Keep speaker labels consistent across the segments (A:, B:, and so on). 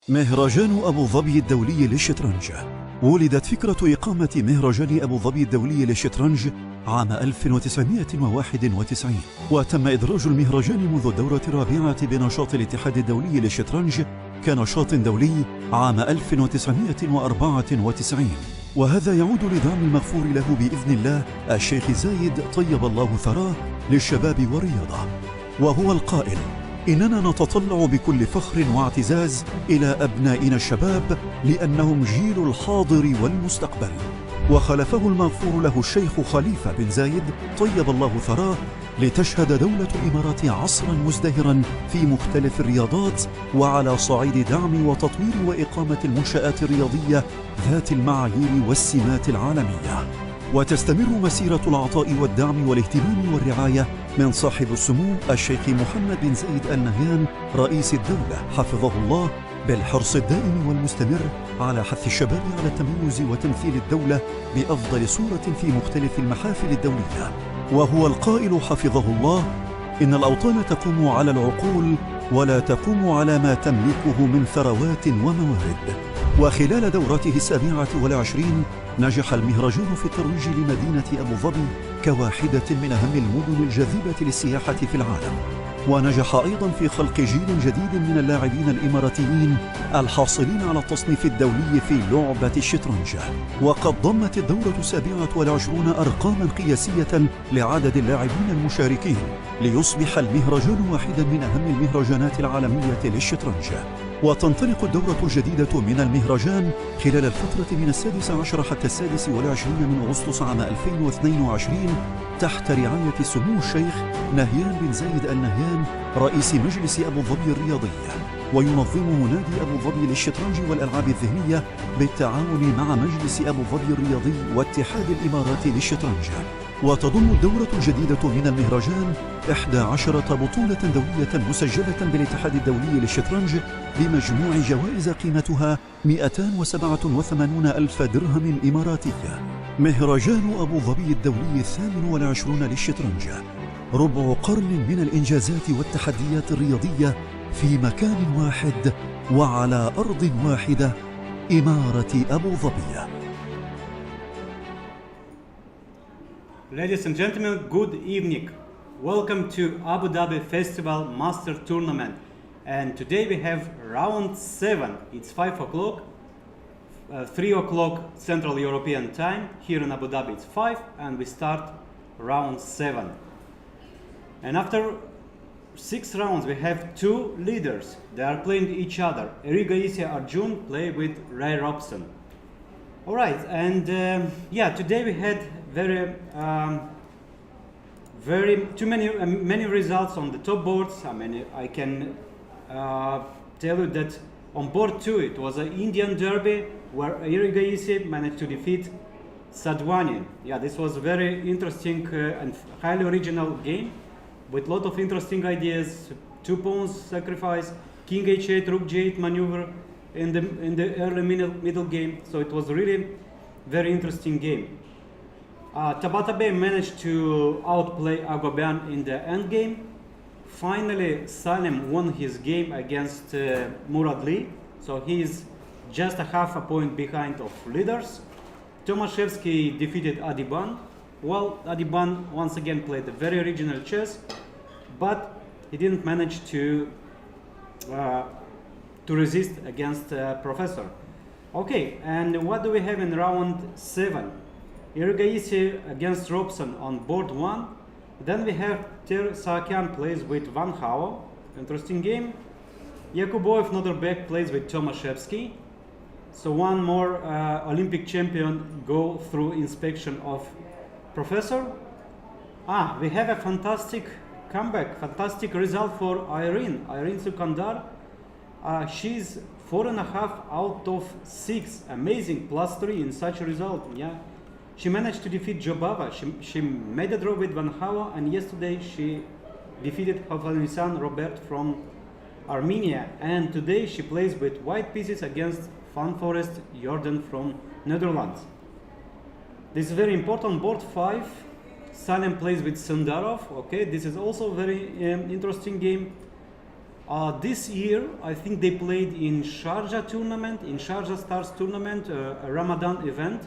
A: مهرجان أبو ظبي الدولي للشطرنج. ولدت فكرة إقامة مهرجان أبو ظبي الدولي للشطرنج عام 1991، وتم إدراج المهرجان منذ الدورة الرابعة بنشاط الاتحاد الدولي للشطرنج كنشاط دولي عام 1994، وهذا يعود لدعم المغفور له بإذن الله الشيخ زايد طيب الله ثراه للشباب والرياضة، وهو القائل: إننا نتطلع بكل فخر واعتزاز إلى أبنائنا الشباب لأنهم جيل الحاضر والمستقبل. وخلفه المغفور له الشيخ خليفة بن زايد طيب الله ثراه لتشهد دولة الإمارات عصرا مزدهرا في مختلف الرياضات وعلى صعيد دعم وتطوير وإقامة المنشآت الرياضية ذات المعايير والسمات العالمية. وتستمر مسيرة العطاء والدعم والاهتمام والرعاية من صاحب السمو الشيخ محمد بن زايد آل نهيان رئيس الدولة حفظه الله بالحرص الدائم والمستمر على حث الشباب على التميز وتمثيل الدولة بأفضل صورة في مختلف المحافل الدولية. وهو القائل حفظه الله: إن الأوطان تقوم على العقول ولا تقوم على ما تملكه من ثروات وموارد. وخلال دورته 27 نجح المهرجان في الترويج لمدينة أبو ظبي كواحدة من أهم المدن الجاذبة للسياحة في العالم، ونجح أيضا في خلق جيل جديد من اللاعبين الإماراتيين الحاصلين على التصنيف الدولي في لعبة الشطرنج. وقد ضمت الدورة 27 أرقاما قياسية لعدد اللاعبين المشاركين ليصبح المهرجان واحدا من أهم المهرجانات العالمية للشطرنج. وتنطلق الدورة الجديدة من المهرجان خلال الفترة من 16 حتى 26 من أغسطس عام 2022 تحت رعاية سمو الشيخ نهيان بن زايد آل نهيان رئيس مجلس أبو ظبي الرياضي، وينظمه نادي أبو ظبي للشطرنج والألعاب الذهنية بالتعاون مع مجلس أبو ظبي الرياضي واتحاد الإمارات للشطرنج. وتضم الدورة الجديدة من المهرجان 11 بطولة دولية مسجلة بالاتحاد الدولي للشطرنج بمجموع جوائز قيمتها 287 ألف درهم إماراتية. مهرجان أبو ظبي الدولي 28 للشطرنج، ربع قرن من الإنجازات والتحديات الرياضية في مكان واحد وعلى أرض واحدة، إمارة أبو ظبي.
B: Ladies and gentlemen, good evening. Welcome to Abu Dhabi Festival Master Tournament. And today we have round 7. It's 5 o'clock, 3 o'clock Central European time. Here in Abu Dhabi it's 5, and we start round 7. And after 6 rounds we have 2 leaders. They are playing each other. Erigaisi Arjun play with Ray Robson. Alright, and today we had very too many results on the top boards. I mean, I can tell you that on board 2 it was an Indian derby where Erigaisi managed to defeat Sadwani. Yeah, this was a very interesting and highly original game with a lot of interesting ideas. 2 pawns sacrifice, King H8, Rook G8 maneuver in the early middle game. So it was really very interesting game. Tabatabai managed to outplay Agoban in the endgame. Finally, Salem won his game against Murad Lee, so he is just a half a point behind of leaders. Tomaszewski defeated Adiban. Well, Adiban once again played a very original chess, but he didn't manage to resist against Professor. Okay, and what do we have in round 7? Erigaisi against Robson on board 1. Then we have Ter Saakyan plays with Van Hao. Interesting game. Yakuboev Noderbek plays with Tomaszewski. So one more Olympic champion go through inspection of Professor. We have a fantastic comeback, fantastic result for Irene Sukandar. She's 4.5 out of 6. Amazing, +3 in such a result. Yeah. She managed to defeat Jobava. She made a draw with Van Hao, and yesterday she defeated Hovhannisyan Robert from Armenia. And today she plays with white pieces against Van Forest Jordan from Netherlands. This is very important. Board 5, Salem plays with Sundarov. Okay, this is also very interesting game. This year, I think they played in Sharjah tournament, in Sharjah Stars tournament, a Ramadan event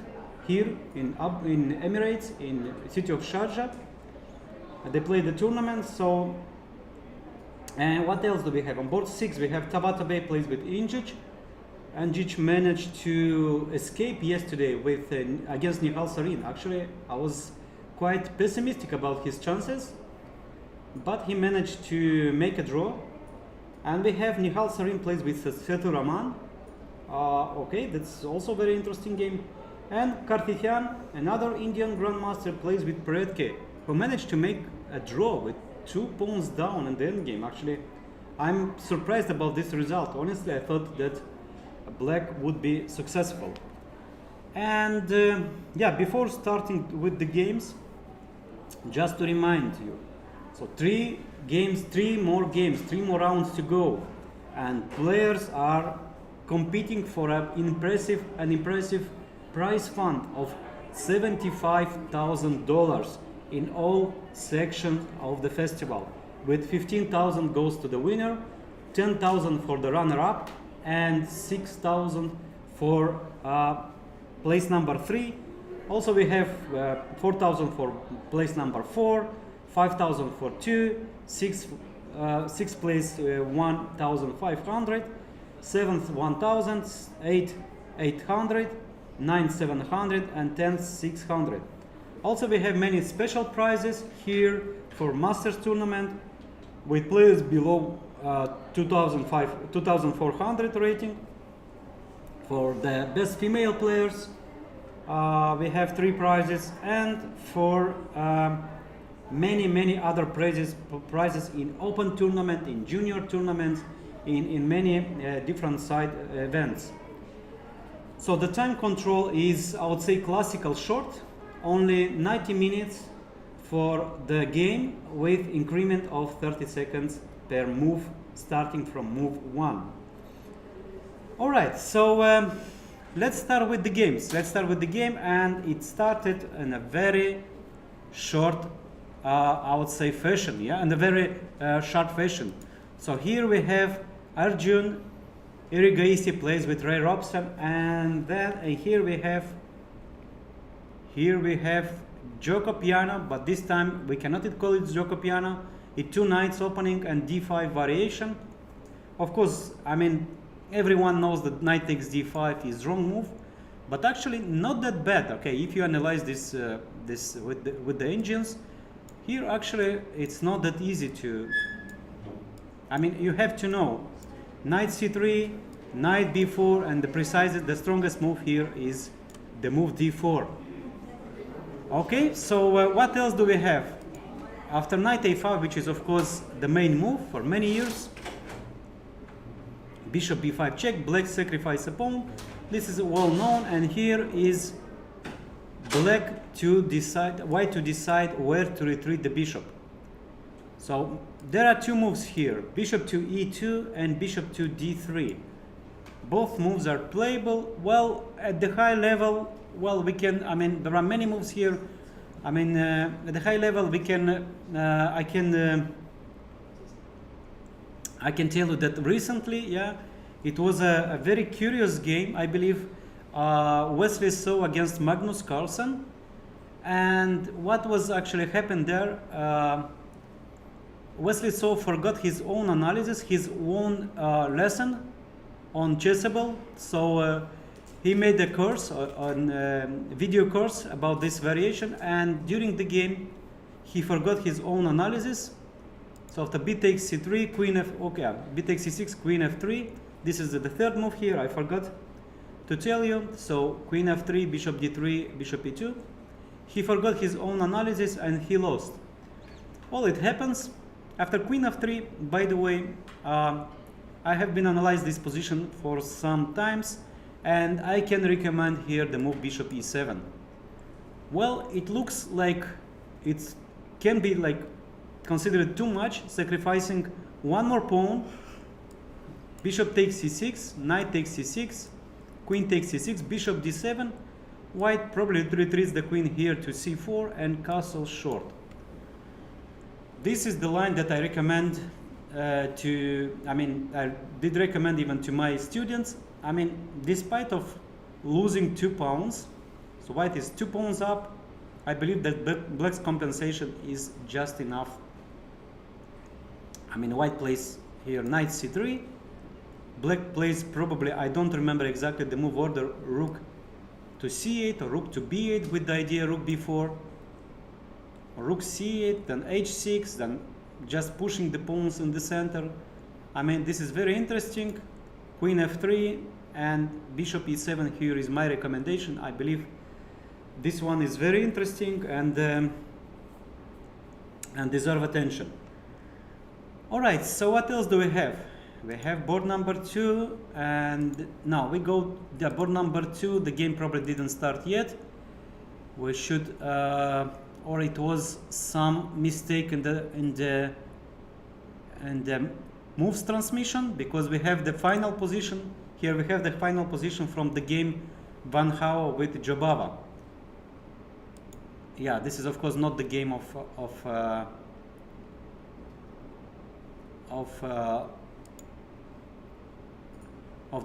B: here in Emirates, in city of Sharjah. They played the tournament. So, and what else do we have on board 6? We have Tabata Bey plays with Injic. Injic managed to escape yesterday with against Nihal Sarin. Actually, I was quite pessimistic about his chances, but he managed to make a draw. And we have Nihal Sarin plays with Setu Rahman. Okay, that's also a very interesting game. And Karthikeyan, another Indian grandmaster, plays with Peretke, who managed to make a draw with 2 pawns down in the end game. Actually, I'm surprised about this result. Honestly, I thought that Black would be successful. And yeah, before starting with the games, just to remind you, so 3 more rounds to go, and players are competing for an impressive prize fund of $75,000 in all sections of the festival, with 15,000 goes to the winner, 10,000 for the runner-up, and 6,000 for place number 3. Also we have 4,000 for place number 4, 5,000 for 2, 6th place 1,500, 7th 1,000, 8th 800, 9th 700, and 10th 600. Also we have many special prizes here for Masters tournament with players below 2,400 rating. For the best female players we have 3 prizes, and for many other prizes in open tournament, in junior tournaments, in many different side events. So the time control is, I would say, classical short, only 90 minutes for the game with increment of 30 seconds per move, starting from move 1. Alright, so let's start with the games. And it started in a very short, I would say, fashion, yeah, in a very short fashion. So here we have Arjun Irigaisi plays with Ray Robson, and then here we have Joko Piano, but this time we cannot call it Joko Piano. It's 2 knights opening and d5 variation. Of course, I mean, everyone knows that knight takes d5 is wrong move, but actually not that bad. Okay, if you analyze this with the engines, here actually it's not that easy to. I mean, you have to know knight c3, knight b4, and the strongest move here is the move d4. Okay, so what else do we have? After knight a5, which is of course the main move for many years, bishop b5 check, black sacrifice a pawn. This is well known, and here is white to decide where to retreat the bishop. So there are 2 moves here, bishop to e2 and bishop to d3. Both moves are playable. Well, at the high level, well, we can, I mean, there are many moves here. I mean, at the high level, we can, I can tell you that recently, yeah, it was a very curious game. I believe Wesley So against Magnus Carlsen. And what was actually happened there? Wesley So forgot his own analysis, his own lesson on Chessable. So he made a course, video course about this variation, and during the game he forgot his own analysis. So after b takes c3, queen f, okay, b takes c6, queen f3. This is the 3rd move here, I forgot to tell you. So queen f3, bishop d3, bishop e2. He forgot his own analysis and he lost. Well, it happens. After queen f3, by the way, I have been analyzed this position for some times, and I can recommend here the move bishop e7. Well, it looks like it can be like considered too much, sacrificing 1 more pawn. Bishop takes c6, knight takes c6, queen takes c6, bishop d7. White probably retreats the queen here to c4 and castle short. This is the line that I recommend I did recommend even to my students. I mean, despite of losing 2 pawns, so white is 2 pawns up, I believe that black's compensation is just enough. I mean, white plays here knight c3, black plays probably, I don't remember exactly the move order, rook to c8 or rook to b8 with the idea rook b4, or rook c8, then h6, then just pushing the pawns in the center. I mean, this is very interesting. Queen f3 and bishop e7 here is my recommendation. I believe this one is very interesting and deserve attention. All right, so what else do we have? We have board number 2, and now we go the board number 2. The game probably didn't start yet. We should, or it was some mistake in the moves transmission, because we have the final position here. We have the final position from the game Van Hao with Jobava. Yeah, this is of course not the game of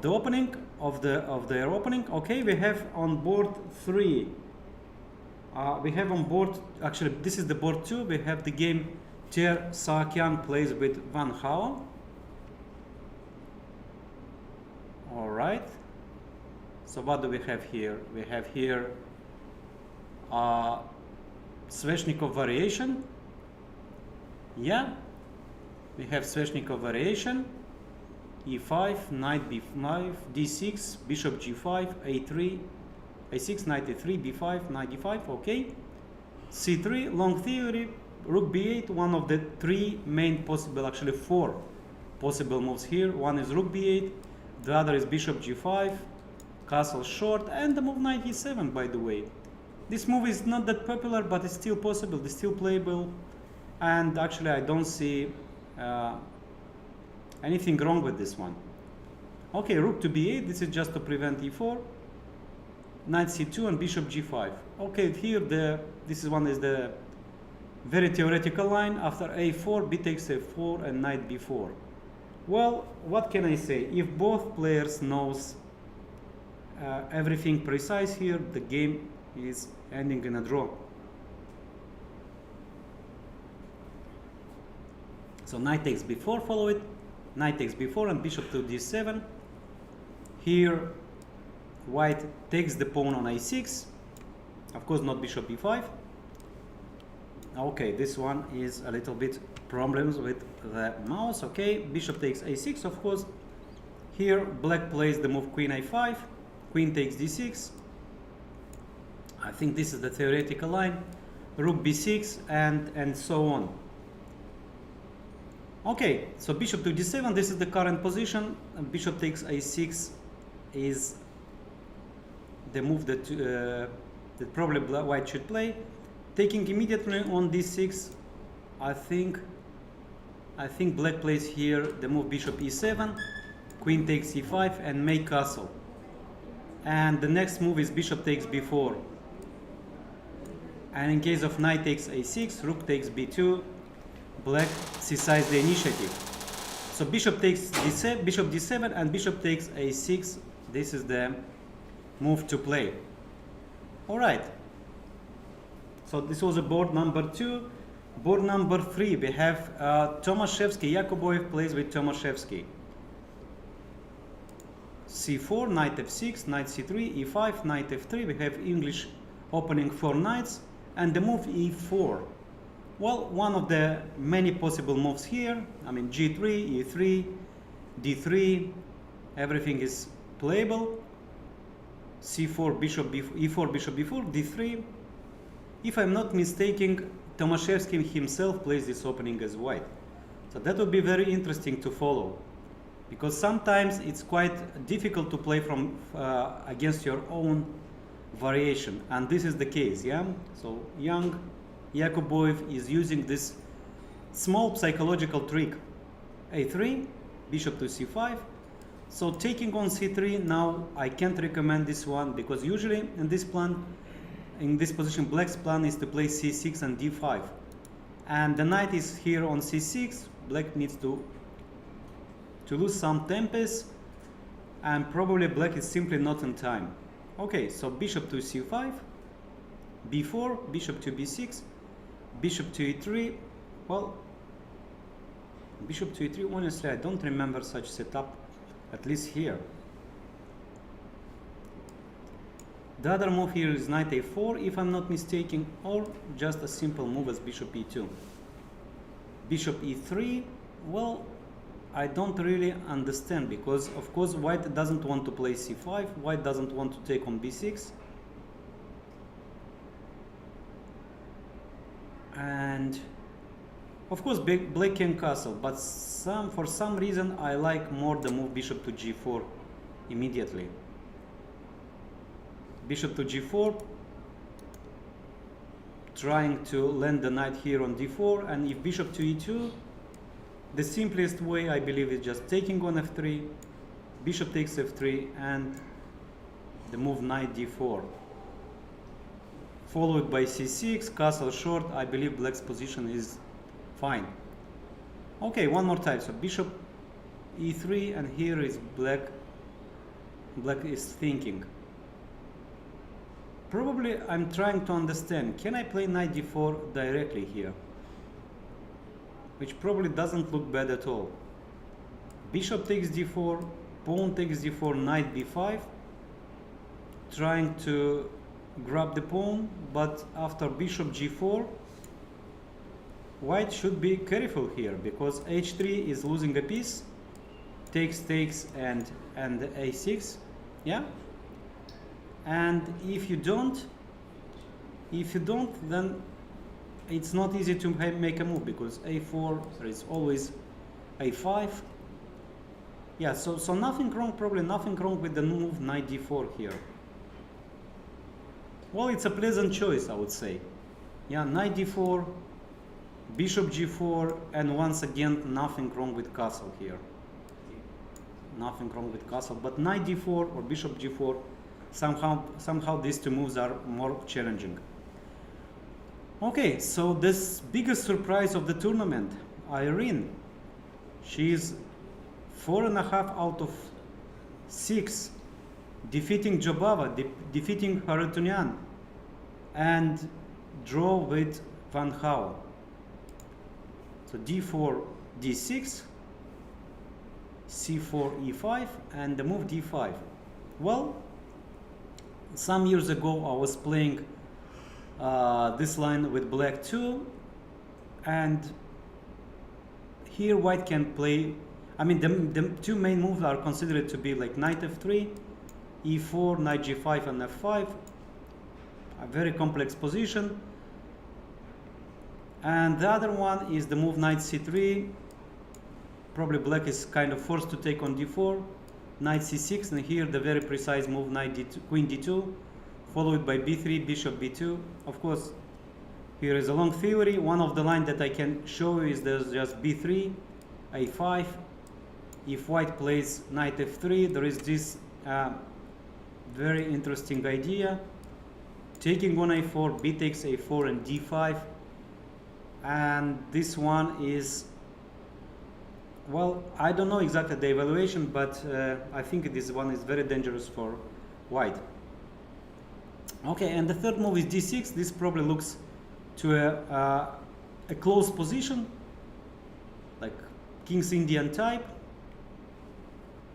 B: the opening of their opening. Okay, we have on board 3. We have on board, actually this is the board 2. We have the game Ter Saakian plays with Van Hao. All right. So what do we have here? We have here Sveshnikov variation. Yeah, we have Sveshnikov variation. E5, knight b5, d6, bishop g5, a3, a6, knight a3, b5, knight d5. Okay. c3, long theory, rook b8. One of the 3 main possible, actually 4 possible moves here. One is rook b8, the other is bishop g5, castle short, and the move knight e7, by the way. This move is not that popular, but it's still possible, it's still playable, and actually I don't see anything wrong with this one. Okay, rook to b8, this is just to prevent e4, knight c2 and bishop g5. Okay, here this is the very theoretical line. After a4, b takes a4 and knight b4. Well, what can I say? If both players knows everything precise here, the game is ending in a draw. So knight takes b4, follow it, knight takes b4 and bishop to d7. Here white takes the pawn on a6, of course not bishop b5. Okay, this one is a little bit problems with the mouse. Okay, bishop takes a6, of course. Here black plays the move queen a5, queen takes d6. I think this is the theoretical line, rook b6 and so on. Okay, so bishop to d7, this is the current position. Bishop takes a6 is the move that probably white should play. Taking immediately on d6, I think black plays here the move bishop e7, queen takes e5 and make castle. And the next move is bishop takes b4. And in case of knight takes a6, rook takes b2, black seizes the initiative. So bishop takes d7, bishop d7 and bishop takes a6. This is the move to play. All right. So this was a board number 2. Board number 3, we have Tomaszewski. Yakuboyev plays with Tomaszewski. c4, knight f6, knight c3, e5, knight f3. We have English opening 4 knights and the move e4. Well, one of the many possible moves here. I mean g3, e3, d3, everything is playable. c4, bishop b4, e4, bishop b4, d3. If I'm not mistaken, Tomaszewski himself plays this opening as white. So that would be very interesting to follow, because sometimes it's quite difficult to play from against your own variation, and this is the case. Yeah. So young Yakuboyev is using this small psychological trick. a3, bishop to c5. So taking on c3, now I can't recommend this one, because usually in this plan, in this position, black's plan is to play c6 and d5. And the knight is here on c6. black needs to lose some tempos, and probably black is simply not in time. Okay, so bishop to c5, b4, bishop to b6, bishop to e3. Well, bishop to e3, honestly, I don't remember such setup, at least here. The other move here is knight a4, if I'm not mistaken, or just a simple move as bishop e2. Bishop e3, well, I don't really understand, because of course white doesn't want to play c5, white doesn't want to take on b6. And of course black can castle, but for some reason I like more the move bishop to g4 immediately. Bishop to g4, trying to land the knight here on d4, and if bishop to e2, the simplest way I believe is just taking on f3, bishop takes f3, and the move knight d4, followed by c6, castle short. I believe black's position is fine. Okay, one more time. So bishop e3, and here is black is thinking. Probably I'm trying to understand, can I play knight d4 directly here? Which probably doesn't look bad at all. Bishop takes d4, pawn takes d4, knight b5, trying to grab the pawn, but after bishop g4, white should be careful here, because h3 is losing a piece, takes, and a6, yeah? And if you don't, then it's not easy to make a move, because a4, there is always a5. Yeah, so nothing wrong, probably nothing wrong with the move knight d4 here. Well, it's a pleasant choice, I would say. Yeah, knight d4, bishop g4, and once again, nothing wrong with castle here. Nothing wrong with castle, but knight d4 or bishop g4, somehow these two moves are more challenging. Okay, so this biggest surprise of the tournament, Irene, she is 4.5 out of 6, defeating Jobava, defeating Haratunian, and draw with Van Gaal. So d4, d6, c4, e5, and the move d5. Well, some years ago I was playing this line with black too, and here white can play, I mean the two main moves are considered to be like knight f3, e4, knight g5, and f5, a very complex position. And the other one is the move knight c3, probably black is kind of forced to take on d4, knight c6, and here the very precise move knight d2, queen d2, followed by b3, bishop b2. Of course, here is a long theory. One of the lines that I can show you is there's just b3, a5. If white plays knight f3, there is this very interesting idea. Taking on a4, b takes a4, and d5. And this one is, well, I don't know exactly the evaluation, but I think this one is very dangerous for white. Okay, and the third move is d6. This probably looks to a close position, like King's Indian type.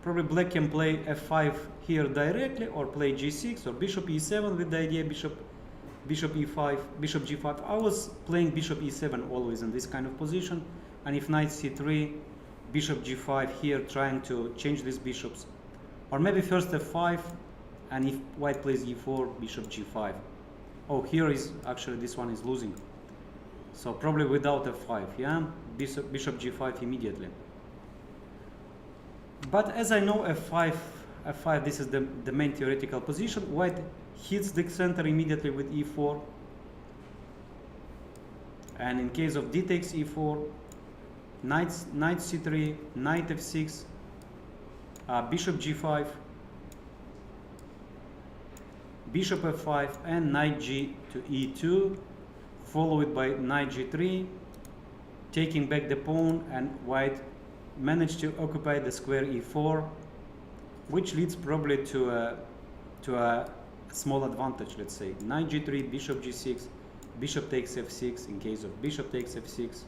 B: Probably black can play f5 here directly, or play g6, or bishop e7 with the idea bishop e5, bishop g5. I was playing bishop e7 always in this kind of position, and if knight c3, bishop g5 here, trying to change these bishops, or maybe first f5, and if white plays e4, bishop g5. Oh, here is actually, this one is losing, so probably without f5, yeah, bishop g5 immediately. But as I know, f5, this is the main theoretical position. White hits the center immediately with e4, and in case of d takes e4, knight c3, knight f6, bishop g5, bishop f5, and knight g to e2, followed by knight g3, taking back the pawn, and white managed to occupy the square e4, which leads probably to a small advantage, let's say. Knight g3, bishop g6, bishop takes f6 in case of bishop takes f6,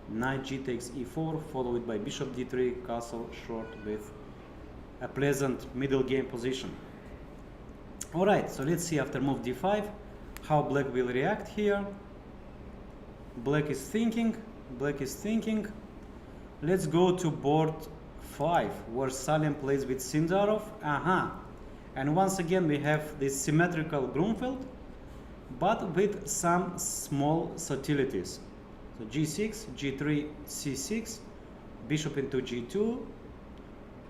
B: knight g takes e4, followed by bishop d3, castle short with a pleasant middle game position. Alright, so let's see after move d5 how black will react here. Black is thinking. Let's go to board 5, where Salem plays with Sindarov. And once again we have this symmetrical Grunfeld, but with some small subtleties. So g6, g3, c6, bishop into g2.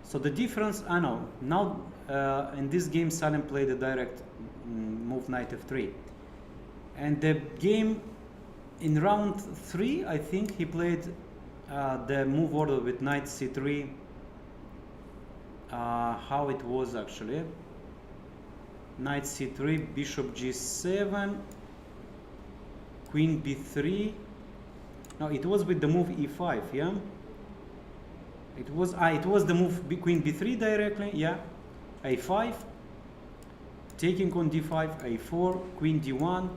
B: So the difference, I know, now in this game Salem played a direct move knight f3. And the game in round 3, I think he played the move order with knight c3. How it was actually. Knight c3, bishop g7, queen b3. No, it was with the move e5, yeah? It was the move queen b3 directly, yeah? a5, taking on d5, a4, queen d1.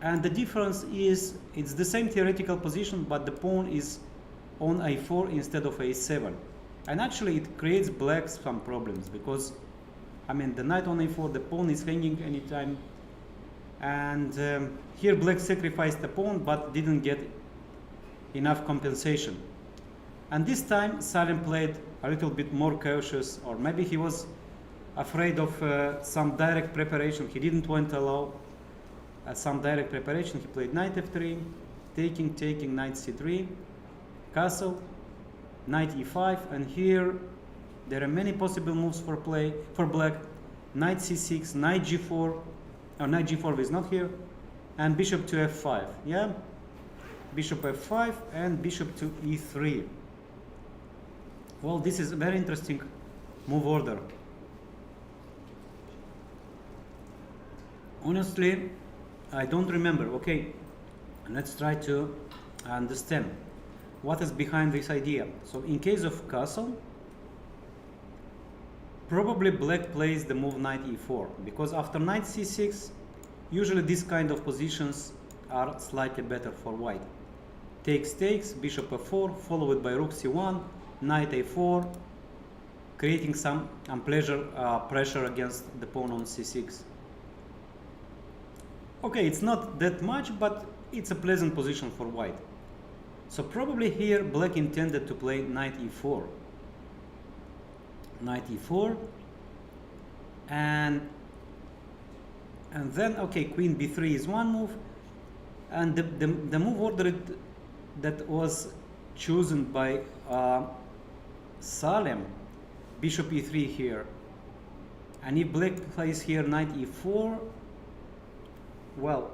B: And the difference is, it's the same theoretical position, but the pawn is on a4 instead of a7. And actually it creates black some problems, because I mean the knight on a4, the pawn is hanging anytime, and here black sacrificed the pawn but didn't get enough compensation. And this time Salem played a little bit more cautious, or maybe he was afraid of some direct preparation. He didn't want to allow some direct preparation. He played knight f3, taking, knight c3, castle, knight e5, and here there are many possible moves for black. Knight c6, knight g4, or knight g4 is not here, and bishop to f5, yeah? Bishop f5 and bishop to e3. Well, this is a very interesting move order. Honestly, I don't remember. Okay, let's try to understand what is behind this idea. So in case of castle, probably black plays the move knight e4, because after knight c6, usually these kind of positions are slightly better for white. Takes, bishop f4, followed by rook c1, knight a4, creating some pressure against the pawn on c6. Okay, it's not that much, but it's a pleasant position for white. So probably here black intended to play knight e4. Knight e4, and then okay, queen b3 is one move, and the move order that was chosen by Salem, bishop e3 here, and if black plays here knight e4, well,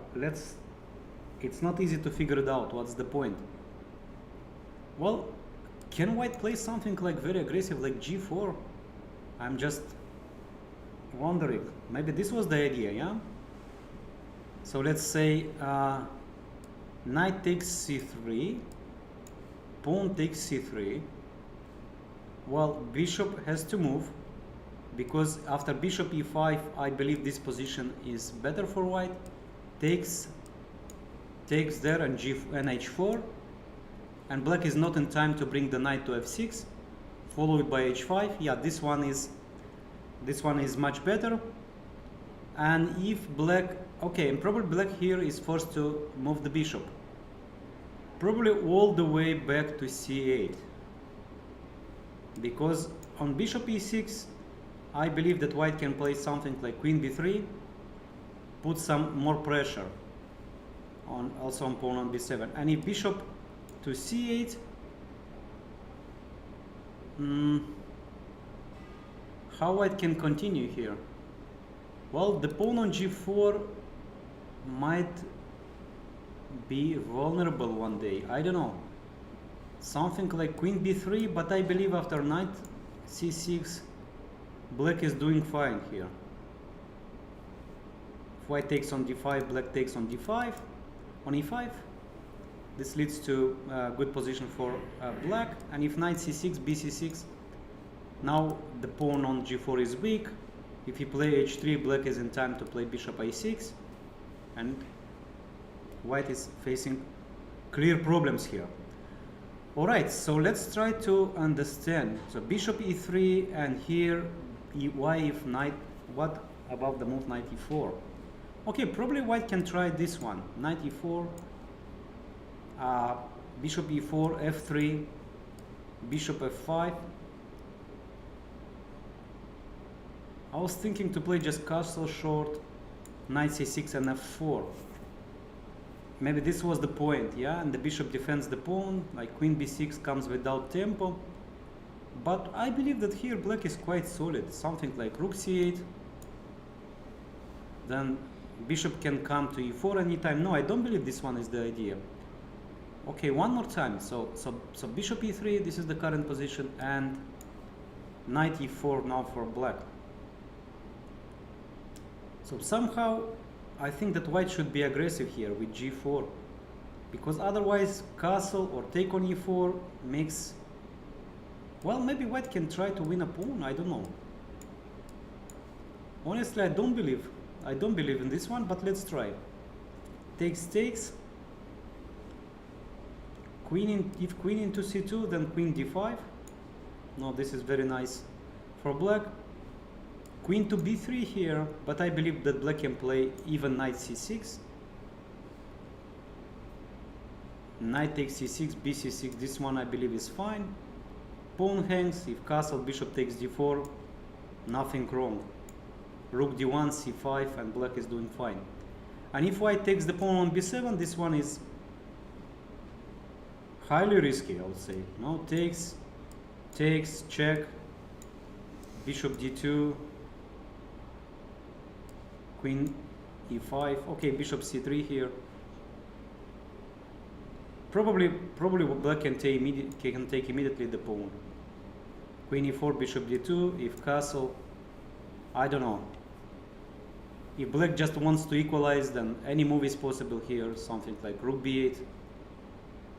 B: it's not easy to figure it out. What's the point? Well, can white play something like very aggressive, like g4? I'm just wondering. Maybe this was the idea, yeah? So let's say knight takes c3, pawn takes c3. Well, bishop has to move, because after bishop e5, I believe this position is better for white. Takes there, and h4, and black is not in time to bring the knight to f6, followed by h5. Yeah, this one is much better. And if black, okay, and probably black here is forced to move the bishop, probably all the way back to c8, because on bishop e6, I believe that white can play something like queen b3, put some more pressure on also on pawn on b7, and if bishop to c8, how white can continue here? Well, the pawn on g4 might be vulnerable one day. I don't know. Something like queen b3, but I believe after knight c6, black is doing fine here. If white takes on d5, black takes on d5, on e5. This leads to good position for black. And if knight c6, bc6, now the pawn on g4 is weak. If you play h3, black is in time to play bishop a6, and white is facing clear problems here. Alright, so let's try to understand. So bishop e3, and here why if knight, what about the move knight e4? Okay, probably white can try this one. Knight e4, bishop e4, f3, bishop f5. I was thinking to play just castle short, knight c6 and f4. Maybe this was the point, yeah? And the bishop defends the pawn, like queen b6 comes without tempo. But I believe that here black is quite solid. Something like rook c8. Then bishop can come to e4 anytime. No, I don't believe this one is the idea. Okay, one more time. So bishop e3, this is the current position, and knight e4 now for black. So somehow I think that white should be aggressive here with g4, because otherwise castle or take on e4 makes, well, maybe white can try to win a pawn, I don't know. Honestly, I don't believe in this one, but let's try. Takes, if queen into c2, then queen d5. No, this is very nice for black. Queen to b3 here, but I believe that black can play even knight c6. Knight takes c6, bc6, this one I believe is fine. Pawn hangs, if castle, bishop takes d4, nothing wrong. Rook d1, c5, and black is doing fine. And if white takes the pawn on b7, this one is highly risky, I would say. No, takes, check, bishop d2, queen e5. Okay, bishop c3 here. Probably black can take immediately the pawn. Queen e4, bishop d2. If castle, I don't know. If black just wants to equalize, then any move is possible here. Something like rook b8.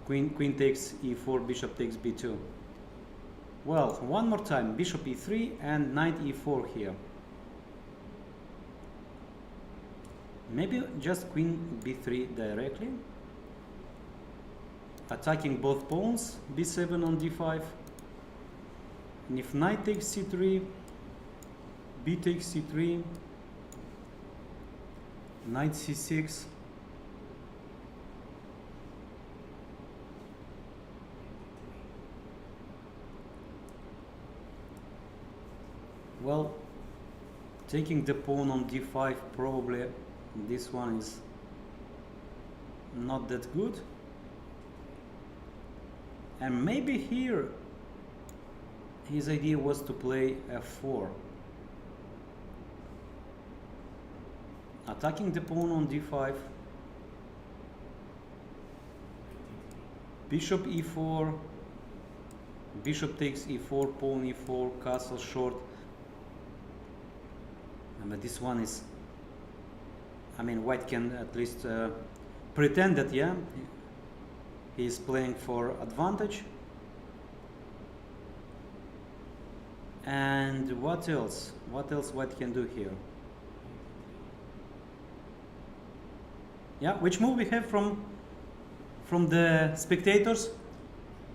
B: Queen takes e4, bishop takes b2. Well, one more time. Bishop e3 and knight e4 here. Maybe just queen b3 directly, attacking both pawns, b7 on d5. And if knight takes c3, b takes c3, knight c6, well, taking the pawn on d5, probably this one is not that good. And maybe here his idea was to play f4, attacking the pawn on d5, bishop e4, bishop takes e4, pawn e4, castle short. But this one is, I mean, white can at least pretend that, yeah, he is playing for advantage. And what else? What else white can do here? Yeah, which move we have from the spectators?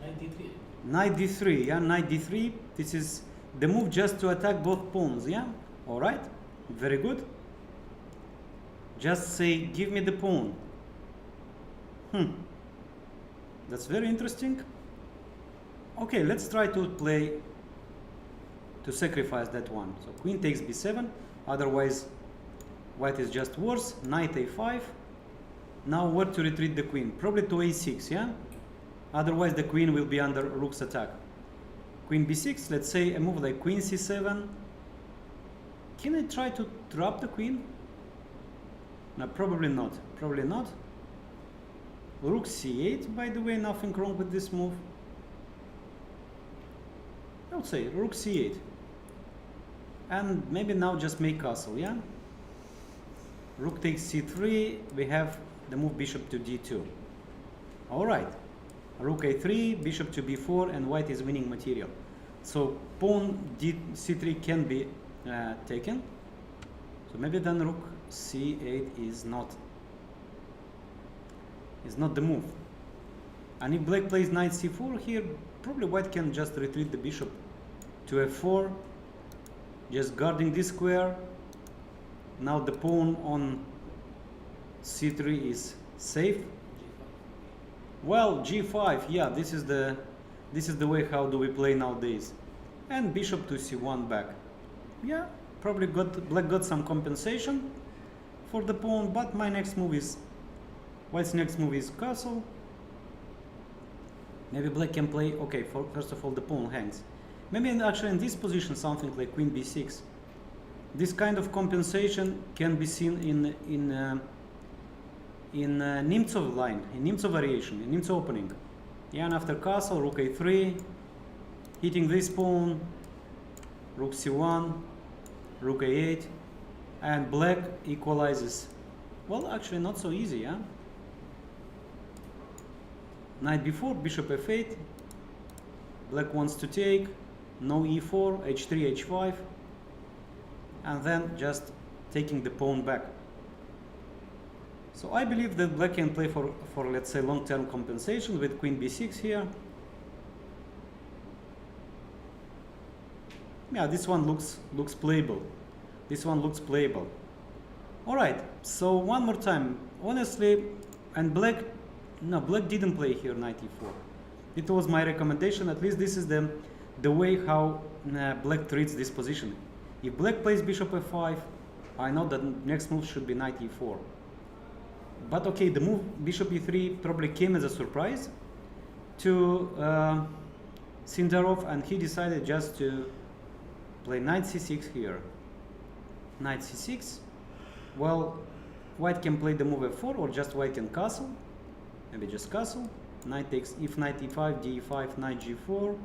C: Knight d3.
B: Knight d3, yeah, knight d3. This is the move just to attack both pawns, yeah? All right, very good. Just say, give me the pawn. That's very interesting. Okay, let's try to play, to sacrifice that one. So queen takes b7, otherwise white is just worse. Knight a5. Now where to retreat the queen? Probably to a6, yeah? Otherwise the queen will be under rook's attack. Queen b6, let's say a move like queen c7. Can I try to trap the queen? No, probably not. Probably not. Rook c8, by the way, nothing wrong with this move. I would say rook c8. And maybe now just make castle, yeah? Rook takes c3, we have the move bishop to d2. All right, rook a3, bishop to b4, and white is winning material. So pawn c3 can be taken. So maybe then rook c8 is not the move. And if black plays knight c4 here, probably white can just retreat the bishop to f4, just guarding this square. Now the pawn on c3 is safe. Well, g5, yeah, this is the way how do we play nowadays. And bishop to c1 back. Yeah, probably black got some compensation for the pawn, but my next move is white's next move is castle. Maybe black can play, okay, first of all the pawn hangs. Maybe actually in this position something like queen b6. This kind of compensation can be seen in Nemtsov line, in Nemtsov variation, in Nemtsov opening. Yeah, and after castle, rook a3, hitting this pawn, rook c1, rook a8, and black equalizes. Well, actually not so easy, yeah? Knight b4, bishop f8, black wants to take, no e4, h3, h5, and then just taking the pawn back. So I believe that black can play for let's say long-term compensation with queen b6 here. Yeah, this one looks playable. This one looks playable. All right. So one more time, honestly, and black didn't play here knight e4. It was my recommendation. At least this is the way how black treats this position. If black plays bishop f5, I know that next move should be knight e4. But okay, the move bishop e3 probably came as a surprise to Sindarov, and he decided just to play knight c6 here. Knight c6. Well, white can play the move f4, or just white can castle. Maybe just castle. Knight takes, if knight e5, d5, knight g4.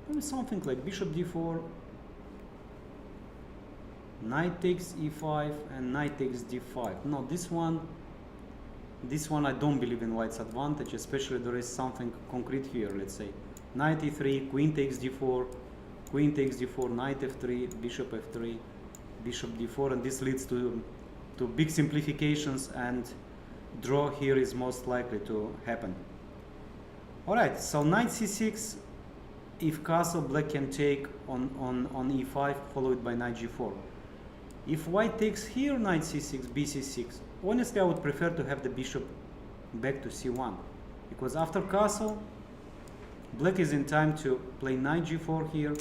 B: Maybe something like bishop d4. Knight takes e5 and knight takes d5. No, this one I don't believe in white's advantage, especially there is something concrete here. Let's say knight e3, queen takes d4, queen takes d4, knight f3, bishop f3, bishop d4, and this leads to big simplifications, and draw here is most likely to happen. All right, so knight c6. If castle, black can take on e5, followed by knight g4. If white takes here knight c6, bc6, honestly I would prefer to have the bishop back to c1, because after castle, black is in time to play knight g4 here.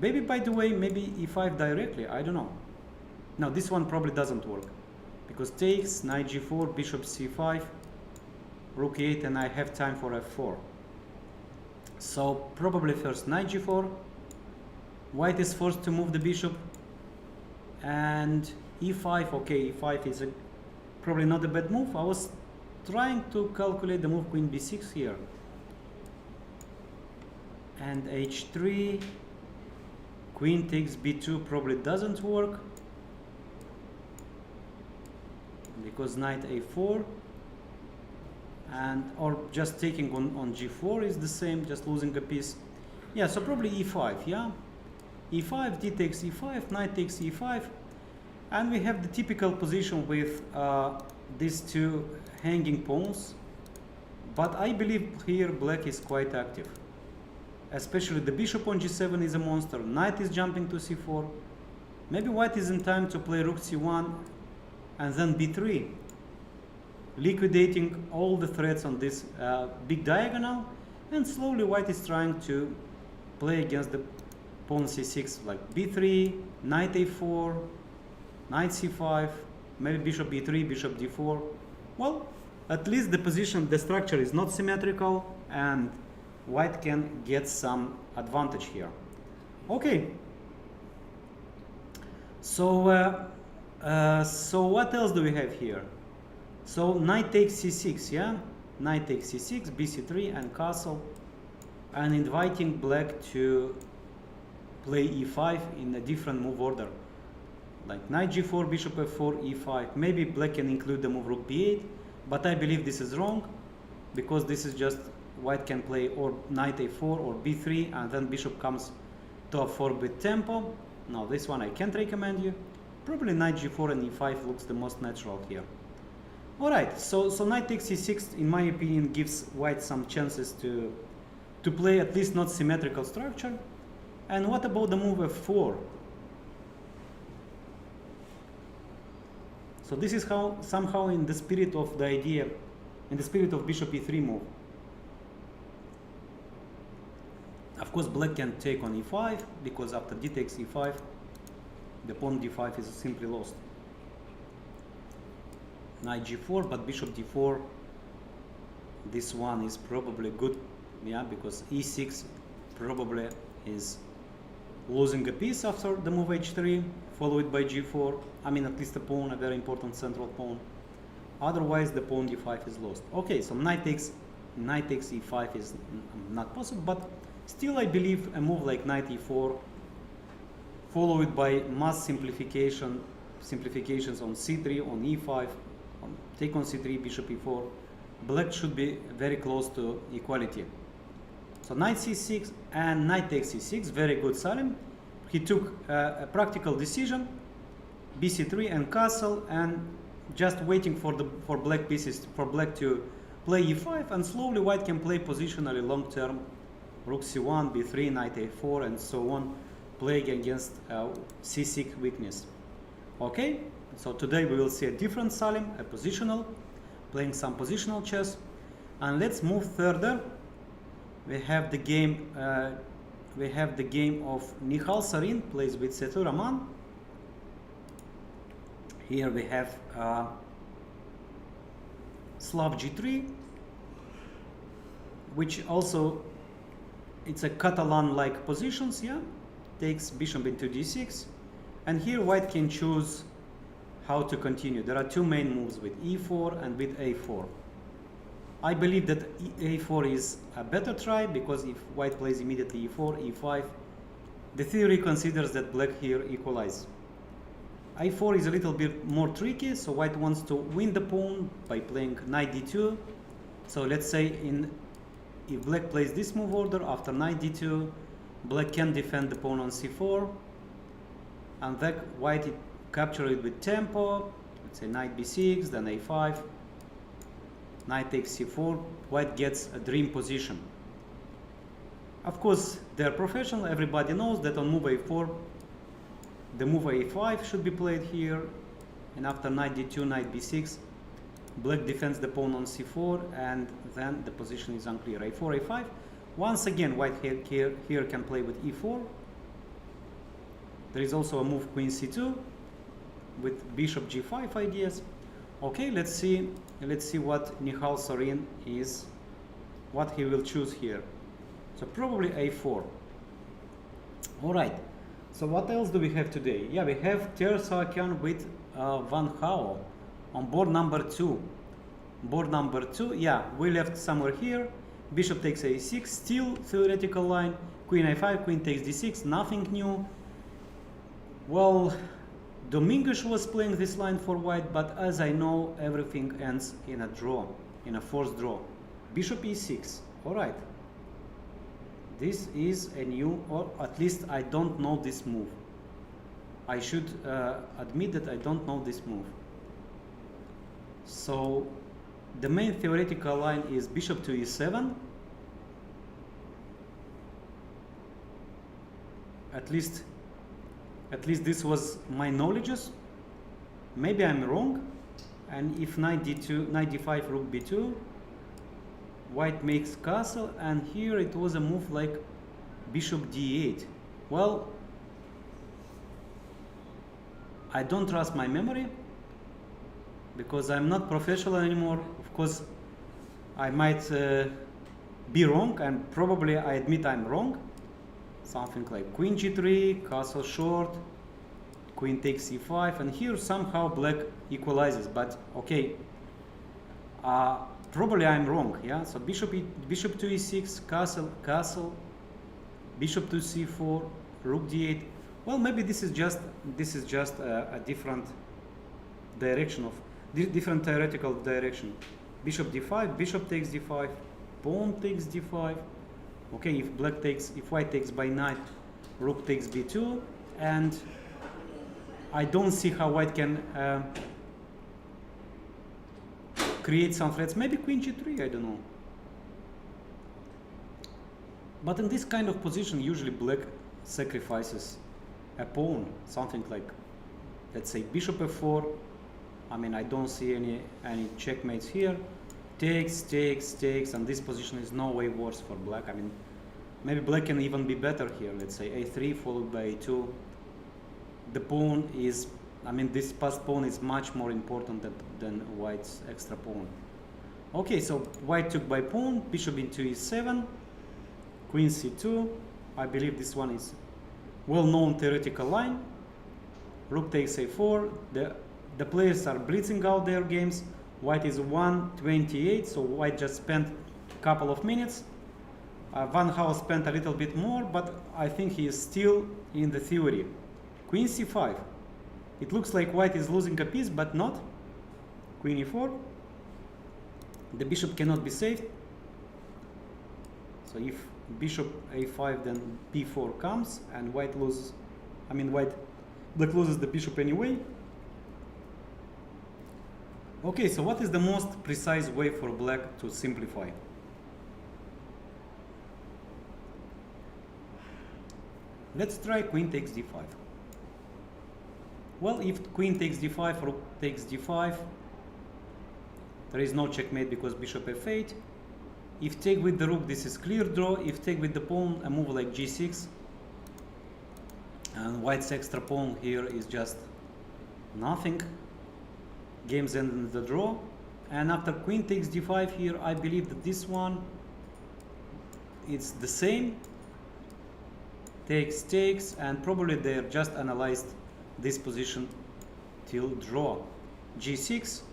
B: Maybe, by the way, maybe e5 directly, I don't know. No, this one probably doesn't work, because takes, knight g4, bishop c5, rook e8, and I have time for f4. So probably first knight g4, white is forced to move the bishop, and e5, okay, e5 is probably not a bad move. I was trying to calculate the move queen b6 here. And h3, queen takes b2 probably doesn't work, because knight a4, and or just taking on g4 is the same, just losing a piece. Yeah, so probably e5, yeah? e5, d takes e5, knight takes e5, and we have the typical position with these two hanging pawns. But I believe here black is quite active, especially the bishop on g7 is a monster, knight is jumping to c4. Maybe white is in time to play rook c1 and then b3, liquidating all the threats on this big diagonal, and slowly white is trying to play against the pawn c6, like b3, knight a4, knight c5, maybe bishop b3, bishop d4. Well, at least the position, the structure is not symmetrical, and white can get some advantage here. Okay. So so what else do we have here? So knight takes c6, yeah? Knight takes c6, bc3, and castle, and inviting black to play e5 in a different move order, like knight g4, bishop f4, e5. Maybe black can include the move rook b8, but I believe this is wrong. because this is just white can play or knight a4 or b3, and then bishop comes to a4 with tempo. No, this one I can't recommend you. Probably knight g4 and e5 looks the most natural here. Alright, so knight takes e6 in my opinion gives white some chances to play at least not symmetrical structure. And what about the move f4? So this is how somehow in the spirit of the idea, in the spirit of bishop e3 move. Of course black can take on e5 because after d takes e5 the pawn d5 is simply lost. Knight g4, but bishop d4, this one is probably good, yeah, because e6 probably is losing a piece after the move h3, followed by g4. I mean, at least a pawn, a very important central pawn. Otherwise, the pawn d5 is lost. Okay, so knight takes e5 is not possible, but still I believe a move like knight e4, followed by mass simplifications on c3, on e5, take on c3, bishop e4, black should be very close to equality. So knight c6 and knight takes e6, very good Salim. He took a practical decision, bc3 and castle, and just waiting for black pieces, for black to play e5, and slowly white can play positionally long term, rook c1, b3, knight a4, and so on, playing against c6 weakness. Okay, so today we will see a different Salim, a positional, playing some positional chess. And let's move further. We have the game of Nihal Sarin plays with Setu Rahman. Here we have Slav g3, which also it's a Catalan-like positions, yeah. Takes bishop into d6, and here white can choose how to continue. There are two main moves with e4 and with a4. I believe that a4 is a better try, because if white plays immediately e4, e5, the theory considers that black here equalizes. a4 is a little bit more tricky, so white wants to win the pawn by playing knight d2. So let's say if black plays this move order after knight d2, black can defend the pawn on c4, and then white capture it with tempo. Let's say knight b6, then a5, knight takes c4, white gets a dream position. Of course, they're professional, everybody knows that on move a4, the move a5 should be played here, and after knight d2, knight b6, black defends the pawn on c4, and then the position is unclear. a4, a5. Once again, white here can play with e4. There is also a move queen c2 with bishop g5 ideas. Okay, let's see what Nihal Sarin is, what he will choose here. So probably a4. All right. So what else do we have today? Yeah, we have Tersakian with Van Hao on board number 2. Board number 2, yeah, we left somewhere here. Bishop takes a6, still theoretical line. Queen a5, queen takes d6, nothing new. Well, Domingos was playing this line for white, but as I know, everything ends in a draw, in a forced draw. Bishop e6, all right. This is a new, or at least I don't know this move. I should admit that I don't know this move. So the main theoretical line is bishop to e7. At least this was my knowledges. Maybe I'm wrong. And if knight d2, knight d5, rook b2, white makes castle, and here it was a move like bishop d8. Well, I don't trust my memory because I'm not professional anymore. Of course, I might be wrong, and probably I admit I'm wrong. Something like queen g3, castle short, queen takes e5, and here somehow black equalizes, but okay. Probably I'm wrong, yeah. So bishop to e6, castle, bishop to c4, rook d8. Well, maybe this is just a different direction of different theoretical direction. bishop d5, bishop takes d5, pawn takes d5. Okay, if white takes by knight, rook takes b2, and I don't see how white can create some threats. Maybe queen g3, I don't know. But in this kind of position, usually black sacrifices a pawn, something like, let's say, bishop f4. I mean, I don't see any checkmates here. Takes, and this position is no way worse for black. I mean, maybe black can even be better here. Let's say a3 followed by a2. The pawn is, I mean, this passed pawn is much more important than white's extra pawn. Okay, so white took by pawn, bishop into e7, queen c2. I believe this one is well-known theoretical line. Rook takes a4. The players are blitzing out their games. White is 128, so white just spent a couple of minutes. Van Gaal spent a little bit more, but I think he is still in the theory. Queen c5. It looks like white is losing a piece, but not. Queen e4. The bishop cannot be saved. So if bishop a5, then b4 comes, and white loses. I mean, black loses the bishop anyway. Okay, so what is the most precise way for black to simplify? Let's try queen takes d5. Well, if queen takes d5, rook takes d5, there is no checkmate because bishop f8. If take with the rook, this is clear draw. If take with the pawn, a move like g6. And white's extra pawn here is just nothing. Game's end in the draw. And after queen takes d5 here, I believe that this one, it's the same. Takes, and probably they just analyzed this position till draw. G6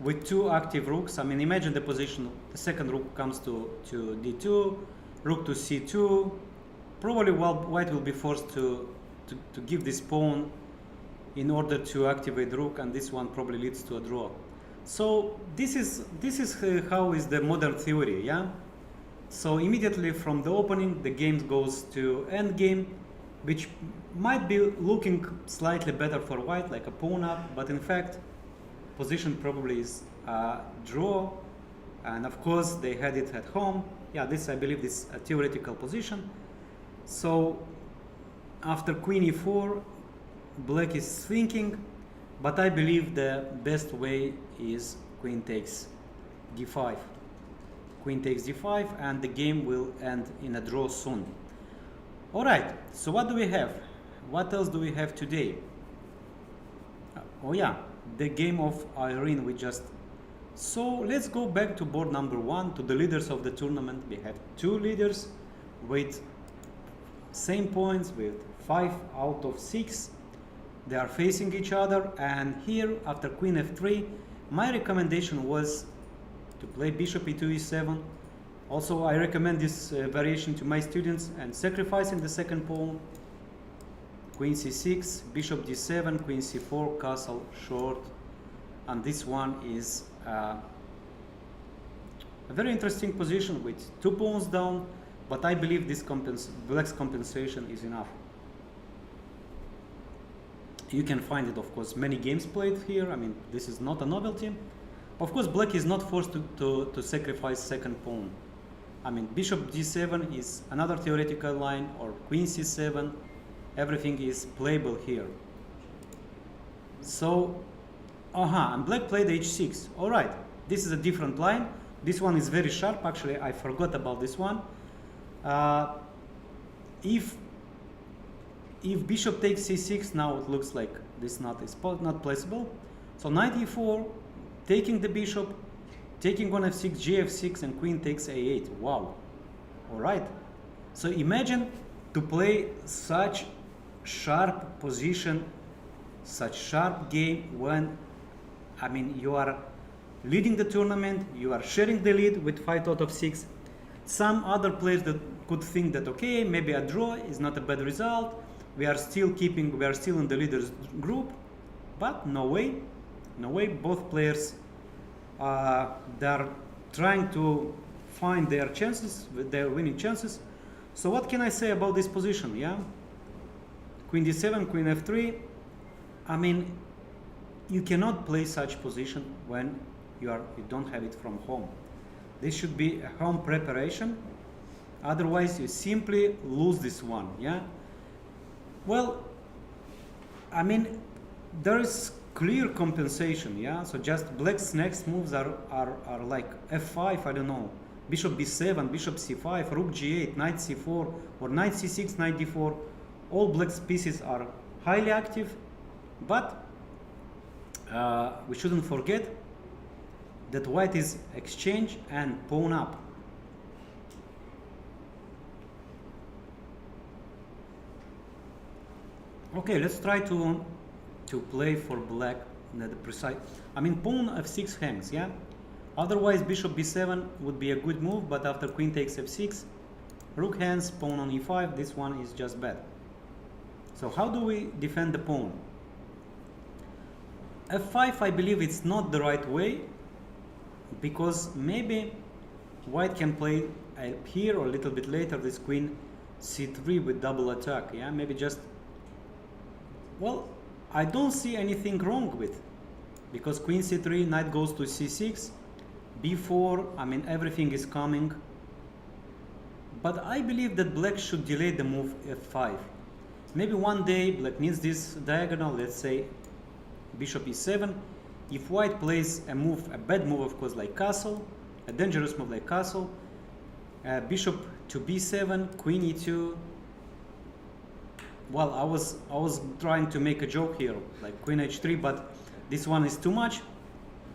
B: with two active rooks. I mean, imagine the position. The second rook comes to d2, rook to c2. Probably white will be forced to give this pawn in order to activate the rook, and this one probably leads to a draw. So this is how is the modern theory, yeah. So immediately from the opening, the game goes to endgame, which might be looking slightly better for white, like a pawn up, but in fact, position probably is draw, and of course they had it at home. Yeah, this I believe is a theoretical position. So after queen e4, black is thinking, but I believe the best way is queen takes d5. Queen takes d5, and the game will end in a draw soon. All right, so what do we have? What else do we have today? Oh yeah, the game of Irene we just saw. Let's go back to board number 1, to the leaders of the tournament. We have two leaders with same points, with 5 out of 6. They are facing each other, and here after queen f3, my recommendation was to play bishop e2 e7. Also, I recommend this variation to my students, and sacrificing the second pawn, queen c6, bishop d7, queen c4, castle short, and this one is a very interesting position with 2 pawns down, but I believe this black's compensation is enough. You can find it, of course, many games played here. I mean, this is not a novelty. Of course, black is not forced to sacrifice second pawn. I mean, bishop d7 is another theoretical line, or queen c7. Everything is playable here. So, and black played h6. All right, this is a different line. This one is very sharp. Actually, I forgot about this one. If bishop takes c6, now it looks like this knot is not placeable. So knight e4, taking the bishop, taking on f6, gf6, and queen takes a8. Wow. All right. So imagine to play such sharp position, such sharp game when, I mean, you are leading the tournament, you are sharing the lead with 5 out of 6. Some other players that could think that, okay, maybe a draw is not a bad result. We are still in the leaders group, but no way, both players they're trying to find their chances, their winning chances. So what can I say about this position? Yeah, Queen d7, Queen f3. I mean, you cannot play such position when you don't have it from home. This should be a home preparation. Otherwise, you simply lose this one. Yeah. Well, I mean, there is clear compensation. Yeah. So just black's next moves are like f5. I don't know. Bishop b7, bishop c5, rook g8, knight c4, or knight c6, knight d4. All black's pieces are highly active, but we shouldn't forget that white is exchange and pawn up. Okay, let's try to play for black the precise. I mean, pawn f6 hangs, yeah. Otherwise, bishop b7 would be a good move, but after queen takes f6, rook hangs, pawn on e5. This one is just bad. So how do we defend the pawn? f5, I believe it's not the right way, because maybe white can play here or a little bit later this queen c3 with double attack. Yeah, maybe just, well, I don't see anything wrong with, because queen c3, knight goes to c6, b4, I mean, everything is coming. But I believe that black should delay the move f5. Maybe one day black needs this diagonal, let's say bishop e7. If white plays a move, a bad move of course, like castle, a dangerous move like castle, bishop to b7, queen e2. Well, I was trying to make a joke here, like queen h3, but this one is too much.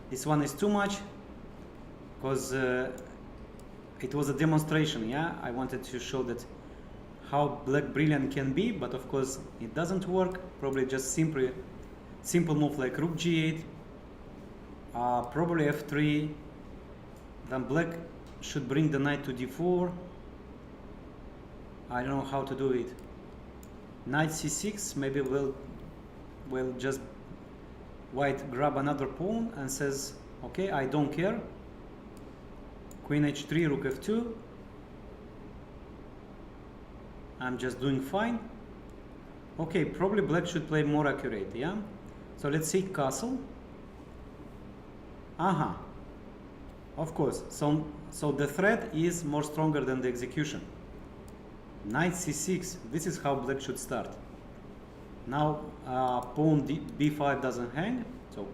B: This one is too much, because it was a demonstration. Yeah, I wanted to show that how black brilliant can be, but of course it doesn't work. Probably just simple move like rook g8, probably f3. Then black should bring the knight to d4. I don't know how to do it. Knight c6, maybe we'll just white grab another pawn and says, okay, I don't care. Queen h3, rook f2. I'm just doing fine. Okay, probably black should play more accurate, yeah? So let's see castle. Of course, so the threat is more stronger than the execution. Knight c6, this is how black should start. Now pawn b5 doesn't hang, so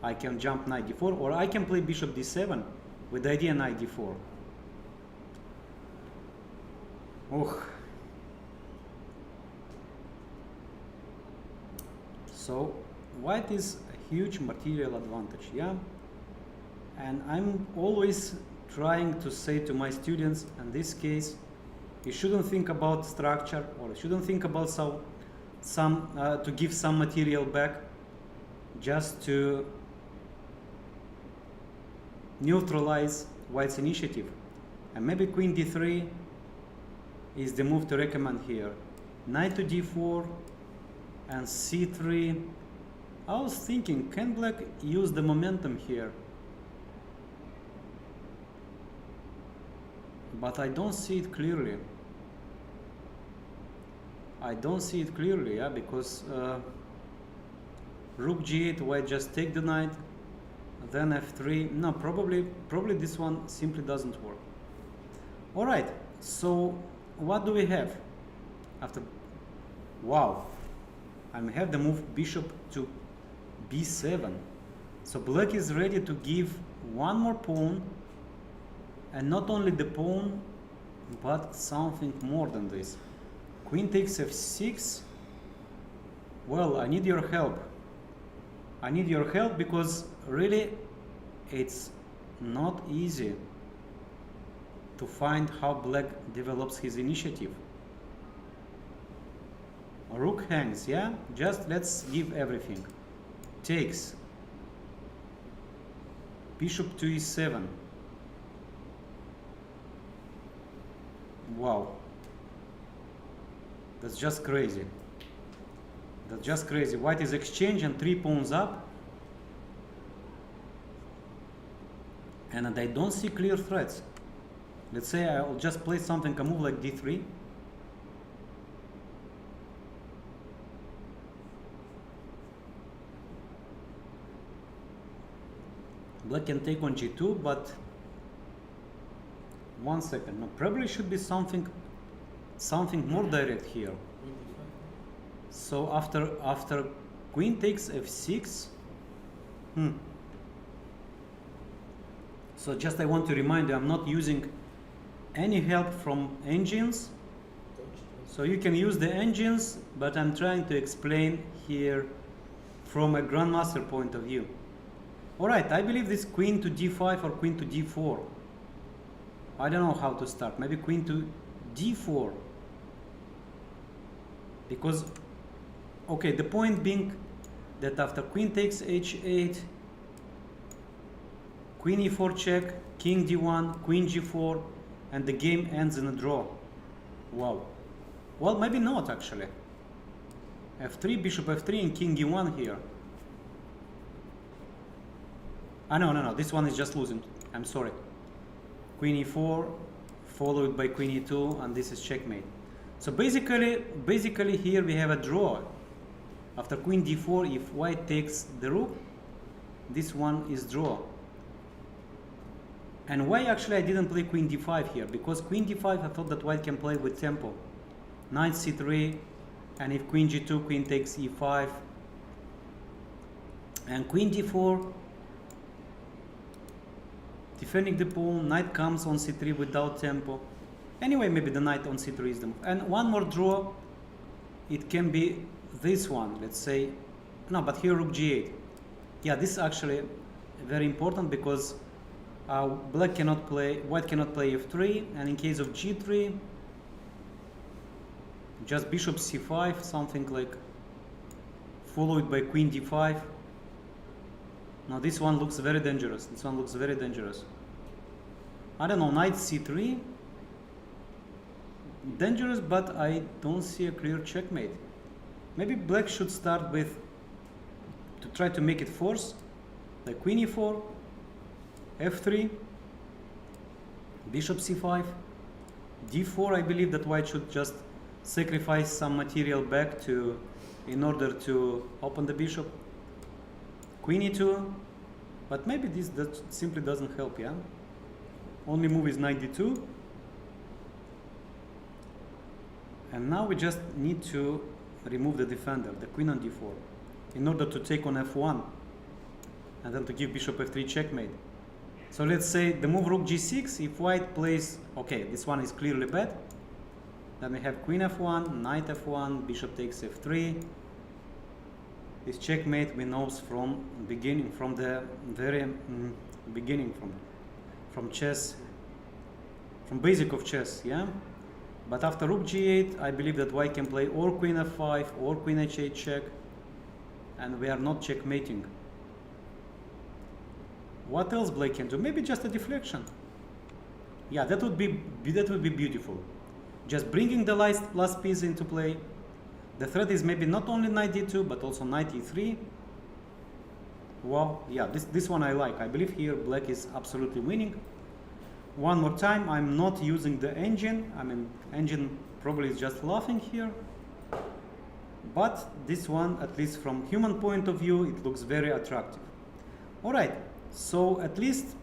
B: I can jump knight d4, or I can play bishop d7 with the idea knight d4. So white is a huge material advantage, yeah? And I'm always trying to say to my students, in this case, you shouldn't think about structure, or you shouldn't think about to give some material back, just to neutralize white's initiative. And maybe queen d3 is the move to recommend here. Knight to d4 and c3. I was thinking, can black use the momentum here? But I don't see it clearly. I don't see it clearly, yeah, because rook g8, white just take the knight, then f3. No, probably this one simply doesn't work. All right, so what do we have after? Wow, I have the move bishop to b7. So black is ready to give one more pawn, and not only the pawn, but something more than this. Queen takes f6. Well, I need your help. I need your help, because really it's not easy to find how black develops his initiative. Rook hangs, yeah? Just let's give everything. Takes. Bishop to e7. Wow. That's just crazy. That's just crazy. White is exchanging 3 pawns up. and I don't see clear threats. Let's say I'll just play something, a move like d3. Black can take on g2, but 1 second. No, probably should be something more direct here. So after queen takes f6. So just I want to remind you, I'm not using any help from engines. So you can use the engines, but I'm trying to explain here from a grandmaster point of view. Alright, I believe this queen to d5 or queen to d4. I don't know how to start. Maybe queen to d4. Because, okay, the point being that after queen takes h8, queen e4 check, king d1, queen g4, and the game ends in a draw. Wow. Well, maybe not actually. f3, bishop f3, and king e1 here. No, this one is just losing. I'm sorry. Queen e4, followed by queen e2, and this is checkmate. So basically here we have a draw. After queen d4, if white takes the rook, this one is draw. And why actually I didn't play queen d5 here? Because queen d5 I thought that white can play with tempo. Knight c3, and if queen g2, queen takes e5. And queen d4, defending the pawn, knight comes on c3 without tempo. Anyway, maybe the knight on c3 is the move. And one more draw, it can be this one, let's say. No, but here rook g8. Yeah, this is actually very important because white cannot play f3, and in case of g3, just bishop c5, something like, followed by queen d5. Now this one looks very dangerous. This one looks very dangerous. I don't know, knight c3. Dangerous, but I don't see a clear checkmate. Maybe black should start with, to try to make it force, like queen e4, f3, bishop c5, d4. I believe that white should just sacrifice some material back in order to open the bishop. Queen e2, but maybe that simply doesn't help, yeah? Only move is knight d2. And now we just need to remove the defender, the queen on d4, in order to take on f1, and then to give bishop f3 checkmate. So let's say the move rook g6, if white plays, okay, this one is clearly bad. Then we have queen f1, knight f1, bishop takes f3. This checkmate we know from beginning, from the very beginning, from chess, from basic of chess, yeah. But after rook g8, I believe that white can play or queen f5 or queen h8 check, and we are not checkmating. What else black can do? Maybe just a deflection. Yeah, that would be beautiful. Just bringing the last piece into play. The threat is maybe not only knight d2, but also knight e3. Wow, yeah, this one I like. I believe here black is absolutely winning. One more time, I'm not using the engine. I mean, engine probably is just laughing here. But this one, at least from human point of view, it looks very attractive. All right, so at least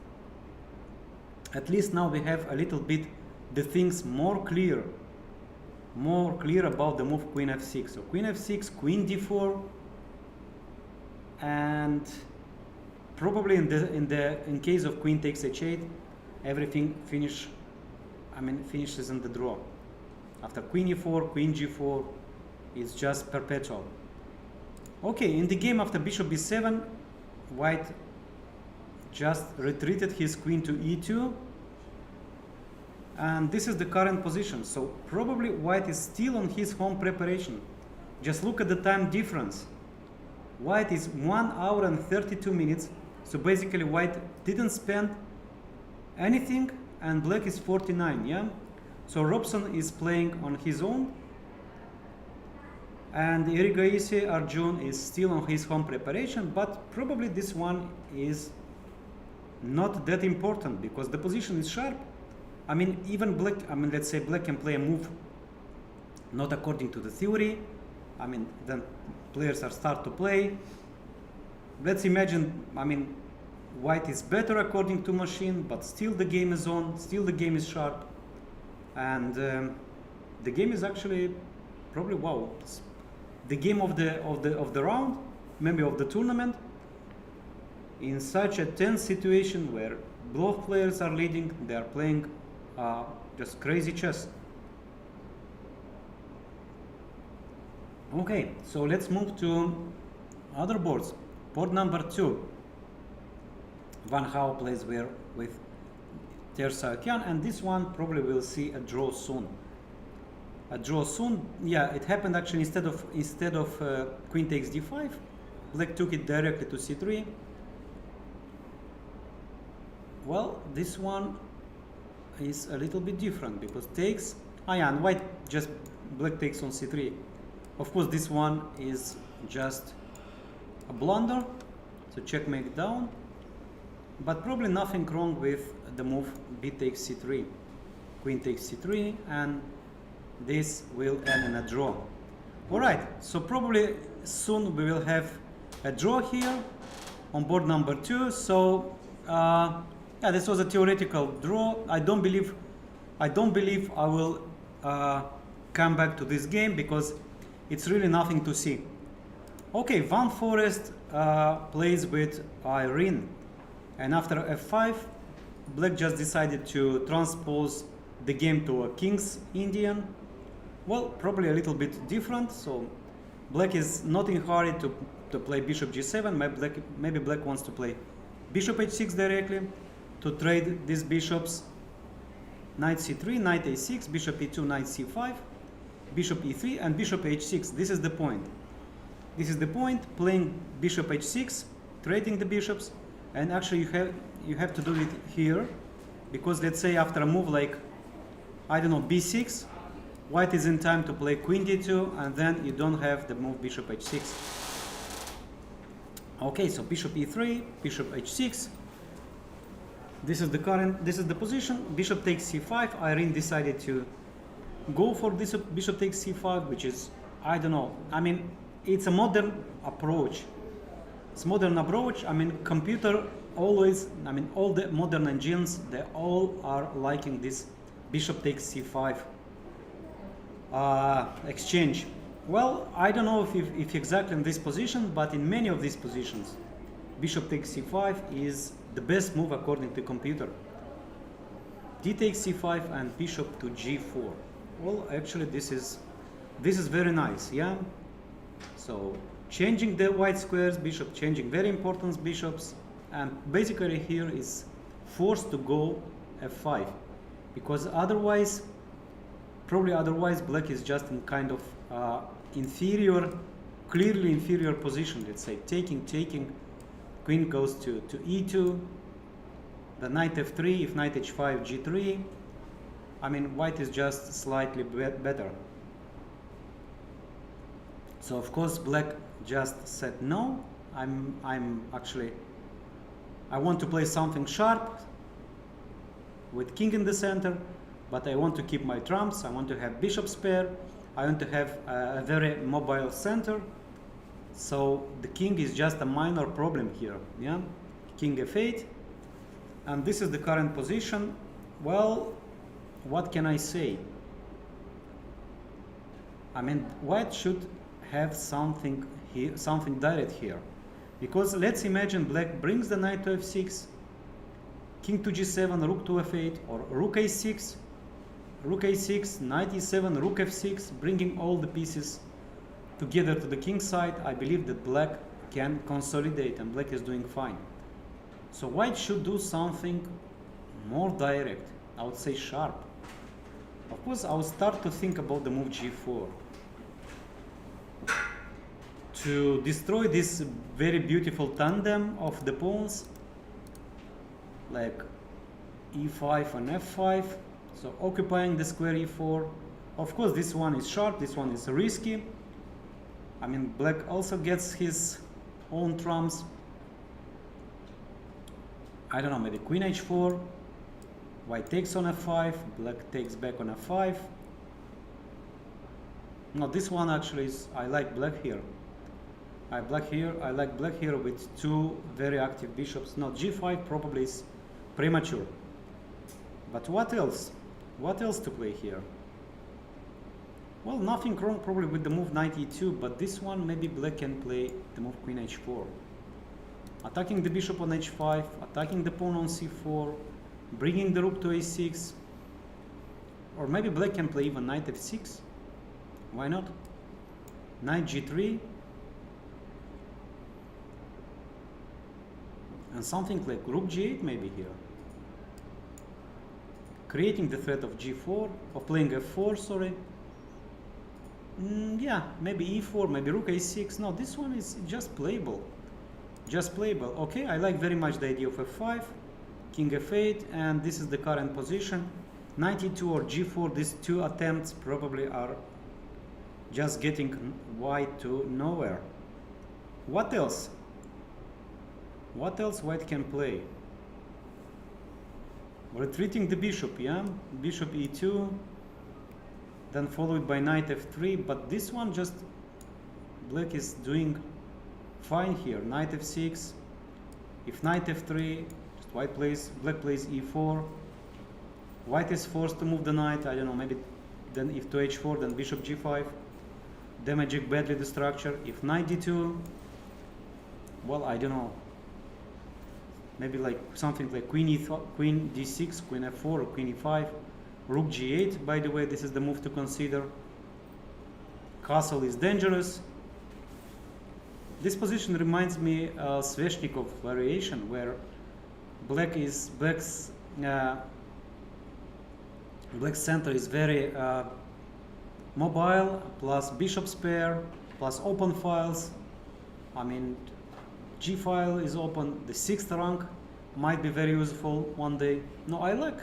B: now we have a little bit the things more clear about the move queen f6. So queen f6, queen d4, and probably in case of queen takes h8, everything finishes in the draw. After queen e4, queen g4 is just perpetual. Okay, in the game after bishop b7, white just retreated his queen to e2, and this is the current position. So probably white is still on his home preparation. Just look at the time difference. White is 1 hour and 32 minutes. So basically white didn't spend anything, and black is 49, yeah? So Robson is playing on his own, and Iordăchescu Arjun is still on his home preparation, but probably this one is not that important because the position is sharp. I mean, even black, I mean, let's say black can play a move not according to the theory. I mean, then players are start to play. Let's imagine, I mean, white is better according to machine, but still the game is on, still the game is sharp. And the game is actually probably, wow, the game of the round, maybe of the tournament, in such a tense situation where both players are leading, they are playing just crazy chess. Okay, so let's move to other boards. Board number 2. Van Hao plays with Tersakian, and this one probably will see a draw soon. A draw soon, yeah, it happened actually instead of queen takes d5, black took it directly to c3. Well, this one is a little bit different because takes, yeah, and white just black takes on c3. Of course, this one is just a blunder, so checkmate down, but probably nothing wrong with the move b takes c3, queen takes c3, and this will end in a draw. All right, so probably soon we will have a draw here on board number 2. So yeah, this was a theoretical draw. I don't believe I will come back to this game because it's really nothing to see. Okay, Van Forest plays with Irene, and after f5, black just decided to transpose the game to a King's Indian. Well, probably a little bit different. So black is not in hurry to play bishop g7. Maybe black wants to play bishop h6 directly to trade these bishops. Knight c3, knight a6, bishop e2, knight c5, bishop e3, and bishop h6. This is the point. This is the point, playing bishop h6, trading the bishops, and actually you have to do it here, because let's say after a move like, I don't know, b6, white is in time to play queen d2, and then you don't have the move bishop h6. Okay, so bishop e3, bishop h6. This is the position. Bishop takes c5. Irene decided to go for this bishop takes c5, which is, I don't know. I mean, it's a modern approach. It's modern approach. I mean, computer always, I mean, all the modern engines, they all are liking this bishop takes c5 exchange. Well, I don't know if exactly in this position, but in many of these positions, bishop takes c5 is the best move according to computer. D takes c5 and bishop to g4. Well, actually this is very nice, yeah. So changing the white squares, bishop changing very important bishops, and basically here is forced to go f5, because otherwise black is just in kind of inferior, clearly inferior position. Let's say taking, queen goes to e2, the knight f3, if knight h5, g3. I mean, white is just slightly better. So of course black just said no. I'm actually, I want to play something sharp with king in the center, but I want to keep my trumps. I want to have bishop pair. I want to have a very mobile center. So the king is just a minor problem here, yeah? King f8, and this is the current position. Well, what can I say? I mean, white should have something here, something direct here, because let's imagine black brings the knight to f6, king to g7, rook to f8, or rook a6, knight e7, rook f6, bringing all the pieces together to the king side. I believe that black can consolidate, and black is doing fine. So white should do something more direct, I would say sharp. Of course, I will start to think about the move g4 to destroy this very beautiful tandem of the pawns, like e5 and f5, so occupying the square e4. Of course, this one is sharp, this one is risky. I mean, black also gets his own trumps. I don't know, maybe queen h4, white takes on f5, black takes back on f5. No, this one actually is, I like black here. I like black here with two very active bishops. No, g5 probably is premature. But what else? What else to play here? Well, nothing wrong probably with the move knight e2, but this one maybe black can play the move queen h4. Attacking the bishop on h5, attacking the pawn on c4, bringing the rook to a6. Or maybe black can play even knight f6. Why not? Knight g3. And something like rook g8 maybe here. Creating the threat of g4, of playing f4, sorry. Yeah, maybe e4, maybe rook a6. No, this one is just playable. Just playable. Okay, I like very much the idea of f5, king f8, and this is the current position. Knight e2 or g4, these two attempts probably are just getting white to nowhere. What else? What else white can play? Retreating the bishop, yeah? Bishop e2, then followed by knight f3, but this one just black is doing fine here. Knight f6, if knight f3, just black plays e4, white is forced to move the knight, I don't know, maybe then if to h4, then bishop g5, damaging badly the structure. If knight d2, well, I don't know, maybe like something like queen d6, queen f4, or queen e5, rook g8. By the way, this is the move to consider. Castle is dangerous. This position reminds me of Sveshnikov variation, where black's center is very mobile, plus bishop pair, plus open files. I mean, G file is open. The sixth rank might be very useful one day. No, I like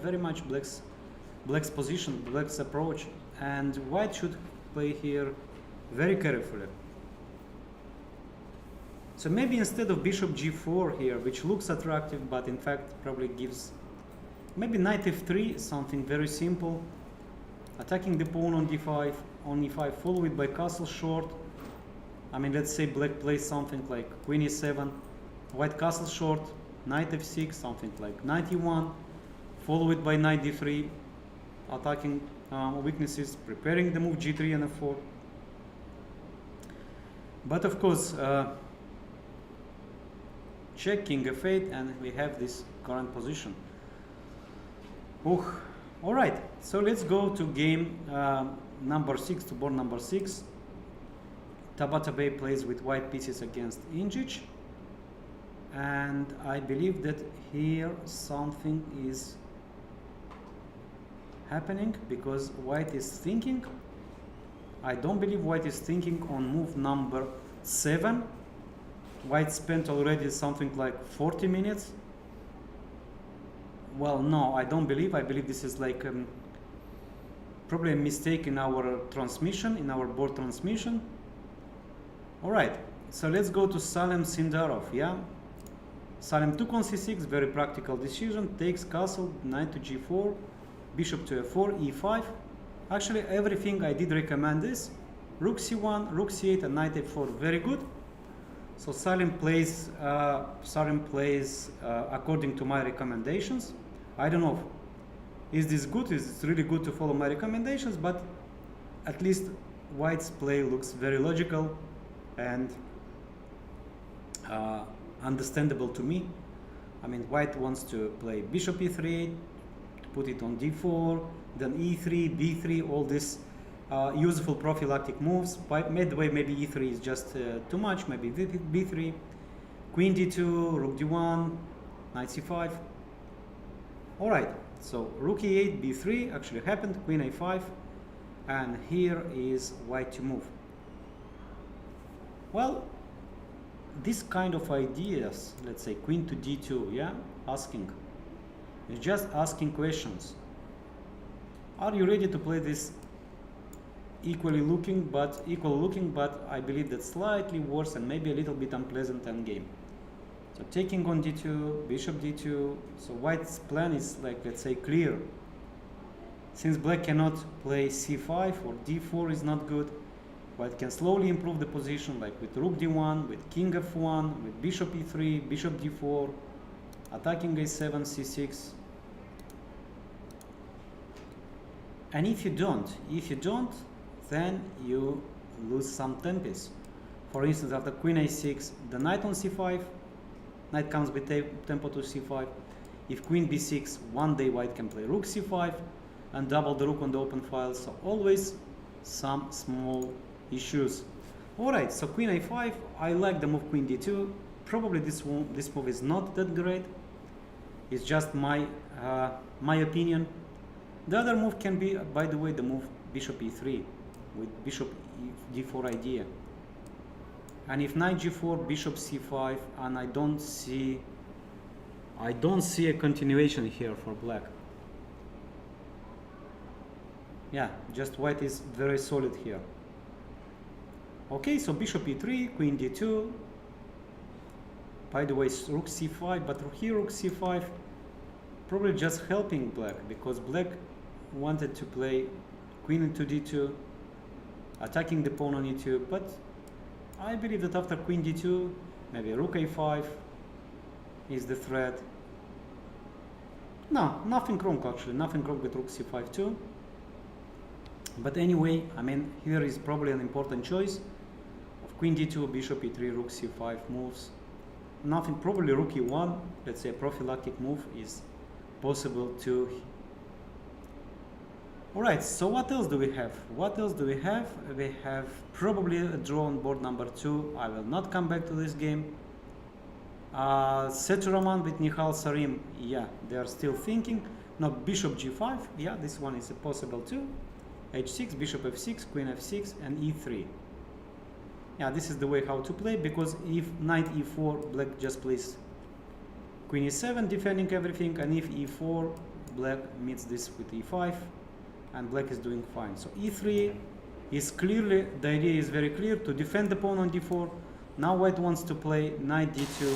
B: very much black's position, black's approach, and white should play here very carefully. So maybe instead of bishop g4 here, which looks attractive, but in fact probably gives, maybe knight f3, something very simple, attacking the pawn on d5, on e5, followed by castle short. I mean, let's say black plays something like queen e7, white castle short, knight f6, something like knight e1, followed by knight d3, attacking weaknesses, preparing the move g3 and f4. But of course, check king f8, and we have this current position. All right, so let's go to game number 6, to board number 6. Tabatabai plays with white pieces against Injic, and I believe that here something is happening because white is thinking. I don't believe white is thinking on move number 7. White spent already something like 40 minutes. Well, no, I don't believe. I believe this is like probably a mistake in our transmission, in our board transmission. All right, so let's go to Salem Sindarov, yeah? Salem took on c6, very practical decision, takes castle, knight to g4, bishop to f4, e5. Actually, everything I did recommend this. Rook c1, rook c8, and knight f4, very good. So Salem plays according to my recommendations. I don't know, is this good? Is it really good to follow my recommendations? But at least white's play looks very logical and understandable to me. I mean, white wants to play bishop e3, put it on d4, then e3, b3, all these useful prophylactic moves. By midway, maybe e3 is just too much, maybe b3, queen d2, rook d1, knight c5. All right, so rook e8, b3 actually happened, queen a5, and here is white to move. Well, this kind of ideas, let's say queen to d2, yeah, asking, is just asking questions. Are you ready to play this equal looking, but I believe that slightly worse and maybe a little bit unpleasant endgame? So taking on d2, bishop d2. So white's plan is like, let's say, clear. Since black cannot play c5 or d4 is not good, white can slowly improve the position, like with rook d1, with king f1, with bishop e3, bishop d4, attacking a7, c6. And if you don't, then you lose some tempos. For instance, after queen a6, the knight on c5, knight comes with tempo to c5. If queen b6, one day white can play rook c5 and double the rook on the open file. So always some small issues. Alright, so queen a5, I like the move queen d2. Probably this move is not that great. It's just my opinion. The other move can be, by the way, the move bishop e3 with bishop d4 idea. And if knight g4, bishop c5, and I don't see a continuation here for black. Yeah, just white is very solid here. Okay, so bishop e3, queen d2. By the way, rook c5, but here rook c5 probably just helping black, because black wanted to play queen into d2, attacking the pawn on e2, but I believe that after queen d2, maybe rook a5 is the threat. No, nothing wrong actually, nothing wrong with rook c5 too. But anyway, I mean, here is probably an important choice of queen d2, bishop e3, rook c5 moves. Nothing, probably rook e1, let's say a prophylactic move is possible too. Alright, so what else do we have? We have probably a draw on board number 2. I will not come back to this game. Setu with Nihal Sarim, yeah, they are still thinking. Now bishop g5, yeah, this one is possible too. h6, bishop f6, queen f6, and e3. Yeah, this is the way how to play, because if knight e4, black just plays queen e7, defending everything, and if e4, black meets this with e5, and black is doing fine. So e3 is clearly, the idea is very clear, to defend the pawn on d4. Now white wants to play knight d2,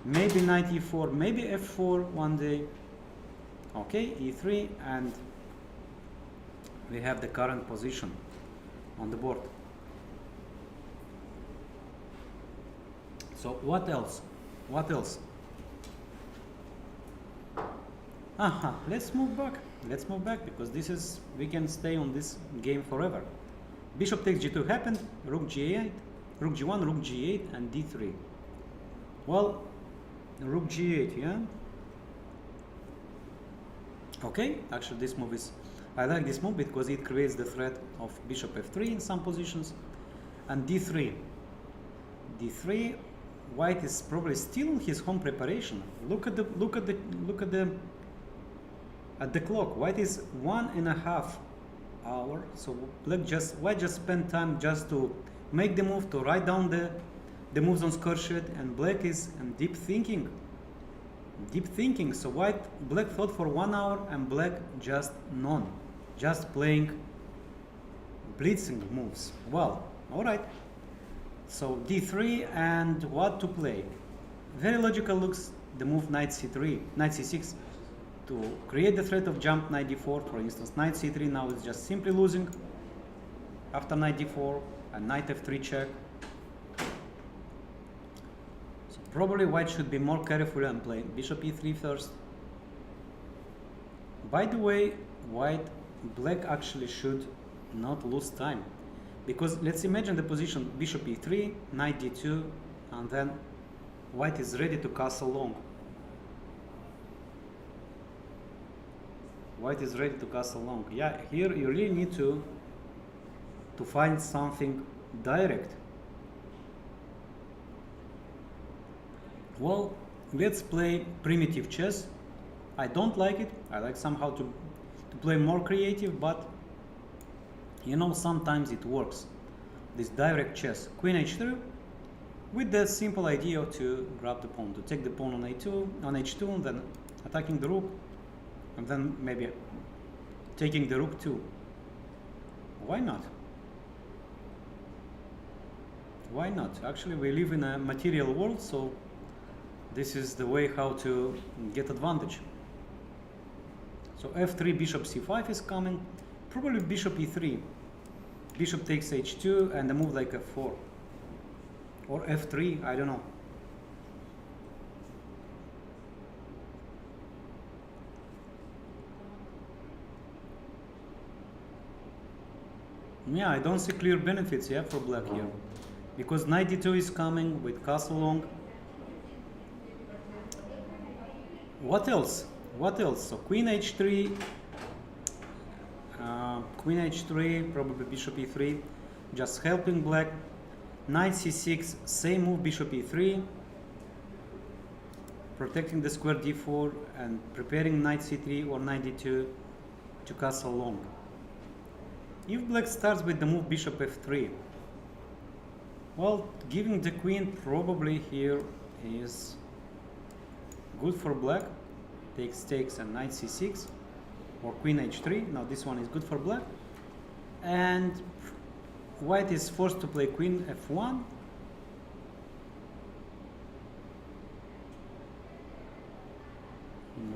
B: maybe knight e4, maybe f4 one day. Okay, e3, and we have the current position on the board. So what else? Let's move back, because this is, we can stay on this game forever. Bishop takes g2 happened, rook g8, rook g1, rook g8, and d3. Well, rook g8, yeah. Okay, actually this move is, I like this move because it creates the threat of bishop f3 in some positions. And d3, white is probably still in his home preparation. Look at the clock. White is 1.5 hours. So white just spent time just to make the move, to write down the moves on score sheet, and black is in deep thinking. So black thought for 1 hour, and black just none, just playing blitzing moves. Well, all right. So d3, and what to play? Very logical looks the move knight c3, knight c6, to create the threat of jump knight d4. For instance, knight c3 now is just simply losing after knight d4, and knight f3 check. So probably white should be more careful and play bishop e3 first. By the way, black actually should not lose time, because let's imagine the position bishop e3, knight d2, and then white is ready to castle long. Yeah, here you really need to find something direct. Well, let's play primitive chess. I don't like it. I like somehow to play more creative, but you know, sometimes it works. This direct chess, queen h3, with the simple idea to grab the pawn, to take the pawn on h2, and then attacking the rook, and then maybe taking the rook too. Why not? Actually, we live in a material world, so This is the way how to get advantage. So f3, bishop c5 is coming, probably bishop e3, bishop takes h2, and a move like f4 or f3, I don't know. Yeah, I don't see clear benefits for black here, because knight d2 is coming with castle long. What else? What else? So queen h3, probably bishop e3, just helping black. Knight c6, same move, bishop e3, protecting the square d4 and preparing knight c3 or knight d2 to castle long. If black starts with the move bishop f3, well, giving the queen probably here is good for black. Takes and knight c6 or queen h3. Now this one is good for black, and white is forced to play queen f1.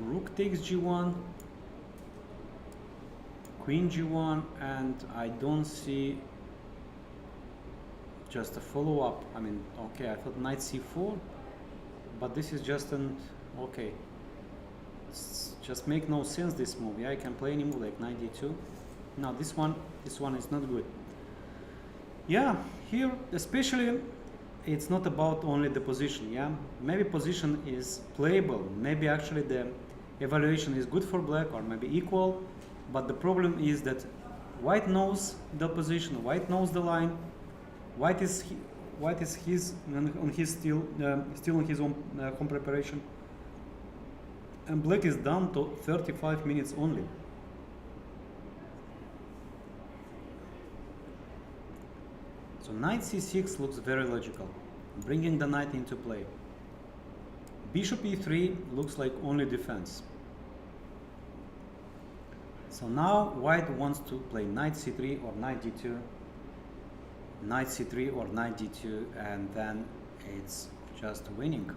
B: Rook takes g1, queen g1, and I don't see just a follow-up. I mean, okay, I thought knight c4, but this is just an okay. Just make no sense this move. Yeah, I can play any move like knight d2. Now this one is not good. Yeah, here especially it's not about only the position. Yeah, maybe position is playable. Maybe actually the evaluation is good for black or maybe equal. But the problem is that white knows the position. White knows the line. White is still in his own home preparation. And black is down to 35 minutes only. So knight c6 looks very logical, bringing the knight into play. Bishop e3 looks like only defense. So now white wants to play knight c3 or knight d2, knight c3 or knight d2, and then it's just winning.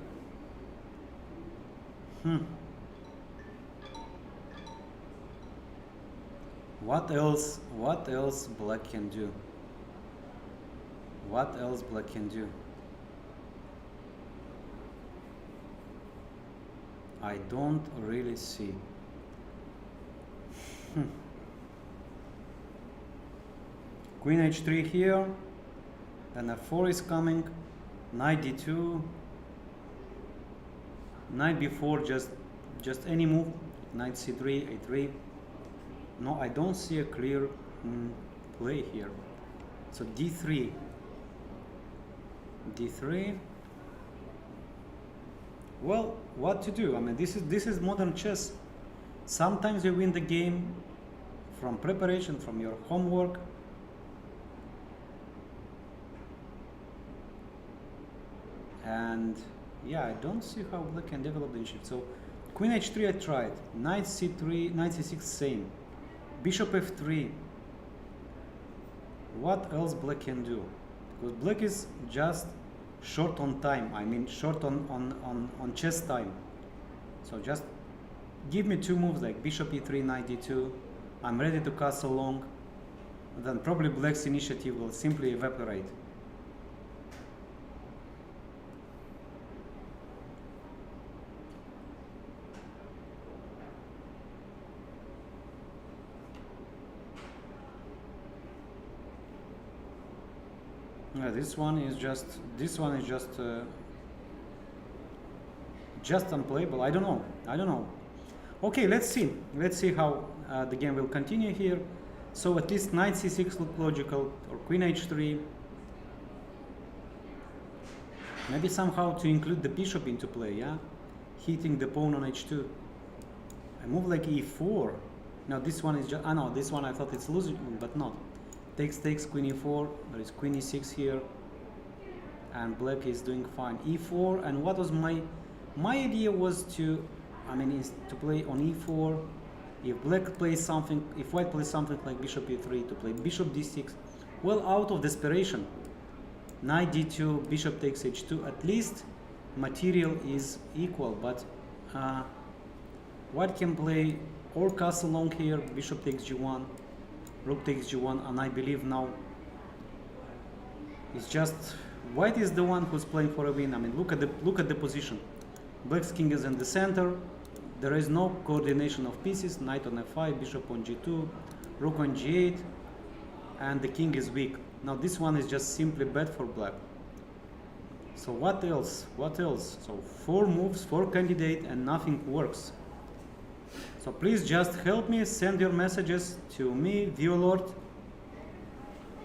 B: What else black can do? What else black can do? I don't really see. Queen h3 here, then f4 is coming, knight d2, knight b4, just any move, knight c3, a3. No, I don't see a clear play here. So d3, well, what to do? I mean, this is modern chess. Sometimes you win the game from preparation, from your homework. And yeah, I don't see how black can develop the initiative. So queen h3 I tried, knight c3, knight c6 same, bishop f3. What else black can do? Because black is just short on time. I mean short on chess time. So just give me two moves like bishop e3, knight d2. I'm ready to castle long. Then probably black's initiative will simply evaporate. Yeah, this one is just unplayable. I don't know. Okay, let's see how the game will continue here. So at least knight c6 look logical, or queen h3. Maybe somehow to include the bishop into play, yeah, hitting the pawn on h2. A move like e4. Now this one is just no, this one I thought it's losing, but not. Takes queen e4, there is queen e6 here, and black is doing fine. e4, and what was my idea was to, is to play on e4. If black plays something, if white plays something like bishop e3, to play bishop d6. Well, out of desperation, knight d2, bishop takes h2. At least material is equal, but white can play or castle long here, bishop takes g1, rook takes g1, and I believe now it's just white is the one who's playing for a win. I mean, look at the position. Black's king is in the center. There is no coordination of pieces. Knight on f5, bishop on g2, rook on g8, and the king is weak. Now this one is just simply bad for black. So what else? What else? So 4 moves, 4 candidates, and nothing works. So please just help me, send your messages to me, Viorel.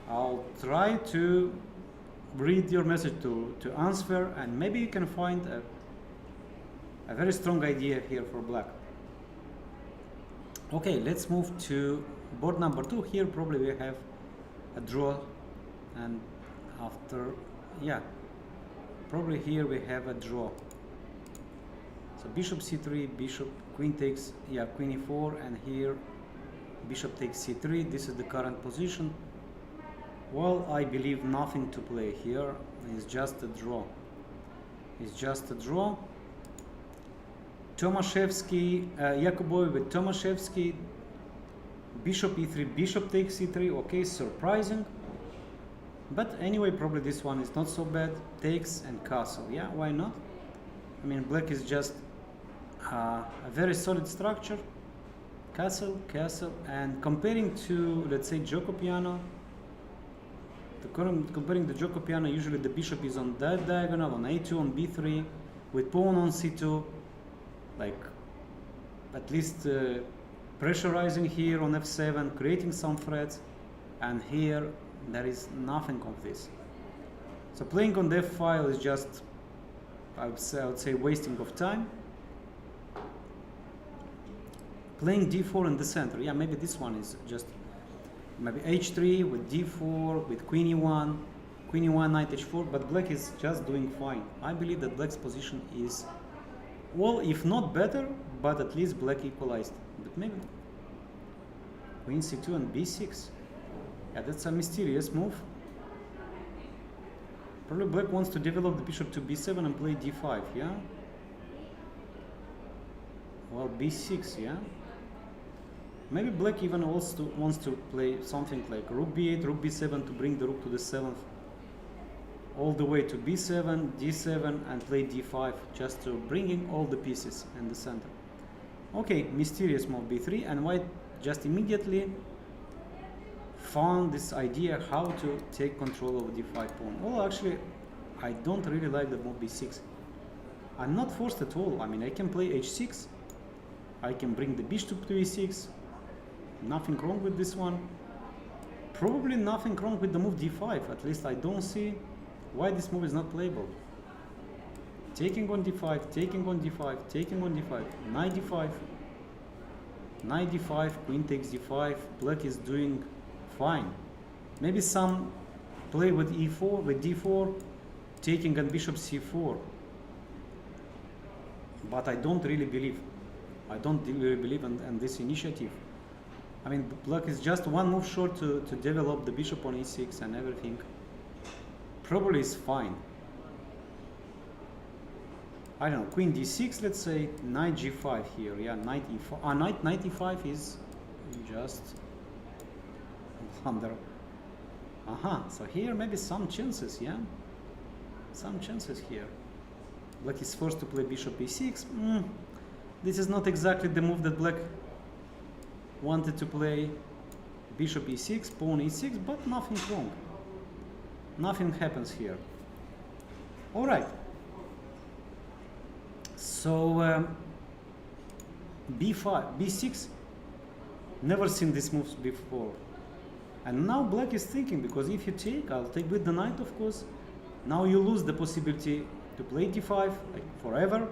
B: I'll try to read your message to answer, and maybe you can find a very strong idea here for black. Okay, let's move to board number 2. Here probably we have a draw, and after, yeah, probably here we have a draw. So bishop c3, bishop, queen takes, yeah, queen e4, and here bishop takes c3. This is the current position. Well, I believe nothing to play here. It's just a draw. It's just a draw. Tomaszewski, Jakubov with Tomaszewski, bishop e3, bishop takes c3. Okay, surprising. But anyway, probably this one is not so bad. Takes and castle. Yeah, why not? I mean, black is just a very solid structure. Castle, castle, and comparing to, let's say, Gioco Piano, comparing the Gioco Piano, usually the bishop is on that diagonal, on a2, on b3, with pawn on c2, like at least pressurizing here on f7, creating some threats, and here there is nothing of this. So playing on the f file is just, I would say wasting of time. Playing d4 in the center, yeah, maybe this one is just maybe h3 with d4 with queen e1, knight h4, but black is just doing fine. I believe that black's position is, well, if not better, but at least black equalized. But maybe queen c2 and b6. Yeah, that's a mysterious move. Probably black wants to develop the bishop to b7 and play d5, yeah? Well, b6, yeah? Maybe black even also wants to play something like rook b8, rook b7 to bring the rook to the 7th, all the way to b7, d7, and play d5, just to bringing all the pieces in the center. Okay, mysterious move b3, and white just immediately found this idea how to take control of d5 pawn. Well, actually, I don't really like the move b6. I'm not forced at all. I mean, I can play h6, I can bring the bishop to e6, nothing wrong with this one. Probably nothing wrong with the move d5, at least I don't see why this move is not playable. Taking on d5, taking on d5, taking on d5, knight d5, knight d5, queen takes d5, black is doing fine. Maybe some play with e4, with d4, taking on bishop c4. But I don't really believe. I don't really believe in this initiative. I mean, black is just one move short to develop the bishop on e6, and everything probably is fine. I don't know, queen d6, let's say, knight g5 here, yeah, knight e4, knight e5 is just under. So here maybe some chances, yeah, some chances here. Black is forced to play bishop e6. This is not exactly the move that black wanted to play. Bishop e6, pawn e6, but nothing wrong. Nothing happens here. All right. So b5, b6. Never seen these moves before. And now black is thinking, because if you take, I'll take with the knight, of course. Now you lose the possibility to play d5, like forever.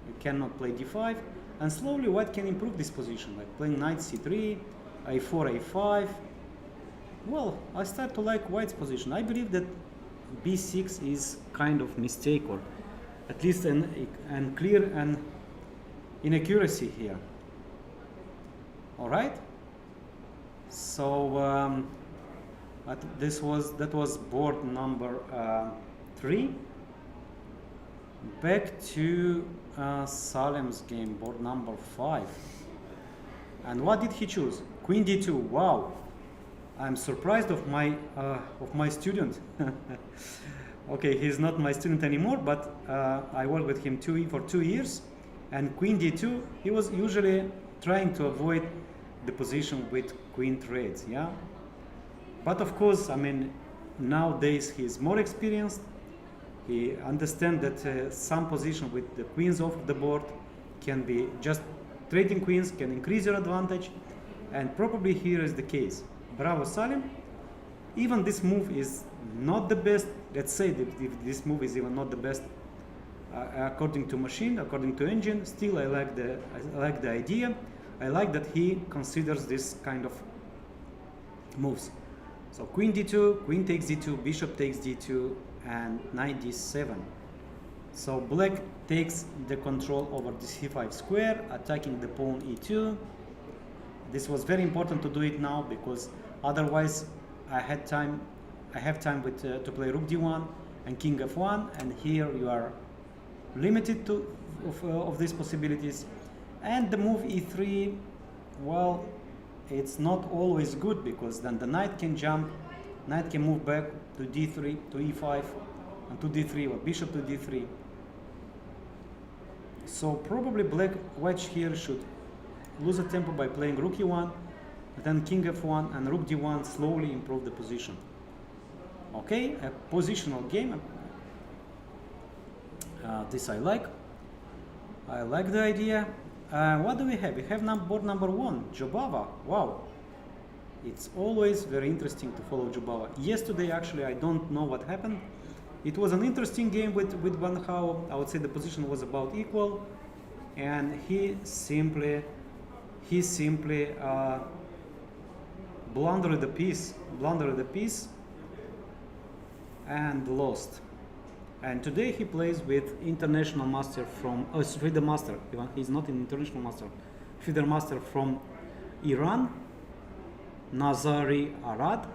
B: You cannot play d5. And slowly white can improve this position, like playing knight c3, a4, a5. Well, I start to like white's position. I believe that b6 is kind of mistake, or at least an clear and inaccuracy here. All right. So that was board number 3. Back to Salem's game, board number 5. And what did he choose? Queen d2. Wow, I'm surprised of my student. Okay, he's not my student anymore, but I worked with him for 2 years. And queen d2, he was usually trying to avoid the position with queen trades, yeah. But of course, I mean, nowadays he's more experienced. He understands that some position with the queens off the board can be just trading queens, can increase your advantage, and probably here is the case. Bravo, Salim. Even this move is not the best. Let's say that if this move is even not the best, according to machine, according to engine, still I like the idea. I like that he considers this kind of moves. So queen d2, queen takes d2, bishop takes d2, and knight d7. So black takes the control over the c5 square, attacking the pawn e2. This was very important to do it now, because otherwise I have time to play rook d1 and king f1, and here you are limited of these possibilities. And the move e3, well, it's not always good, because then the knight can jump, knight can move back to d3, to e5, and to d3, or bishop to d3. So probably white here should lose a tempo by playing rook e1, then king f1, and rook d1, slowly improve the position. Okay, a positional game. This I like. I like the idea. What do we have? We have board number 1, Jobava. Wow. It's always very interesting to follow Jobava. Yesterday, actually, I don't know what happened. It was an interesting game with Van Hao. I would say the position was about equal, and he simply blundered the piece, and lost. And today he plays with international master from FIDE master. He's not an international master. FIDE master from Iran, Nazari Arad.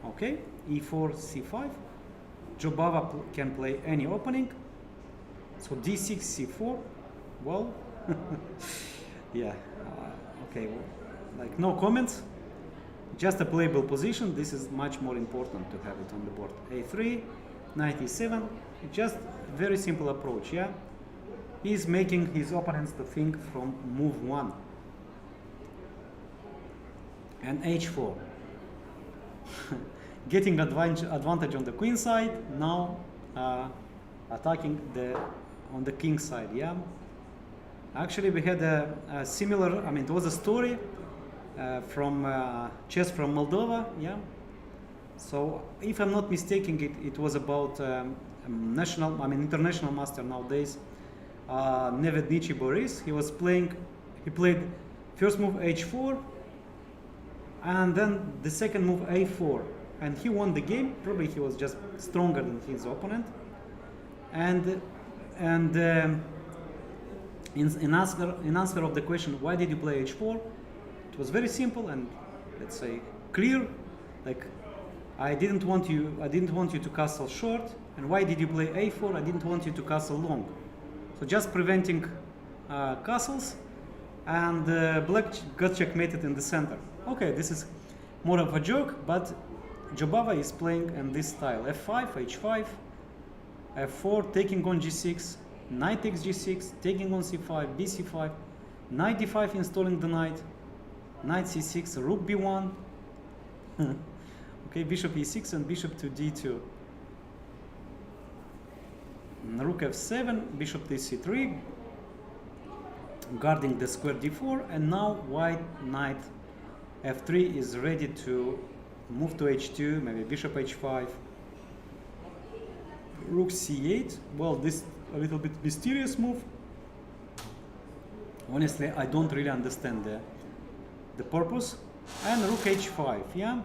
B: Okay, e4, c5. Jobava can play any opening. So d6, c4. Well, yeah. Okay, like no comments. Just a playable position. This is much more important to have it on the board. a3, knight e7. Just very simple approach. Yeah, he's making his opponents to think from move 1. And h4. Getting advantage on the queen side. Now attacking on the king side. Yeah. Actually, we had a similar. I mean, it was a story from chess from Moldova. Yeah. So, if I'm not mistaken, it was about international master nowadays, Nevednichi Boris. He played first move h4, and then the second move a4, and he won the game. Probably he was just stronger than his opponent. And in answer of the question, why did you play h4? It was very simple and, let's say, clear. Like, I didn't want you to castle short. And why did you play a4? I didn't want you to castle long. So just preventing castles, and black got checkmated in the center. Okay, this is more of a joke, but Jobava is playing in this style: f5, h5, f4, taking on g6, knight takes g6, taking on c5, bc5, knight d5, installing the knight, knight c6, rook b1. Okay, bishop e6 and bishop to d2. Rook f7, bishop to c3, guarding the square d4, and now white knight f3 is ready to move to h2, maybe bishop h5, rook c8. Well, this a little bit mysterious move. Honestly, I don't really understand the purpose. And rook h5, yeah?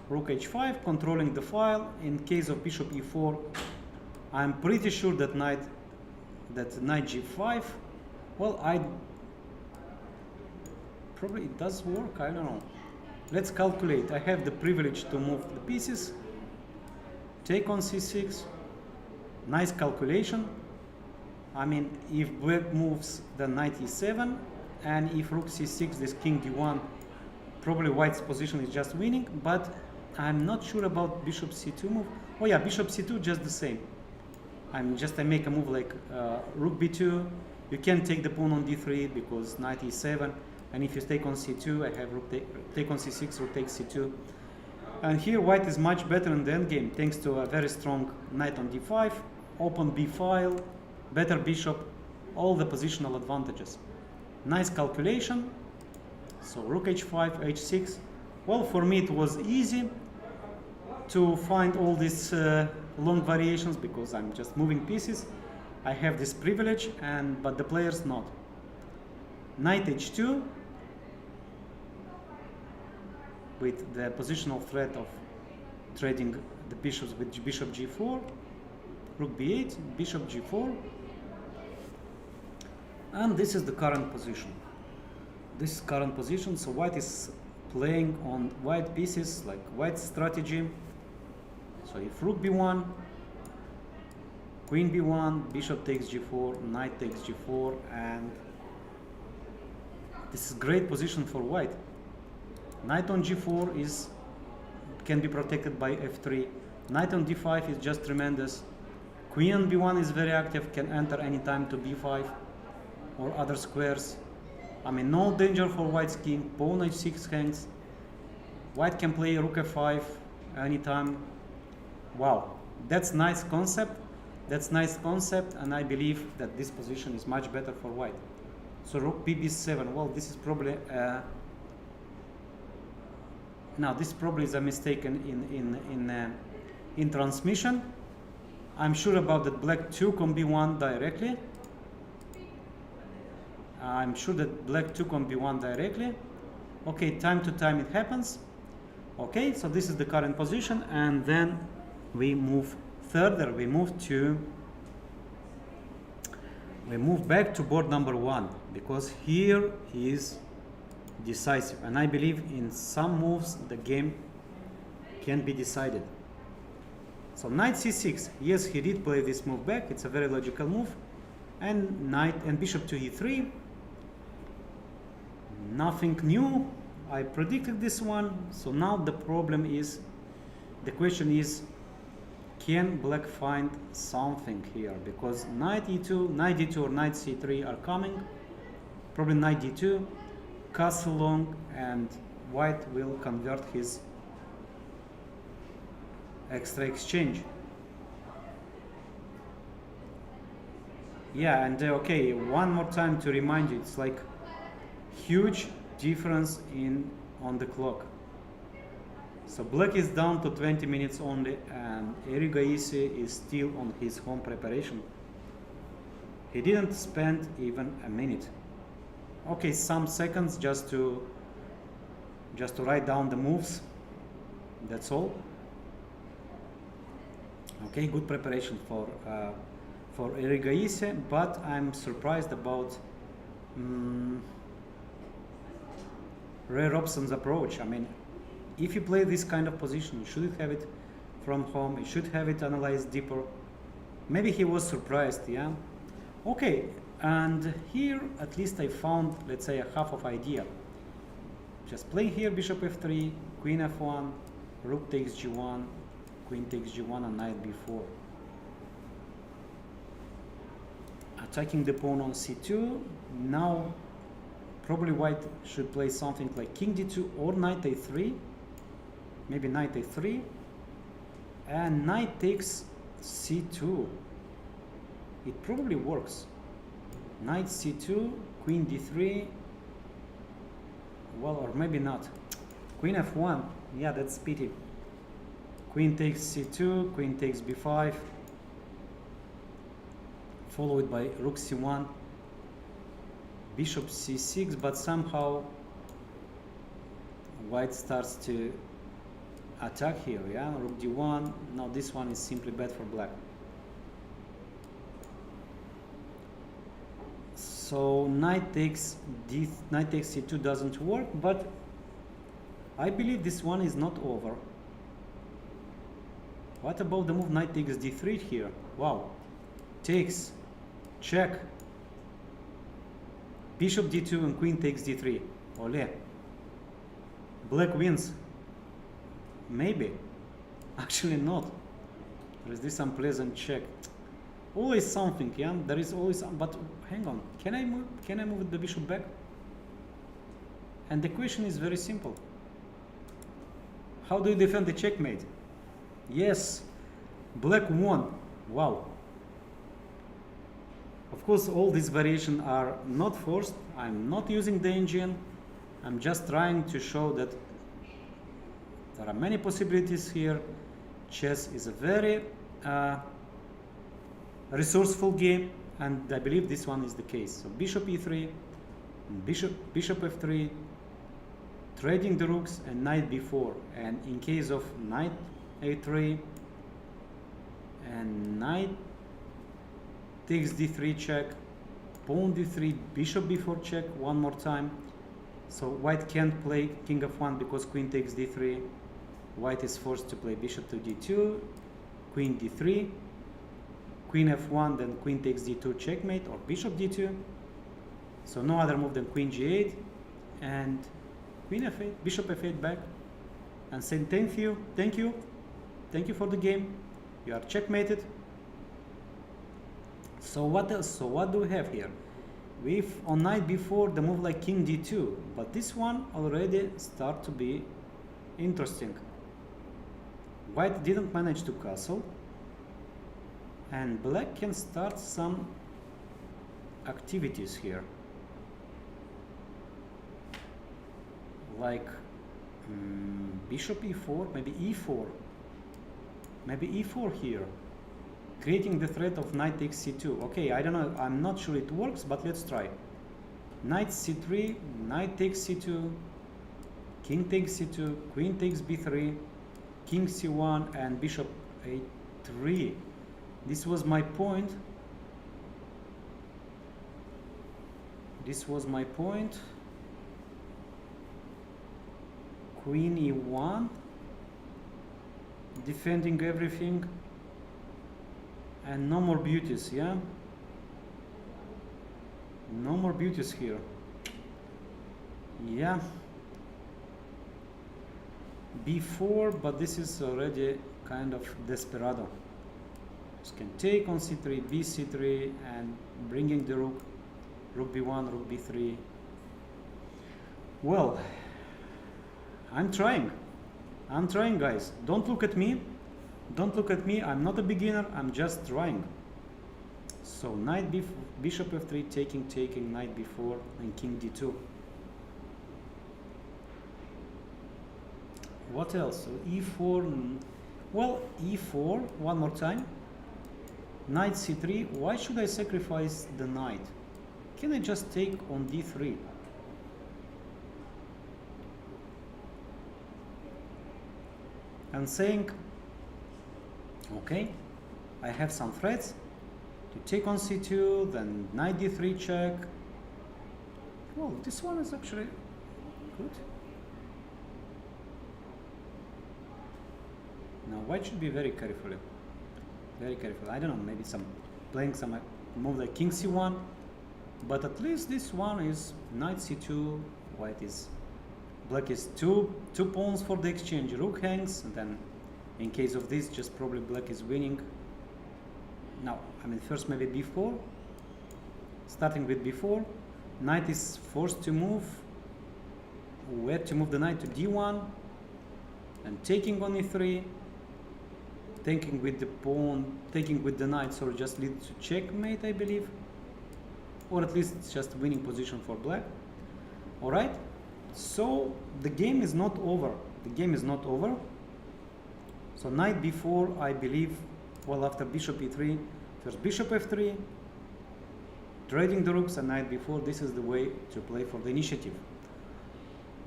B: Rook h5, controlling the file. In case of bishop e4, I'm pretty sure that knight g5, well, probably it does work, I don't know. Let's calculate. I have the privilege to move the pieces. Take on c6, nice calculation. I mean, if black moves, then knight e7, and if rook c6, this king d1, probably white's position is just winning, but I'm not sure about bishop c2 move. Oh yeah, bishop c2 just the same. I make a move like rook b2. You can take the pawn on d3 because knight e7, and if you take on c2, I have rook take on c6, rook takes c2. And here white is much better in the endgame thanks to a very strong knight on d5, open b file, better bishop, all the positional advantages. Nice calculation. So rook h5, h6. Well, for me it was easy to find all these long variations because I'm just moving pieces. I have this privilege, but the players not. Knight h2 with the positional threat of trading the bishops with bishop g4, rook b8, bishop g4, and this is the current position. This is current position, so white is playing on white pieces, like white strategy. So if rook b1, queen b1, bishop takes g4, knight takes g4, and this is great position for white. Knight on g4 can be protected by f3. Knight on d5 is just tremendous. Queen on b1 is very active, can enter anytime to b5 or other squares. I mean, no danger for white's king. Pawn h6 hangs. White can play rook f5 anytime. Wow, that's nice concept. That's nice concept, and I believe that this position is much better for white. So rook bb7. Well, this is probably now this probably is a mistake in transmission. I'm sure about that. Black took on b1 directly. I'm sure that black took on b1 directly. Okay, time to time it happens. Okay, so this is the current position, and then we move further. We move back to board number 1 because here he is decisive, and I believe in some moves the game can be decided. So knight c6. Yes, he did play this move back. It's a very logical move. And knight and bishop to e3. Nothing new. I predicted this one. So now the question is, can black find something here? Because knight e2, knight d2, or knight c3 are coming. Probably knight d2, castle long, and white will convert his extra exchange. Yeah, and okay, one more time to remind you, it's like huge difference on the clock. So black is down to 20 minutes only, and Iordăchescu is still on his home preparation. He didn't spend even a minute. Okay, some seconds just to write down the moves. That's all. Okay, good preparation for Iordăchescu, but I'm surprised about Ray Robson's approach. I mean, if you play this kind of position, you shouldn't have it from home. You should have it analyzed deeper. Maybe he was surprised, yeah? Okay, and here at least I found, let's say, a half of idea. Just play here bishop f3, queen f1, rook takes g1, queen takes g1, and knight b4. Attacking the pawn on c2. Now probably white should play something like king d2 or knight a3. Maybe knight a3. And knight takes c2. It probably works. Knight c2, queen d3. Well, or maybe not. Queen f1. Yeah, that's pity. Queen takes c2, queen takes b5, followed by rook c1, bishop c6, but somehow white starts to attack here, yeah? Rook d1. Now this one is simply bad for black. So knight takes c2 doesn't work, but I believe this one is not over. What about the move knight takes d3 here? Wow. Takes. Check. Bishop d2 and queen takes d3. Ole. Black wins. Maybe. Actually not. There is this unpleasant check. Always something, yeah? There is always but hang on. Can I move the bishop back? And the question is very simple. How do you defend the checkmate? Yes. Black won. Wow. Of course, all these variations are not forced. I'm not using the engine. I'm just trying to show that there are many possibilities here. Chess is a very resourceful game, and I believe this one is the case. So bishop e3, bishop f3, trading the rooks, and knight b4. And in case of knight a3 and knight takes d3 check, pawn d3, bishop b4 check one more time. So white can't play king f1 because queen takes d3. White is forced to play bishop to d2, queen d3, queen f1, then queen takes d2 checkmate, or bishop d2. So no other move than queen g8 and queen f8, bishop f8 back, and saying thank you for the game. You are checkmated. So what else? So what do we have here? We've on knight b4 the move like king d2, but this one already start to be interesting. White didn't manage to castle, and black can start some activities here, like bishop e4, maybe e4, here, creating the threat of knight takes c2. Okay, I don't know, I'm not sure it works, but let's try. Knight c3, knight takes c2, king takes c2, queen takes b3, king c1, and bishop a3. This was my point. Queen e1, defending everything, and no more beauties, yeah? No more beauties here. Yeah. b4, but this is already kind of desperado. Just can take on c3, bc3, and bringing the rook b1, rook b3. Well, I'm trying, guys. Don't look at me. I'm not a beginner. I'm just trying. So knight bishop f3, taking, knight b4, and king d2. What else? So e4. Well, e4 one more time. Knight c3. Why should I sacrifice the knight? Can I just take on d3? And saying, okay, I have some threats to take on c2, then knight d3 check. Well, this one is actually good. Now white should be very careful. I don't know, maybe playing some move like king c1, but at least this one is knight c2. Black is two pawns for the exchange. Rook hangs, and then in case of this, just probably black is winning. Now, I mean, first maybe b4. Starting with b4, knight is forced to move. Where to move the knight? To d1, and taking on e3. Taking with the pawn, taking with the knight, so just leads to checkmate, I believe, or at least it's just winning position for black. All right. So the game is not over. So knight b4, I believe, well, after bishop e3, first bishop f3, trading the rooks, and knight b4. This is the way to play for the initiative.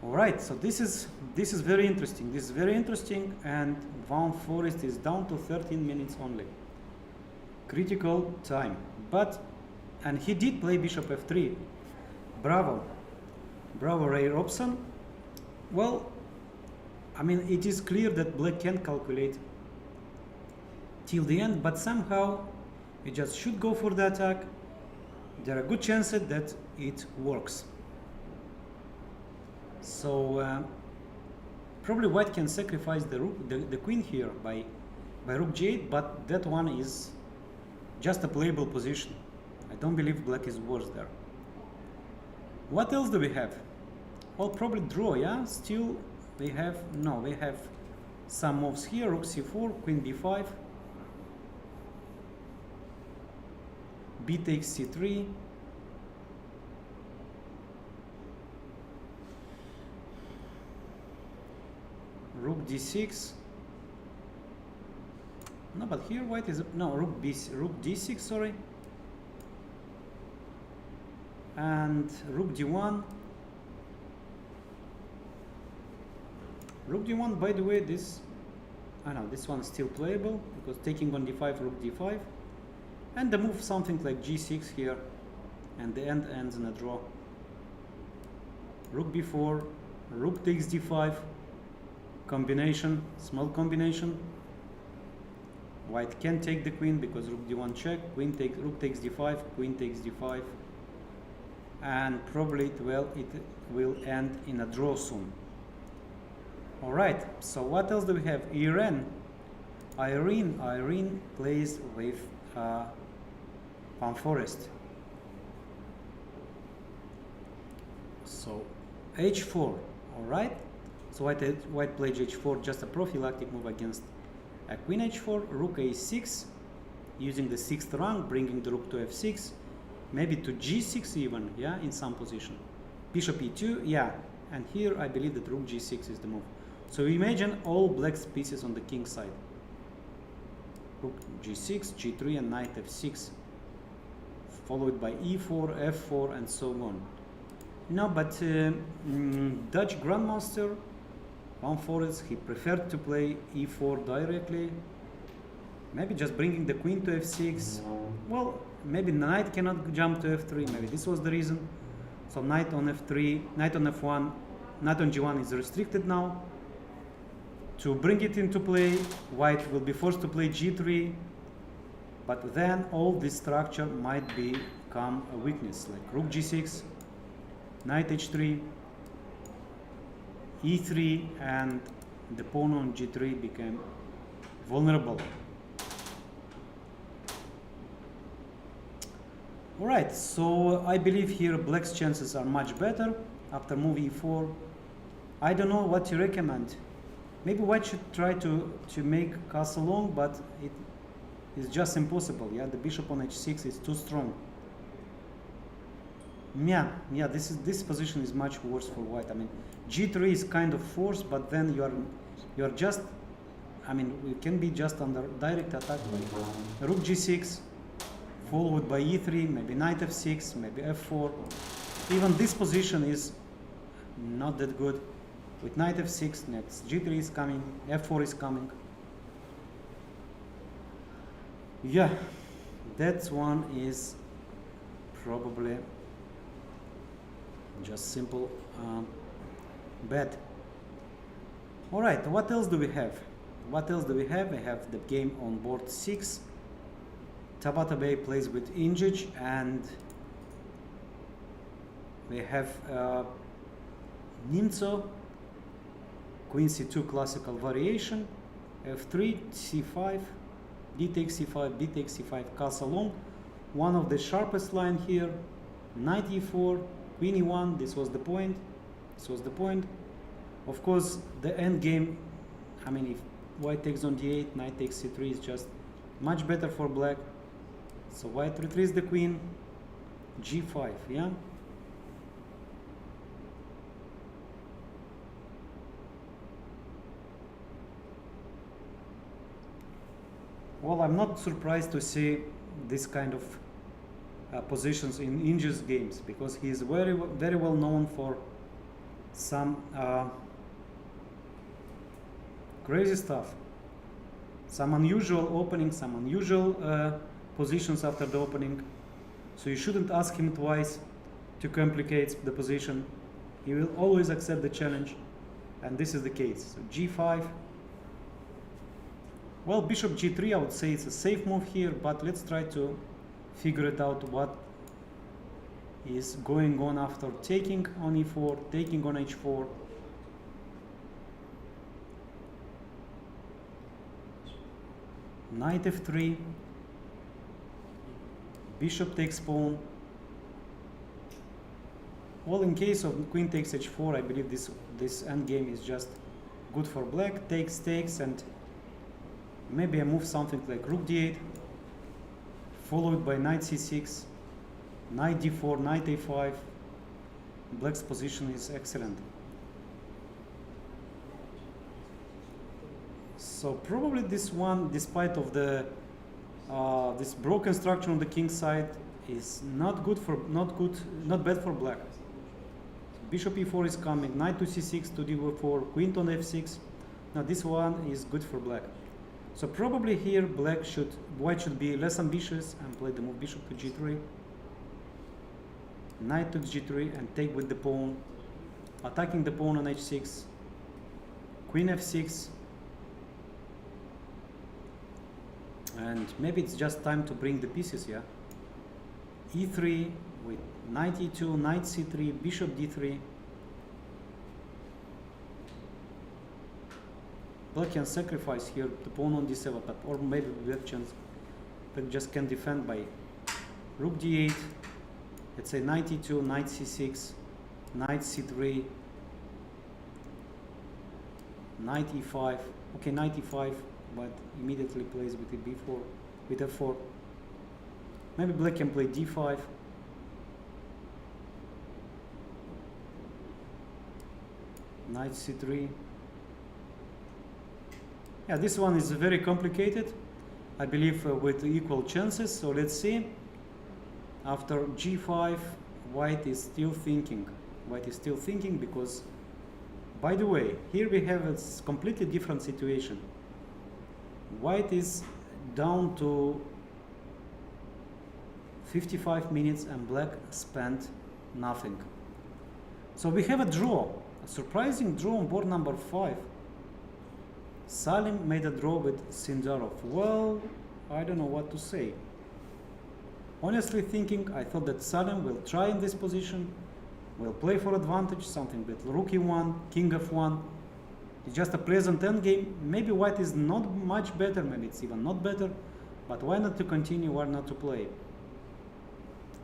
B: All right, so this is very interesting. And Van Forest is down to 13 minutes only. Critical time. And he did play bishop f3. Bravo, Ray Robson. Well, I mean, it is clear that black can calculate till the end, but somehow you just should go for the attack. There are good chances that it works. So probably white can sacrifice the queen here by rook g8, but that one is just a playable position. I don't believe black is worse there. What else do we have? Well, probably draw, yeah? Still we have some moves here. Rook c4, queen b5, b takes c3, rook d6. No, but here white is no rook d6, sorry, and rook d1. Rook d1, by the way, this one is still playable because taking on d5, rook d5, and the move something like g6 here, and the end ends in a draw. Rook b4, rook takes d5, combination, small combination. White can take the queen because rook d1 check, rook takes d5, queen takes d5, and probably it will end in a draw soon. Alright, so what else do we have? Irene plays with Palm Forest. So h4, alright. So white played h4, just a prophylactic move against a queen h4, rook a6, using the 6th rank, bringing the rook to f6, maybe to g6 even, yeah, in some position. Bishop e2, yeah, and here I believe that rook g6 is the move. So imagine all black's pieces on the king side. Rook g6, g3, and knight f6, followed by e4, f4, and so on. No, but Dutch Grandmaster Palm Forest, he preferred to play e4 directly. Maybe just bringing the queen to f6. Well, maybe knight cannot jump to f3. Maybe this was the reason. So knight on f3, knight on f1, knight on g1 is restricted now. To bring it into play, white will be forced to play g3, but then all this structure might become a weakness, like rook g6, knight h3, e3, and the pawn on g3 became vulnerable. Alright, so I believe here black's chances are much better after move e4. I don't know what you recommend. Maybe white should try to make castle long, but it is just impossible. Yeah, the bishop on h6 is too strong. Yeah, this position is much worse for white. I mean, g3 is kind of forced, but then you're just, I mean, we can be just under direct attack by rook g6, followed by e3, maybe knight f6, maybe f4. Even this position is not that good. With knight f6, next g3 is coming, f4 is coming. Yeah, that one is probably just simple bad. Alright, what else do we have? We have the game on board 6. Tabata Bey plays with Injic, and we have Nimzo, Queen c2 classical variation, f3, c5, d takes c5, b takes c5, castle long. One of the sharpest line here, knight e4, queen e1, this was the point. Of course, the end game, I mean, if white takes on d8, knight takes c3 is just much better for black. So white retrieves the queen, g5, yeah? Well, I'm not surprised to see this kind of positions in Injic's games, because he is very well known for some crazy stuff, some unusual openings, some unusual positions after the opening. So you shouldn't ask him twice to complicate the position. He will always accept the challenge, and this is the case. So g5. Well, bishop g3, I would say it's a safe move here, but let's try to figure it out what is going on after taking on e4, taking on h4. Knight f3, bishop takes pawn. Well, in case of queen takes h4, I believe this endgame is just good for black. Takes, and maybe I move something like rook d8, followed by knight c6, knight d4, knight a5. Black's position is excellent. So probably this one, despite of the this broken structure on the king side, is not bad for black. Bishop e4 is coming, knight to c6, to d4, queen on f6. Now this one is good for black. So probably here white should be less ambitious and play the move bishop to g3, knight to g3, and take with the pawn, attacking the pawn on h6, queen f6, and maybe it's just time to bring the pieces here. e3 with knight e2, knight c3, bishop d3. Black can sacrifice here the pawn on d7, but or maybe black just can defend by rook d8. Let's say knight e2, knight c6, knight c3, knight e5. Okay, knight e5, but immediately plays with the b4, with f4. Maybe black can play d5. Knight c3. Yeah, this one is very complicated, I believe, with equal chances. So let's see. After g5, white is still thinking. White is still thinking because, by the way, here we have a completely different situation. White is down to 55 minutes and black spent nothing. So we have a draw, a surprising draw on board number 5. Salim made a draw with Sindarov. Well, I don't know what to say. Honestly thinking, I thought that Salim will try in this position, will play for advantage, something with rook e1, king f1. It's just a pleasant endgame. Maybe white is not much better, maybe it's even not better, but why not to continue, why not to play?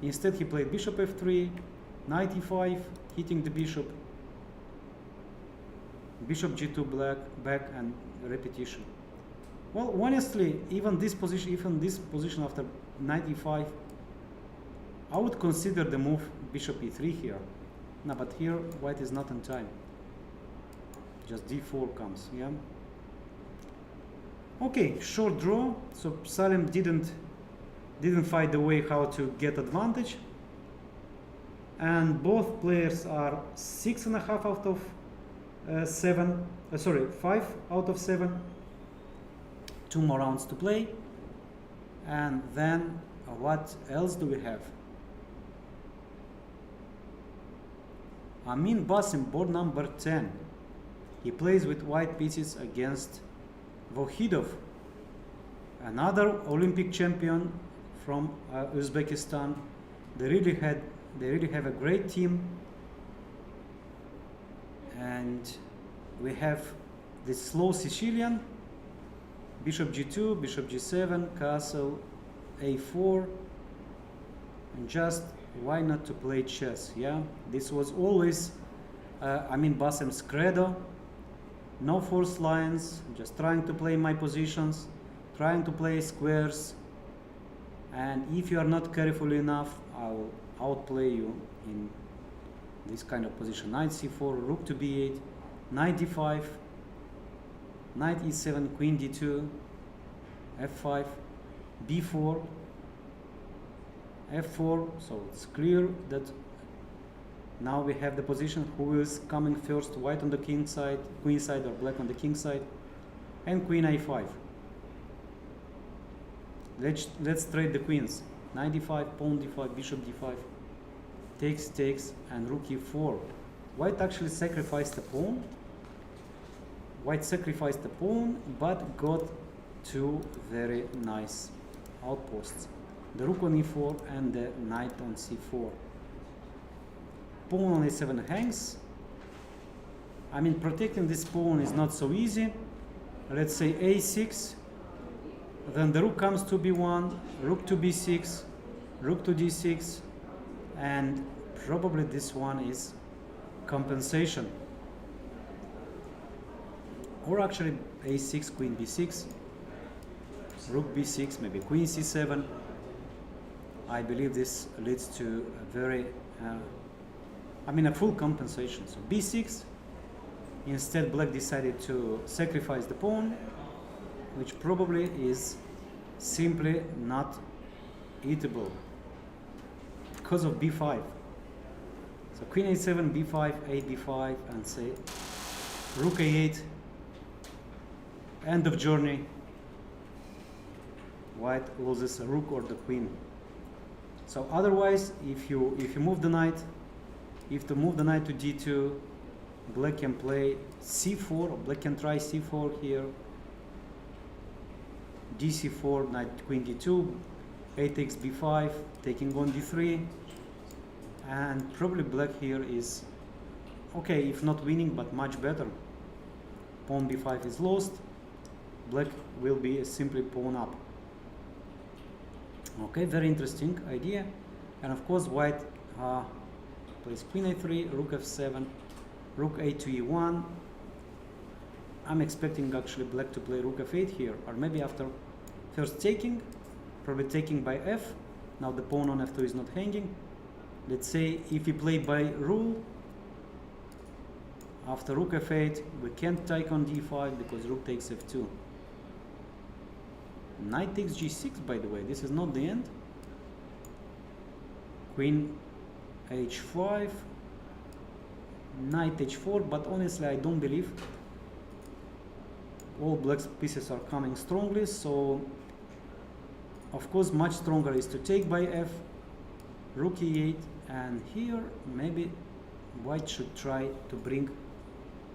B: Instead he played bishop f3, knight e5, hitting the bishop, bishop g2 black, back, and repetition. Well, honestly, even this position after knight e5, I would consider the move bishop e3 here. No, but here white is not in time. Just d4 comes, yeah. Okay, short draw. So Salim didn't find the way how to get advantage, and both players are 6.5 out of 7. Sorry, 5 out of 7. 2 more rounds to play, and then what else do we have? Amin Basim, board number 10. He plays with white pieces against Vohidov, another Olympic champion from Uzbekistan. They really have a great team, and we have this slow Sicilian, bishop g2, bishop g7, castle a4, and just why not to play chess? Yeah, this was always Amin Basim's credo. No forced lines, just trying to play my positions, trying to play squares, and if you are not careful enough, I will outplay you in this kind of position. Knight c4, rook to b8, knight d5, knight e7, queen d2, f5, b4, f4. So it's clear that now we have the position who is coming first, white on the king side, queen side, or black on the king side, and queen a5. Let's trade the queens. Knight d5, pawn d5, bishop d5, takes, and rook e4. White actually sacrificed the pawn. White sacrificed the pawn, but got two very nice outposts, the rook on e4 and the knight on c4. Pawn on a7 hangs. I mean, protecting this pawn is not so easy. Let's say a6, then the rook comes to b1, rook to b6, rook to d6, and probably this one is compensation. Or actually a6, queen b6, rook b6, maybe queen c7. I believe this leads to a very, a full compensation. So b6, instead black decided to sacrifice the pawn, which probably is simply not eatable because of b5. So queen a7, b5, a b5, and say rook a8, end of journey. White loses a rook or the queen. So otherwise, if you move the knight, if to move the knight to d2, black can play c4, or black can try c4 here, dc4, knight queen d2, a takes b5, taking on d3, and probably black here is okay, if not winning, but much better. Pawn b5 is lost, black will be simply pawn up. Okay, very interesting idea. And of course white plays queen a3, rook f7, rook a to e1. I'm expecting actually black to play rook f8 here, or maybe after first taking, probably taking by f. Now the pawn on f2 is not hanging. Let's say if we play by rule, after rook f8 we can't take on d5 because rook takes f2. Knight takes g6, by the way, this is not the end. Queen h5, knight h4, but honestly I don't believe all black's pieces are coming strongly, so of course much stronger is to take by f, rook e8, and here maybe white should try to bring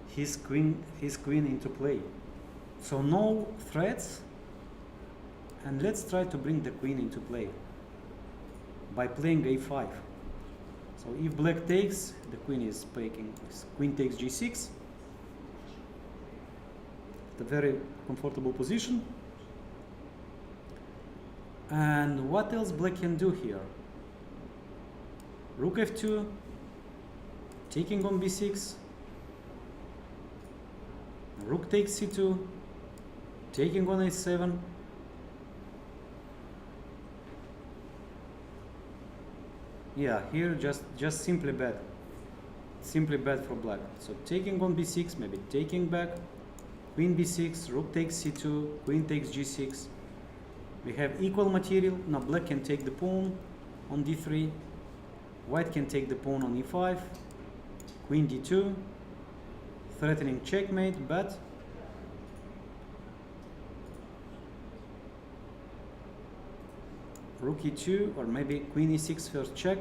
B: his queen into play. So no threats, and let's try to bring the queen into play by playing a5. So if black takes, the queen is taking, queen takes g6, the very comfortable position. And what else black can do here? Rook f2, taking on b6, rook takes c2, taking on a7, yeah, here just simply bad for black. So taking on b6, maybe taking back, queen b6, rook takes c2, queen takes g6. We have equal material. Now black can take the pawn on d3, white can take the pawn on e5, queen d2, threatening checkmate, but rook e2, or maybe queen e6 first check.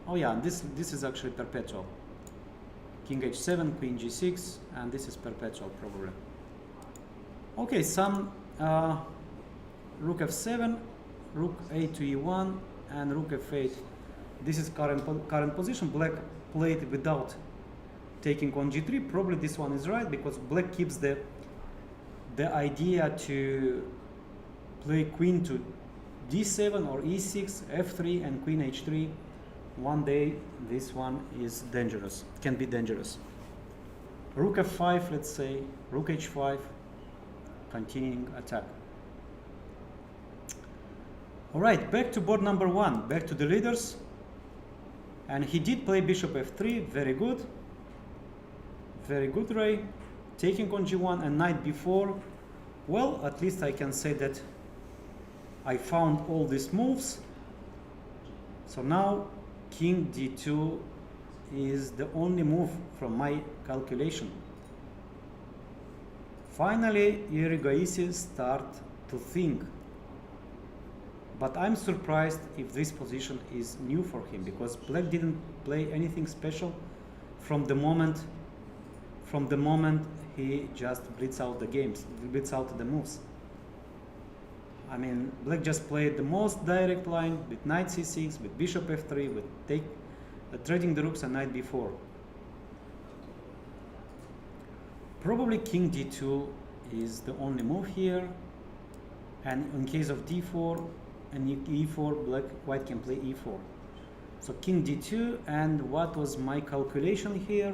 B: Oh yeah, this is actually perpetual. King h7, queen g6, and this is perpetual probably. Okay, some rook f7, rook a to e1, and rook f8. This is current position. Black played without taking on g3. Probably this one is right, because black keeps the idea to play queen to d7 or e6, f3, and queen h3. One day this one is dangerous, can be dangerous. Rook f5, let's say, rook h5, continuing attack. All right, back to board number one, back to the leaders. And he did play bishop f3, very good. Very good, Ray. Taking on g1 and knight b4. Well, at least I can say that I found all these moves. So now king d2 is the only move from my calculation. Finally, Iordăchescu start to think. But I'm surprised if this position is new for him, because black didn't play anything special from the moment he just blitz out the moves. I mean, black just played the most direct line with knight c6, with bishop f3, with trading the rooks and knight b4. Probably king d2 is the only move here, and in case of d4 and e4, white can play e4. So king d2, and what was my calculation here?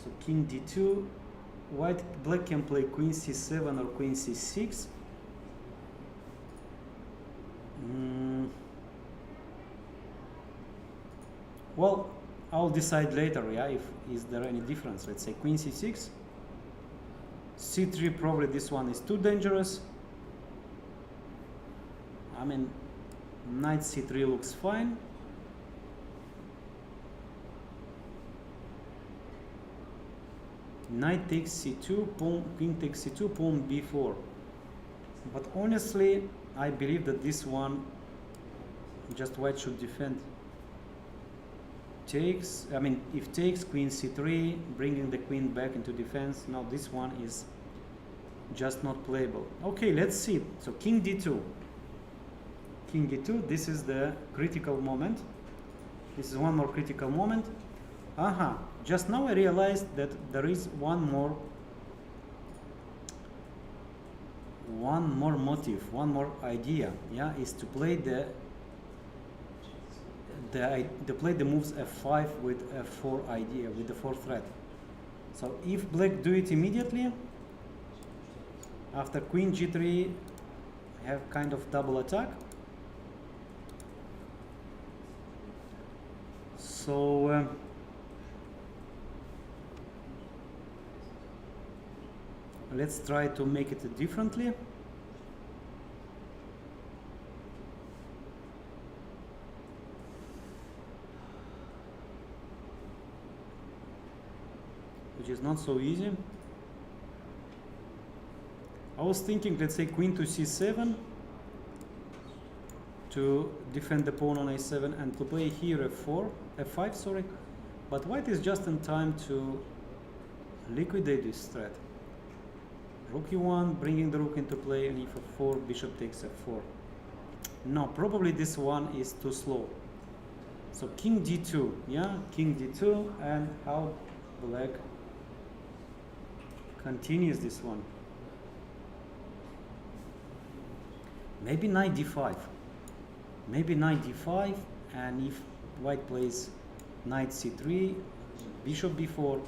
B: So king d2, black can play queen c7 or queen c6. Well, I'll decide later, yeah, if is there any difference. Let's say queen c6, c3, probably this one is too dangerous. I mean, knight c3 looks fine. Knight takes c2, queen takes c2, pawn b4. But honestly, I believe that this one, just white should defend. Takes, I mean, if takes, queen c3, bringing the queen back into defense. Now this one is just not playable. Okay, let's see. So king d2. King d2, this is the critical moment. This is one more critical moment. Just now I realized that there is one more motive, one more idea, yeah, is to play play the moves f5 with f4 idea, with the fourth threat. So if black do it immediately, after queen g3, have kind of double attack. So let's try to make it differently. Which is not so easy. I was thinking, let's say queen to c7 to defend the pawn on a7 and to play here f5, sorry. But white is just in time to liquidate this threat. Rook e1, bringing the rook into play, and if f4, bishop takes f4. No, probably this one is too slow. So king d2, yeah, king d2, and how black continues this one. Maybe knight d5. Maybe knight d5, and if white plays knight c3, bishop b4,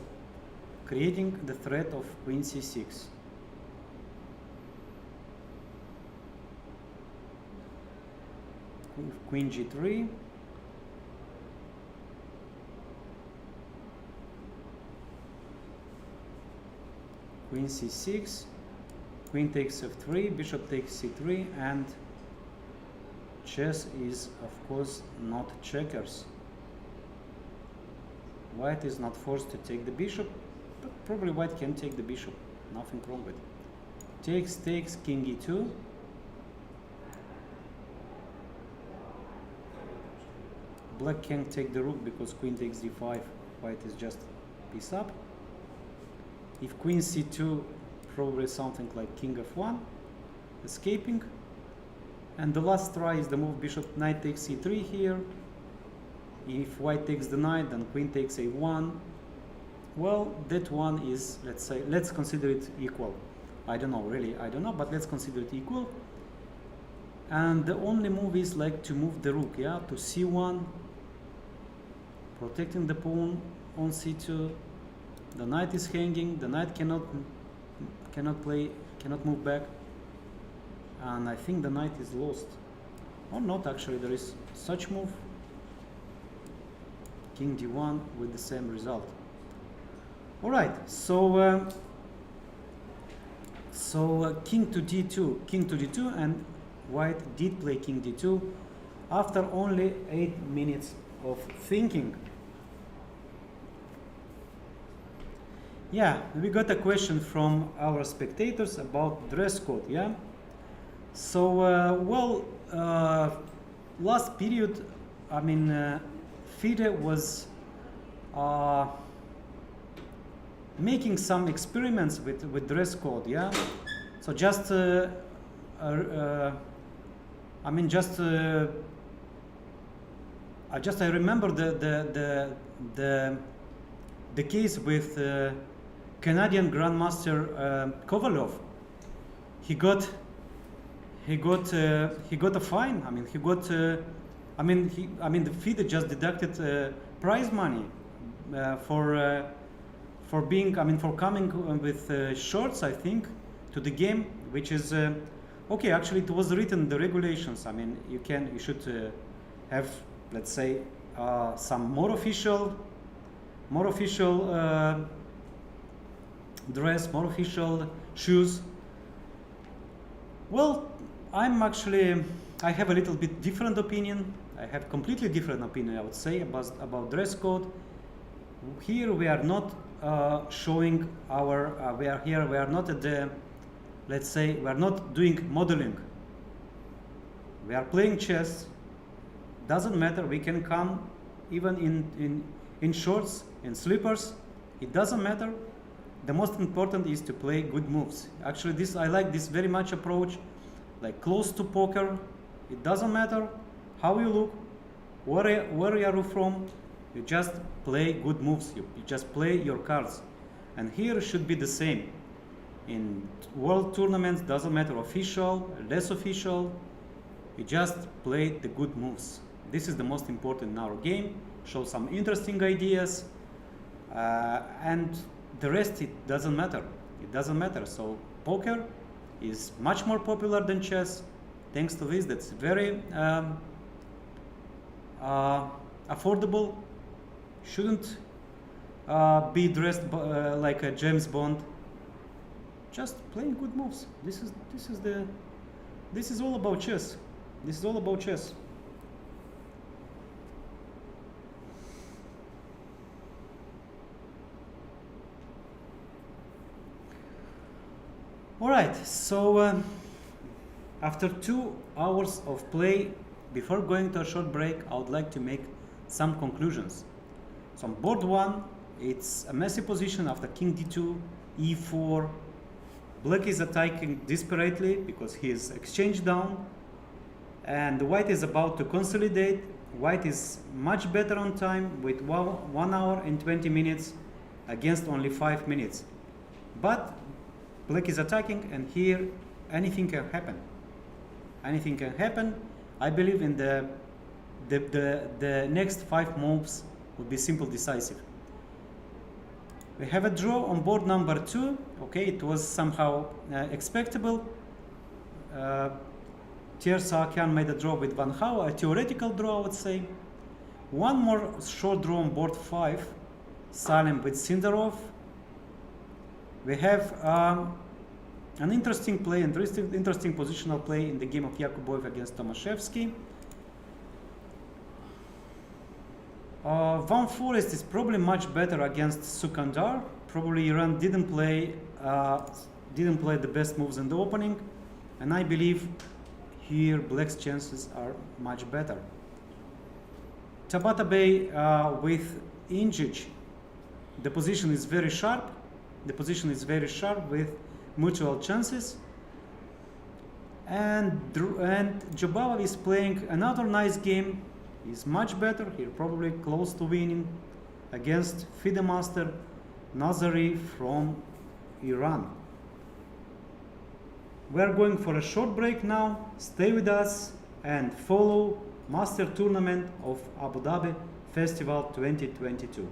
B: creating the threat of queen c6. Queen g3, queen c6, queen takes f3, bishop takes c3, and chess is of course not checkers. White is not forced to take the bishop, but probably white can take the bishop, nothing wrong with it. Takes, king e2. Black can't take the rook because queen takes d5, white is just piece up. If queen c2, probably something like king f1, escaping. And the last try is the move bishop, knight takes c3 here. If white takes the knight, then queen takes a1. Well, that one is, let's say, let's consider it equal. I don't know, really, I don't know, but let's consider it equal. And the only move is like to move the rook, yeah, to c1, protecting the pawn on c2. The knight is hanging, the knight cannot move back, and I think the knight is lost. Or not, actually, there is such move. King d1 with the same result. All right, so king to d2, and white did play king d2 after only 8 minutes of thinking. Yeah, we got a question from our spectators about dress code, yeah? So, last period, I mean, FIDE was making some experiments with dress code, yeah? So just I mean, I remember the case with Canadian Grandmaster Kovalov. He got a fine. I mean, the FIDE just deducted prize money for being, for coming with shorts, I think, to the game, which is okay. Actually, it was written in the regulations. I mean, you should have, let's say, some more official dress, more official shoes. Well, I have a little bit different opinion. I have completely different opinion, I would say, about dress code. Here we are not showing our, we are not at the, let's say, we are not doing modeling. We are playing chess. Doesn't matter, we can come even in shorts, in slippers. It doesn't matter. The most important is to play good moves. Actually, I like this very much approach, like close to poker. It doesn't matter how you look, where you are from. You just play good moves. You just play your cards. And here should be the same. In world tournaments, doesn't matter official, less official. You just play the good moves. This is the most important in our game. Show some interesting ideas, and the rest, it doesn't matter. It doesn't matter. So poker is much more popular than chess. Thanks to this, that's very affordable. Shouldn't be dressed like a James Bond. Just playing good moves. This is all about chess. This is all about chess. All right, so after 2 hours of play, before going to a short break, I would like to make some conclusions. So on board 1, it's a messy position after king d2, e4. Black is attacking desperately because he is exchanged down, and white is about to consolidate. White is much better on time with 1 hour and 20 minutes against only 5 minutes. But black is attacking, and here anything can happen. Anything can happen. I believe in the next 5 moves would be simple decisive. We have a draw on board number 2. Okay, it was somehow expectable. Saakyan made a draw with Van Hau, a theoretical draw, I would say. One more short draw on board 5, Salem with Sindarov. We have an interesting play, interesting positional play in the game of Yakuboev against Tomaszewski. Van Forest is probably much better against Sukandar. Probably Iran didn't play the best moves in the opening, and I believe here black's chances are much better. Tabata Bey with Injic, the position is very sharp. The position is very sharp with mutual chances. And Jabava is playing another nice game. He's much better. He's probably close to winning against FIDE master Nazari from Iran. We're going for a short break now. Stay with us and follow Master Tournament of Abu Dhabi Festival 2022.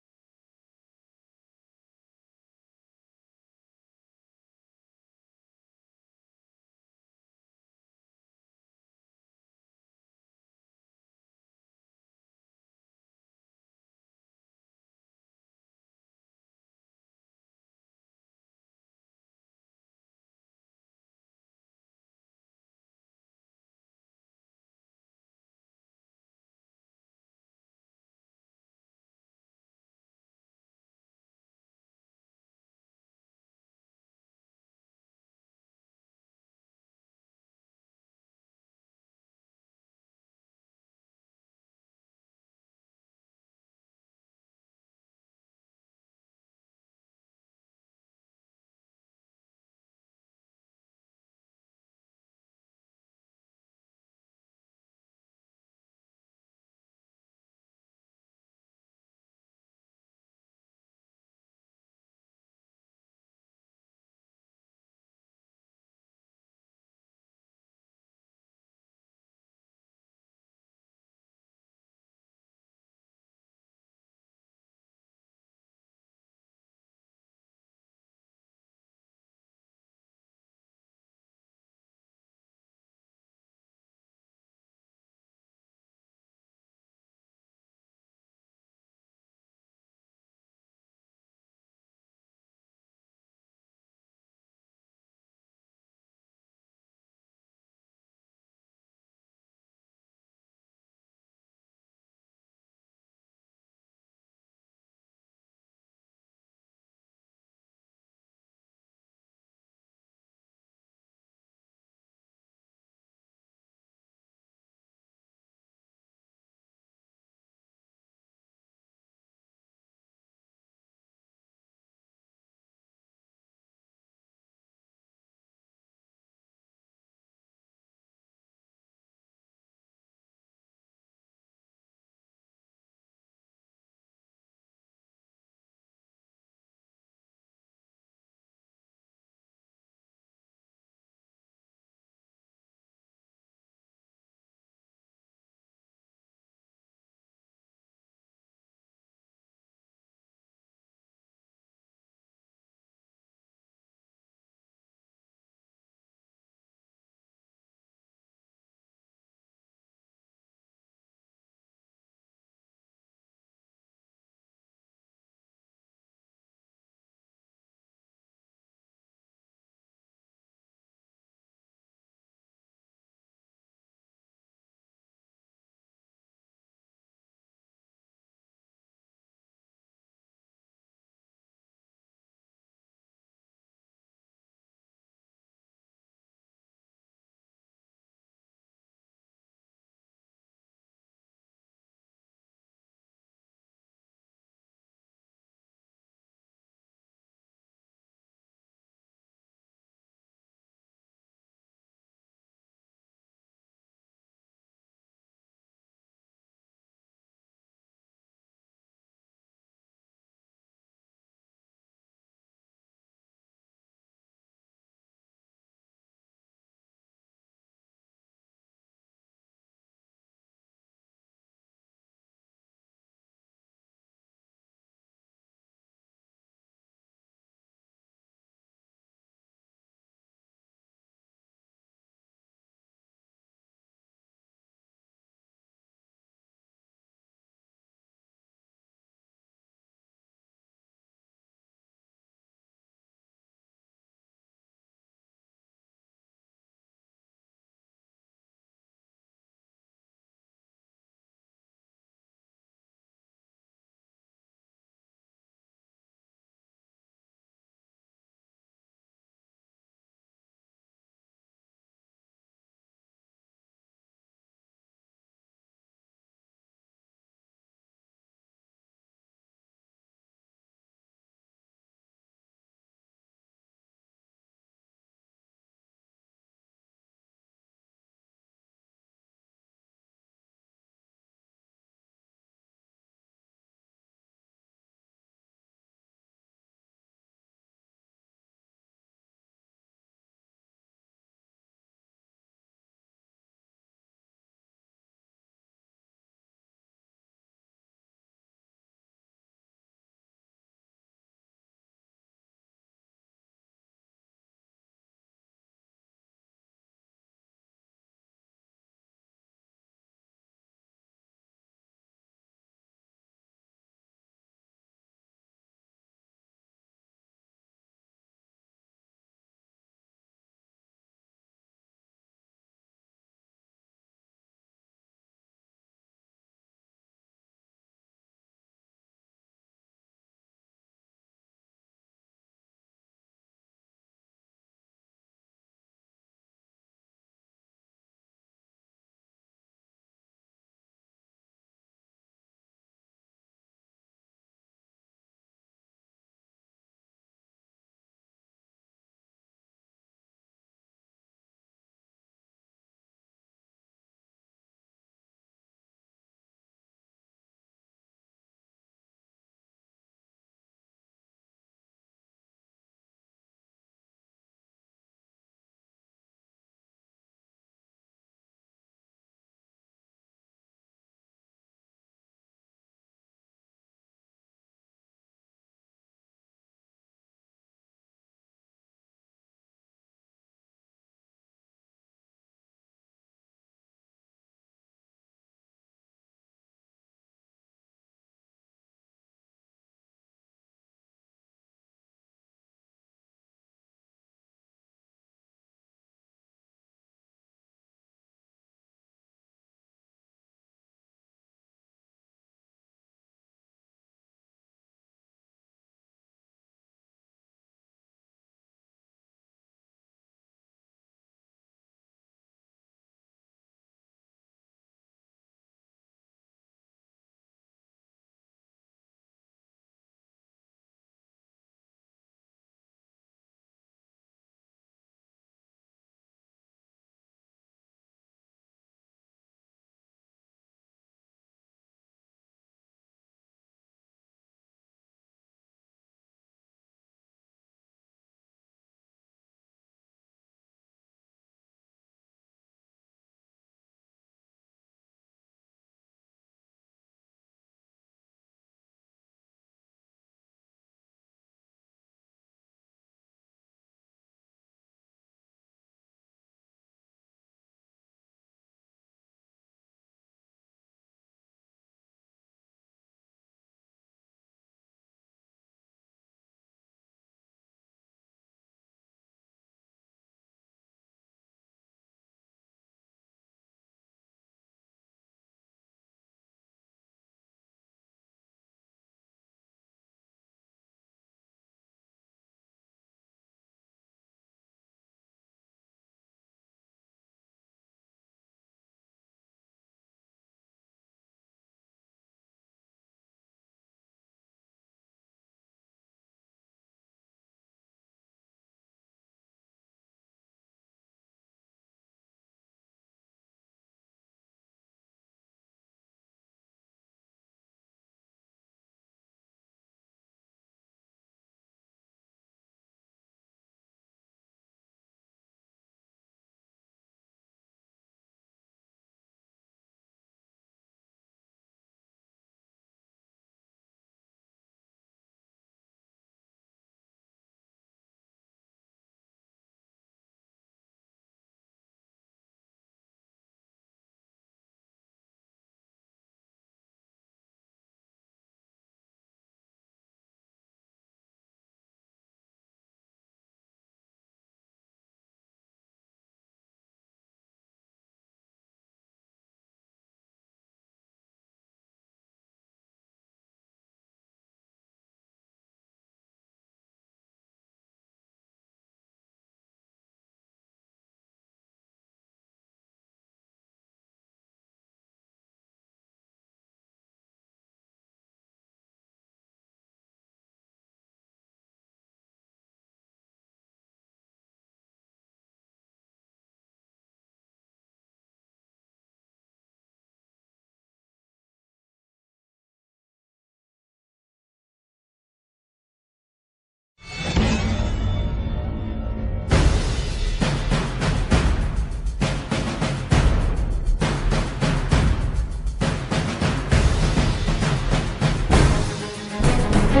B: We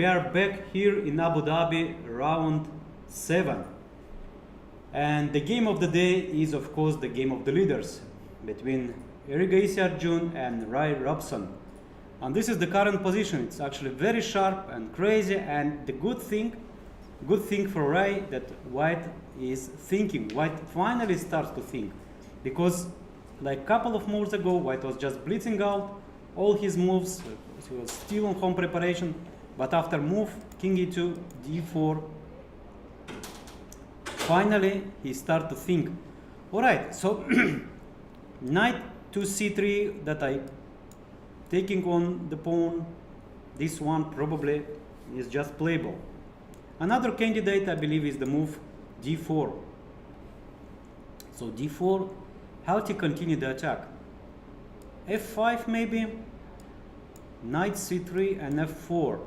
B: are back here in Abu Dhabi, round 7. And the game of the day is, of course, the game of the leaders between Iordăchescu and Rai Robson. And this is the current position. It's actually very sharp and crazy. And the good thing for Rai that White is thinking. White finally starts to think, because like a couple of moves ago, White was just blitzing out all his moves. He was still on home preparation. But after move King E2, D4, finally he started to think. Alright, so Knight to C3 that I taking on the pawn. This one probably is just playable. Another candidate I believe is the move D4. So D4, how to continue the attack? F5 maybe, Knight C3 and F4.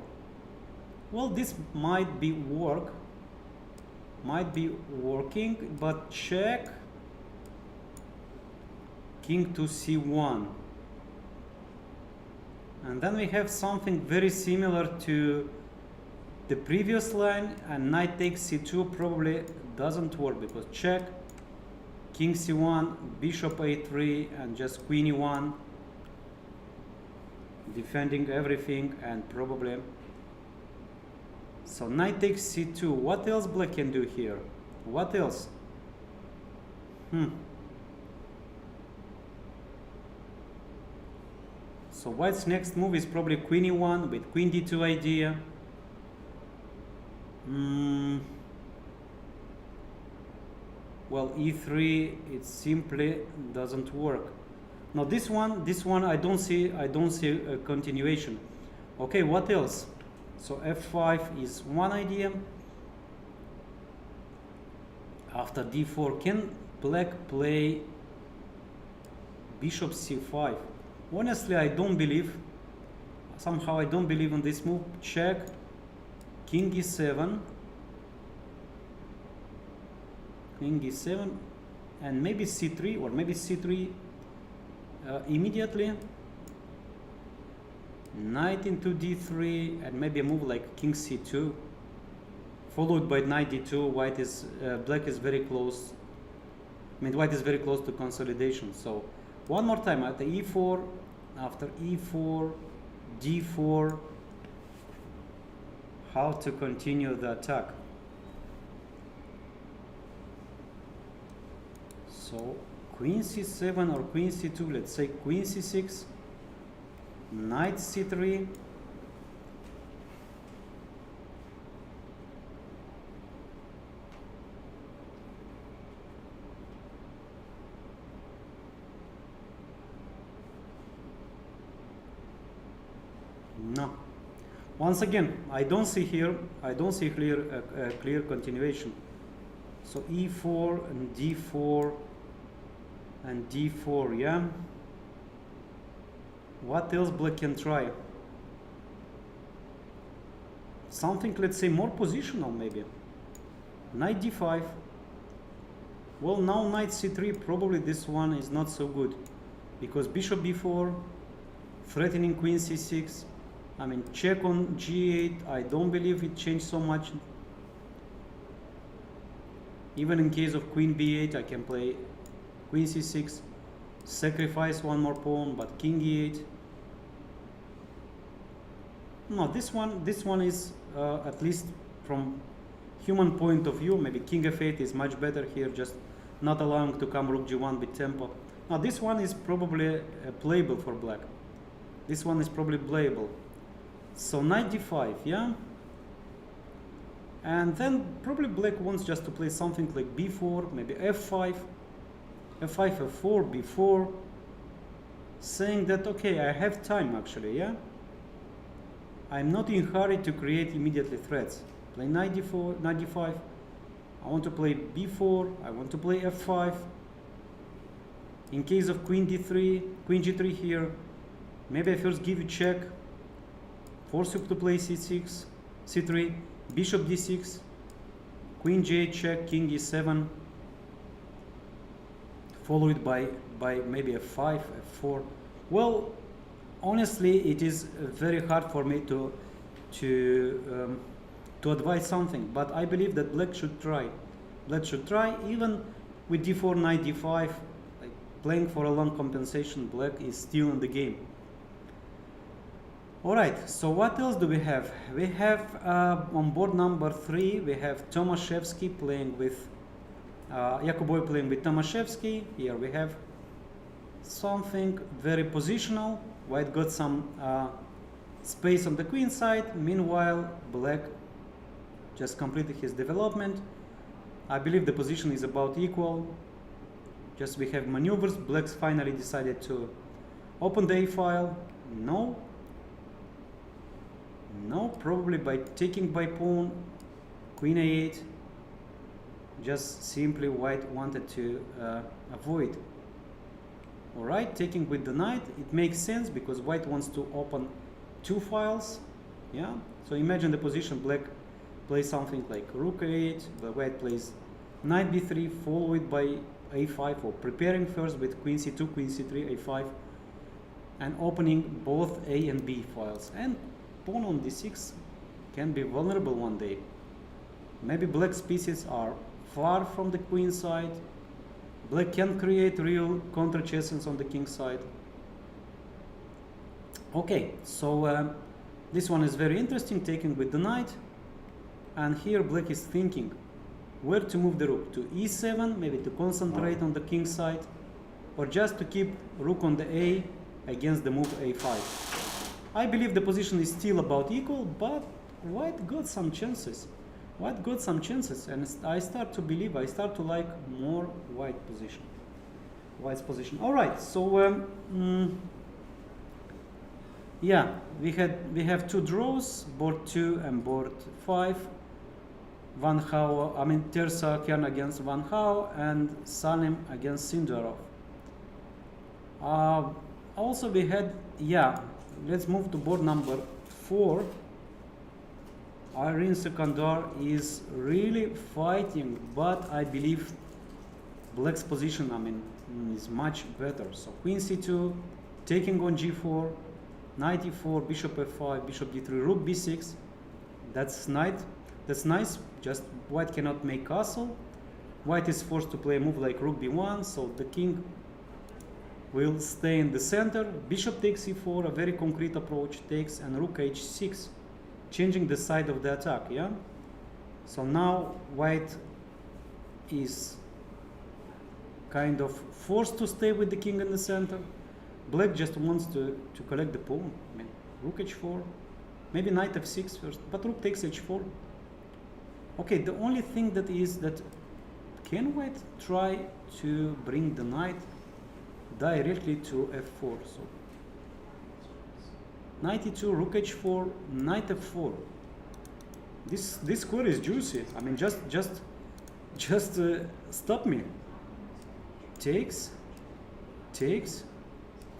B: Well, this might be working, but check, King to C1. And then we have something very similar to the previous line, and Knight takes C2 probably doesn't work, because check, King C1, Bishop A3, and just Queen E1, defending everything, and probably. So Knight takes C2. What else Black can do here? What else? So White's next move is probably Queen E1 with Queen D2 idea. Well, E3, it simply doesn't work. Now this one I don't see a continuation. Okay, what else? So F5 is one idea. After D4, can Black play Bishop C5? Honestly, I don't believe. Somehow I don't believe in this move. Check, King E7, King E7, and maybe C3, or maybe C3 immediately. Knight into D3, and maybe a move like King C2, followed by Knight D2. White is Black is very close. I mean, White is very close to consolidation. So one more time at the E4, after E4, D4. How to continue the attack? So Queen C7 or Queen C2. Let's say Queen C6. Knight C3, no. Once again, I don't see clear continuation. So E4 and D4 and D4, yeah. What else Black can try? Something, let's say, more positional maybe. Knight D5. Well, now Knight C3, probably this one is not so good, because Bishop B4, threatening Queen C6. I mean, check on G8. I don't believe it changed so much. Even in case of Queen B8, I can play Queen C6, sacrifice one more pawn, but King E8. No, this one is at least from human point of view, maybe King F8 is much better here, just not allowing to come Rook G1 with tempo. Now this one is probably playable for Black. This one is probably playable. So Knight D5, yeah. And then probably Black wants just to play something like B4, maybe F5, F5, F4, B4, saying that okay, I have time actually, yeah. I'm not in a hurry to create immediately threats. Play Knight D4, Knight D5. I want to play b4, I want to play f5. In case of queen d3, queen g3 here, maybe I first give you check, force you to play c6, c3, bishop d6, queen j8 check, king e7, followed by maybe f5, f4. Well, honestly, it is very hard for me to advise something, but I believe that black should try. Black should try, even with d4, knight d5, like playing for a long compensation. Black is still in the game. All right, so what else do we have? We have on board number 3, we have Tomaszewski playing with Jakubowski playing with Tomaszewski. Here we have something very positional. White got some space on the queen side. Meanwhile, black just completed his development. I believe the position is about equal. Just we have maneuvers. Black finally decided to open the A file. No. No, probably by taking by pawn, queen A8. Just simply white wanted to avoid. Alright, taking with the knight, it makes sense because white wants to open 2 files. Yeah, so imagine the position. Black plays something like rook a8, but white plays knight b3, followed by a5, or preparing first with queen c2, queen c3, a5, and opening both a and b files. And pawn on d6 can be vulnerable one day. Maybe black's pieces are far from the queen side. Black can create real counter chessons on the king side. Okay, so this one is very interesting, taking with the knight. And here black is thinking where to move the rook, to e7, maybe to concentrate on the king side, or just to keep rook on the a against the move a5. I believe the position is still about equal, but white got some chances. White got some chances, and I start to believe, I start to like more white position. White's position. All right, so yeah, we have 2 draws, board 2 and board 5. Van Hau, I mean Tersakian against Van Hau and Salim against Sindarov. Also we had, yeah, let's move to board number 4. Irene Sekandar is really fighting, but I believe black's position, I mean, is much better. So queen c2, taking on g4, knight e4, bishop f5, bishop d3, rook b6. That's nice. Just white cannot make castle. White is forced to play a move like rook b1, so the king will stay in the center. Bishop takes e4, a very concrete approach, takes, and rook h6, changing the side of the attack. Yeah. So now white is kind of forced to stay with the king in the center. Black just wants to collect the pawn. I mean, rook h4, maybe knight f6 first, but rook takes h4. Okay, the only thing that is that, can white try to bring the knight directly to f4? So knight e2, rook h4, knight f4. This square is juicy. I mean, just stop me. Takes,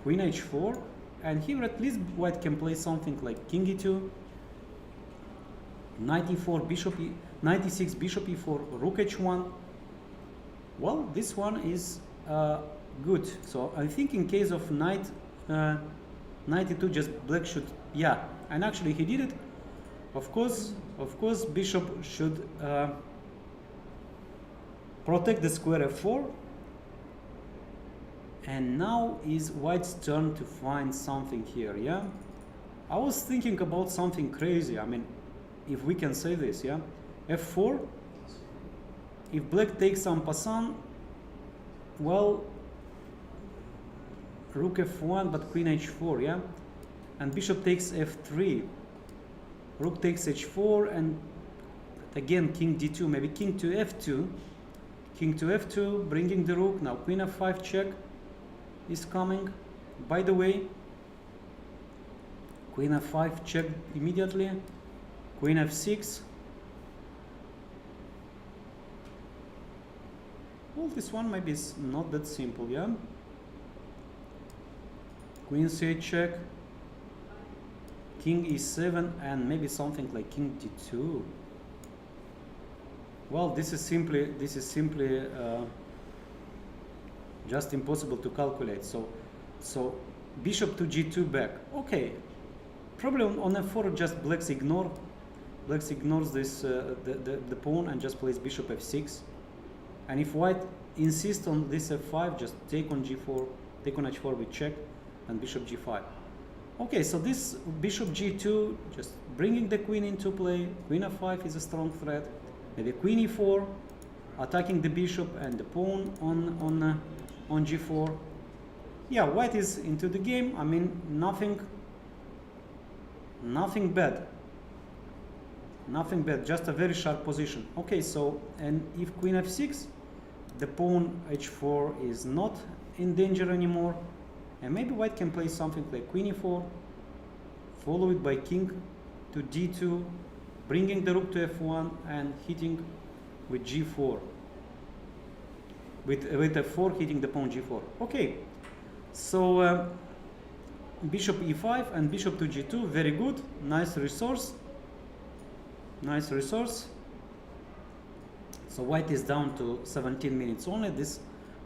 B: queen h4, and here at least white can play something like king e2, knight e4, knight e6, bishop e4, rook h1. Well, this one is good. So I think in case of knight e2, just black should, yeah, and actually he did it. Of course, bishop should protect the square f4. And now is white's turn to find something here. Yeah, I was thinking about something crazy. I mean, if we can say this, yeah, f4. If black takes en passant, well, rook f1, but queen h4, yeah, and bishop takes f3, rook takes h4, and again king d2, maybe king to f2, bringing the rook. Now queen f5 check is coming. By the way, queen f5 check immediately, queen f6, Well, this one maybe is not that simple, yeah? Queen c8 check, king e7, and maybe something like king d2. Well, this is simply just impossible to calculate. So bishop to g2 back. Okay, probably on f4 just blacks ignores this the pawn and just plays bishop f6. And if white insists on this f5, just take on g4, take on h4 with check, and bishop g5. Okay, so this bishop g2, just bringing the queen into play. Queen f5 is a strong threat. Maybe queen e4, attacking the bishop and the pawn on g4. Yeah, white is into the game. I mean, nothing bad. Nothing bad, just a very sharp position. Okay, so, and if queen f6, the pawn h4 is not in danger anymore. And maybe white can play something like queen e4, followed by king to d2, bringing the rook to f1 and hitting with g4. With f4 hitting the pawn g4. Okay, so bishop e5 and bishop to g2, very good, nice resource. Nice resource. So white is down to 17 minutes only. This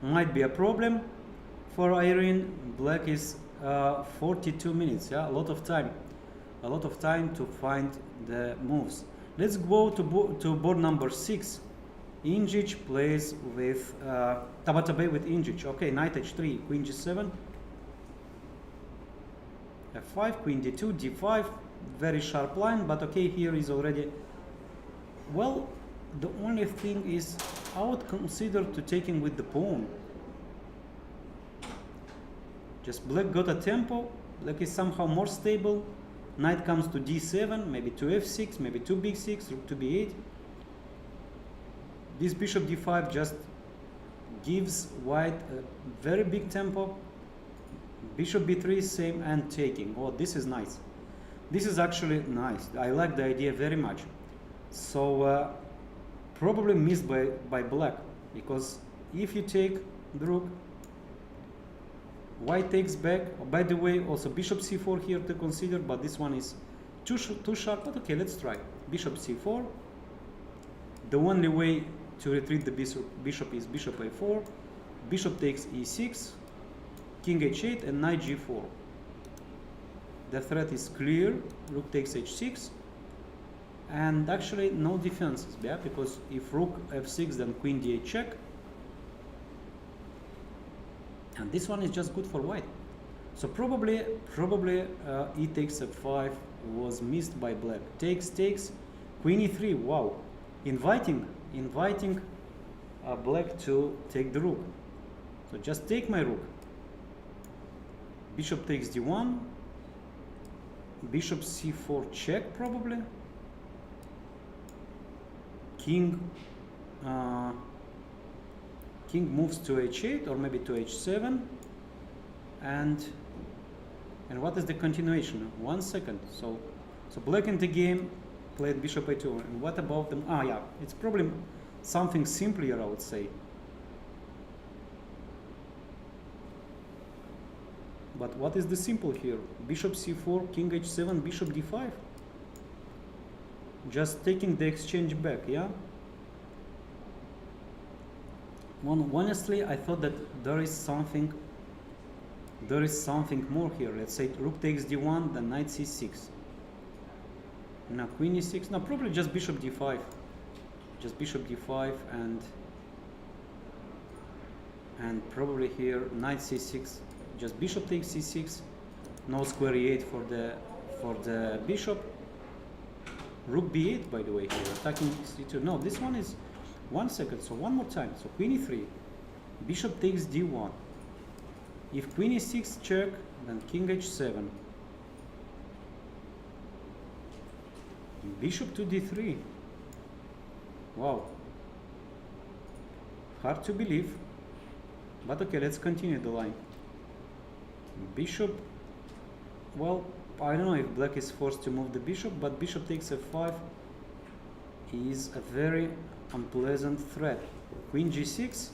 B: might be a problem for Irene. Black is 42 minutes. Yeah, a lot of time to find the moves. Let's go to board number 6. Ingic plays with Tabatabai with Ingic. Okay, knight h3, queen g7, f5, queen d2, d5. Very sharp line, but okay, here is already. Well, the only thing is I would consider to taking with the pawn. Just black got a tempo. Black is somehow more stable. Knight comes to d7, maybe to f6, maybe to b6, rook to b8. This bishop d5 just gives white a very big tempo. Bishop b3 same and taking. Oh, this is nice. This is actually nice. I like the idea very much. So probably missed by black, because if you take the rook, white takes back. By the way, also bishop c4 here to consider, but this one is too sharp. But okay, let's try bishop c4. The only way to retreat the bishop is bishop a4. Bishop takes e6, king h8, and knight g4. The threat is clear. Rook takes h6, and actually no defenses, yeah, because if rook f6, then queen d8 check, and this one is just good for white. So probably e takes f5 was missed by black. Takes, queen e3. Wow, inviting black to take the rook. So just take my rook. Bishop takes d1. Bishop c4 check probably. King moves to h8 or maybe to h7, and what is the continuation? 1 second. So black in the game played bishop a2, and what about them? Ah, yeah, it's probably something simpler, I would say. But what is the simple here? Bishop c4, king h7, bishop d5. Just taking the exchange back, yeah? Honestly, I thought that there is something more here. Let's say rook takes d1, then knight c6. Now queen e6. No, probably just bishop d5. Just bishop d5 and probably here knight c6. Just bishop takes c6. No square e8 for the bishop. Rook b8, by the way, here attacking c2. No, this one is 1 second. So one more time. So queen e3. Bishop takes d1. If queen e6 check, then king h7. Bishop to d3. Wow. Hard to believe. But okay, let's continue the line. Bishop. Well, I don't know if black is forced to move the bishop, but bishop takes f5 is a very unpleasant threat. Queen g6,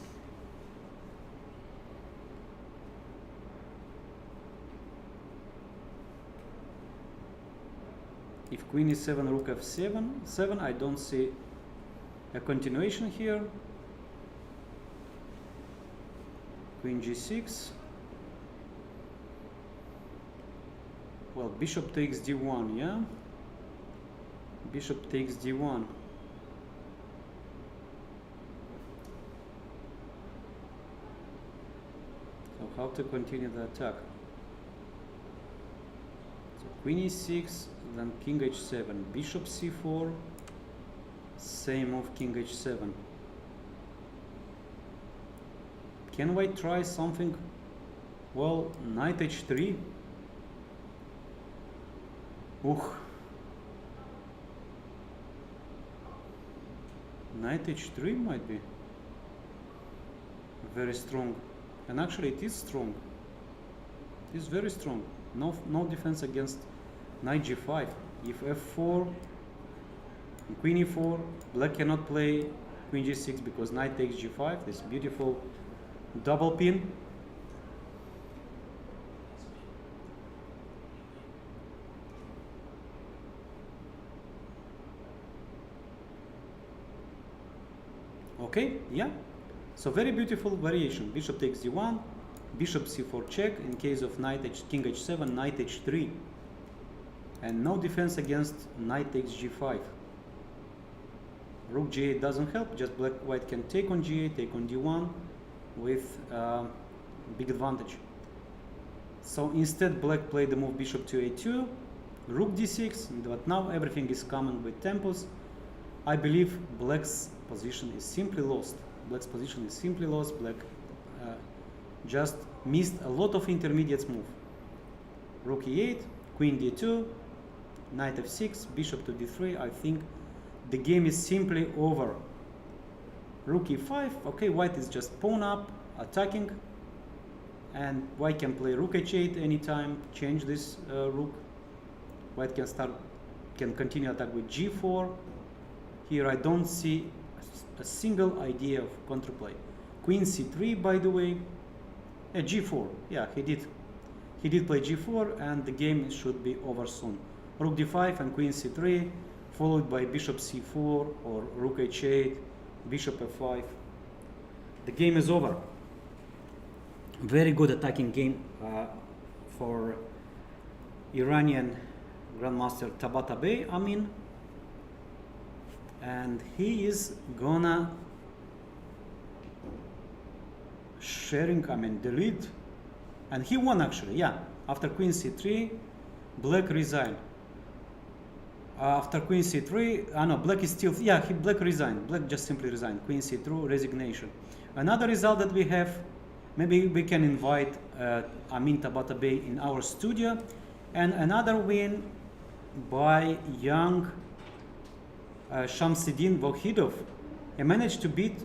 B: If queen e7, rook f7, I don't see a continuation here. Queen g6. Well, bishop takes d1, yeah? Bishop takes d1. So how to continue the attack? So queen e6, then king h7, bishop c4, same move, king h7. Can white try something? Well, knight h3. Knight h3 might be very strong, and actually it is strong. It is very strong. No defense against knight g5. If f4, queen e4, black cannot play queen g6 because knight takes g5. This beautiful double pin. Okay, yeah. So very beautiful variation. Bishop takes d1, bishop c4 check. In case of king h7, knight h3, and no defense against knight takes g5. Rook g8 doesn't help. Just white can take on g8, take on d1 with big advantage. So instead, black played the move bishop to a2, rook d6. But now everything is coming with tempos. I believe black's position is simply lost. Black's position is simply lost. Black just missed a lot of intermediates move. Rook e8, queen d2, knight f6, bishop to d3. I think the game is simply over. Rook e5. Okay, white is just pawn up, attacking, and white can play rook h8 anytime. Change this rook. White can continue attack with g4. Here I don't see a single idea of counterplay. Queen c3, by the way. G4. Yeah, he did play g4, and the game should be over soon. Rook d5 and queen c3, followed by bishop c4 or rook h8, bishop f5. The game is over. Very good attacking game for Iranian Grandmaster Tabatabai Amin. And he is gonna the lead, and he won actually. Yeah, after queen c3, black resigned. After queen c3, no, black is still, yeah, black resigned. Black just simply resigned. Queen c2, resignation. Another result that we have, maybe we can invite Amin Tabatabai in our studio, and another win by young Shamsiddin Vokhidov. He managed to beat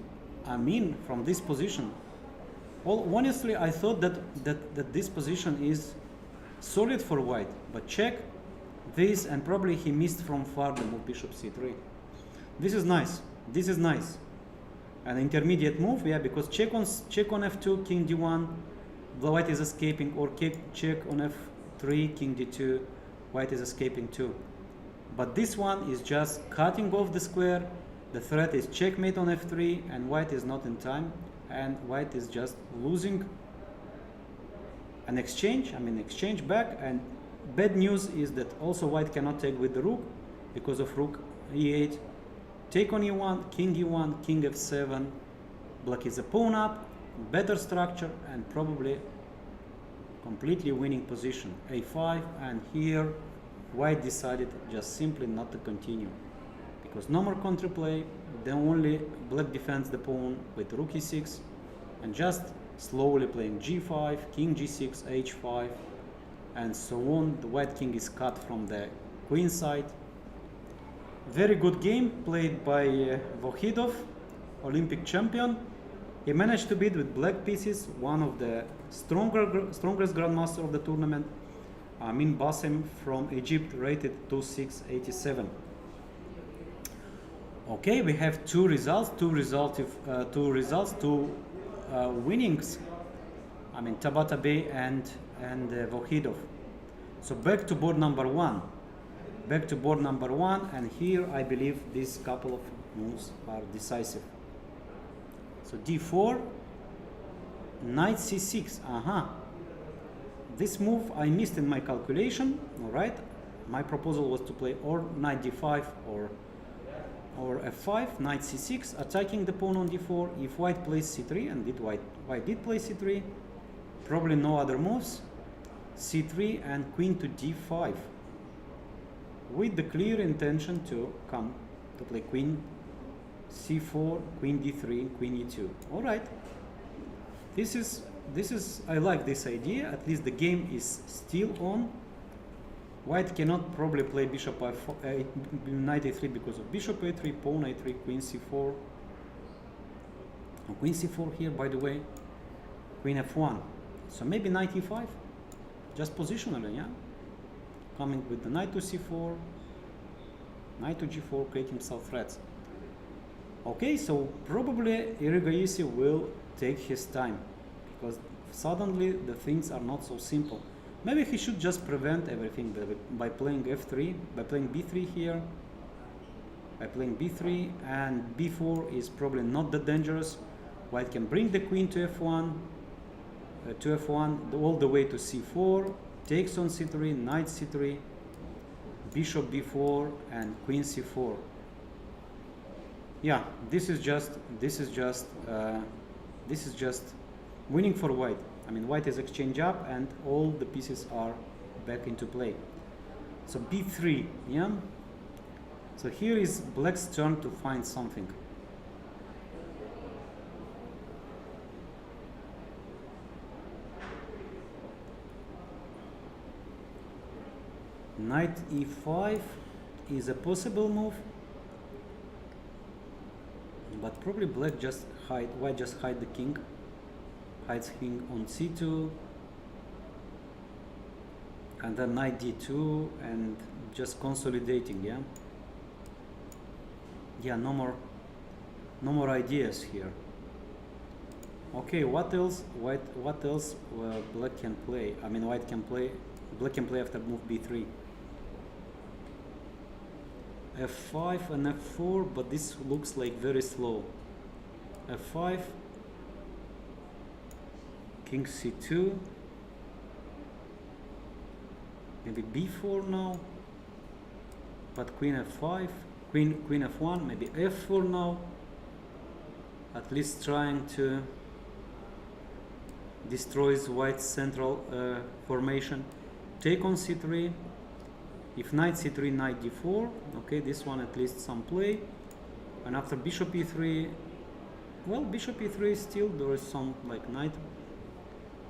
B: Amin from this position. Well, honestly, I thought that this position is solid for white, but check this, and probably he missed from far the move bishop c3. This is nice. This is nice. An intermediate move, yeah, because check on f2, king d1, the white is escaping, or check on f3, king d2, white is escaping too. But this one is just cutting off the square. The threat is checkmate on f3, and white is not in time, and white is just losing an exchange. Exchange back. And bad news is that also white cannot take with the rook because of rook e8. Take on e1, king f7. Black is a pawn up, better structure, and probably completely winning position. a5, and here white decided just simply not to continue because no more counterplay. Then only black defends the pawn with rook e6 and just slowly playing g5, king g6, h5, and so on. The white king is cut from the queen side. Very good game played by Vokhidov, Olympic champion. He managed to beat with black pieces one of the strongest grandmaster of the tournament, Amin Bassem from Egypt, rated 2687. Okay, we have two winnings. Tabatabai and Vokhidov. So back to board number one. back to board number 1, and here I believe this couple of moves are decisive. So d4, knight c6. This move I missed in my calculation. All right, my proposal was to play or knight d5 or f5, knight c6, attacking the pawn on d4. If white plays c3, and white did play c3, probably no other moves, c3 and queen to d5, with the clear intention to come to play queen c4, queen d3, queen e2. All right, this is I like this idea. At least the game is still on. White cannot probably play bishop f8, knight a3 because of bishop a3, pawn a3, queen c4. Queen c4 here, by the way, queen f1. So maybe knight e5, just positionally, yeah? Coming with the knight to c4, knight to g4, creating some threats. Okay, so probably Iordache will take his time, because suddenly the things are not so simple. Maybe he should just prevent everything by playing f3, by playing b3 here, by playing b3, and b4 is probably not that dangerous. White can bring the queen to f1, all the way to c4, takes on c3, knight c3, bishop b4, and queen c4. Yeah, this is just winning for white. I mean, white is exchange up and all the pieces are back into play. So b3, yeah? So here is black's turn to find something. Knight e5 is a possible move, but probably white just hide the king. Hides king on c2, and then knight d2, and just consolidating, yeah? Yeah, no more ideas here. Okay, what else black can play? I mean, black can play after move b3. f5 and f4, but this looks like very slow. f5, king c2, maybe b4 now, but queen f5, queen f1, maybe f4 now, at least trying to destroy white's central formation. Take on c3, if knight c3, knight d4, okay, this one at least some play, and after bishop e3, well, bishop e3 still there is some like knight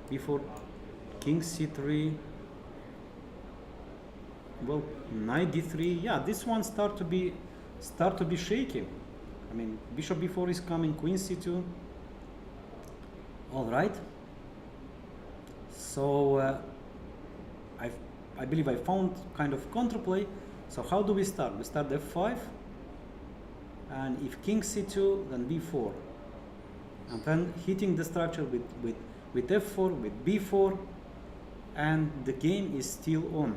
B: before king c3, well, knight d3. Yeah, this one start to be shaky. I mean, bishop b4 is coming, queen c2. All right, so I believe I found kind of counterplay. So how do we start? We start f5, and if king c2, then b4, and then hitting the structure with f4, with b4, and the game is still on.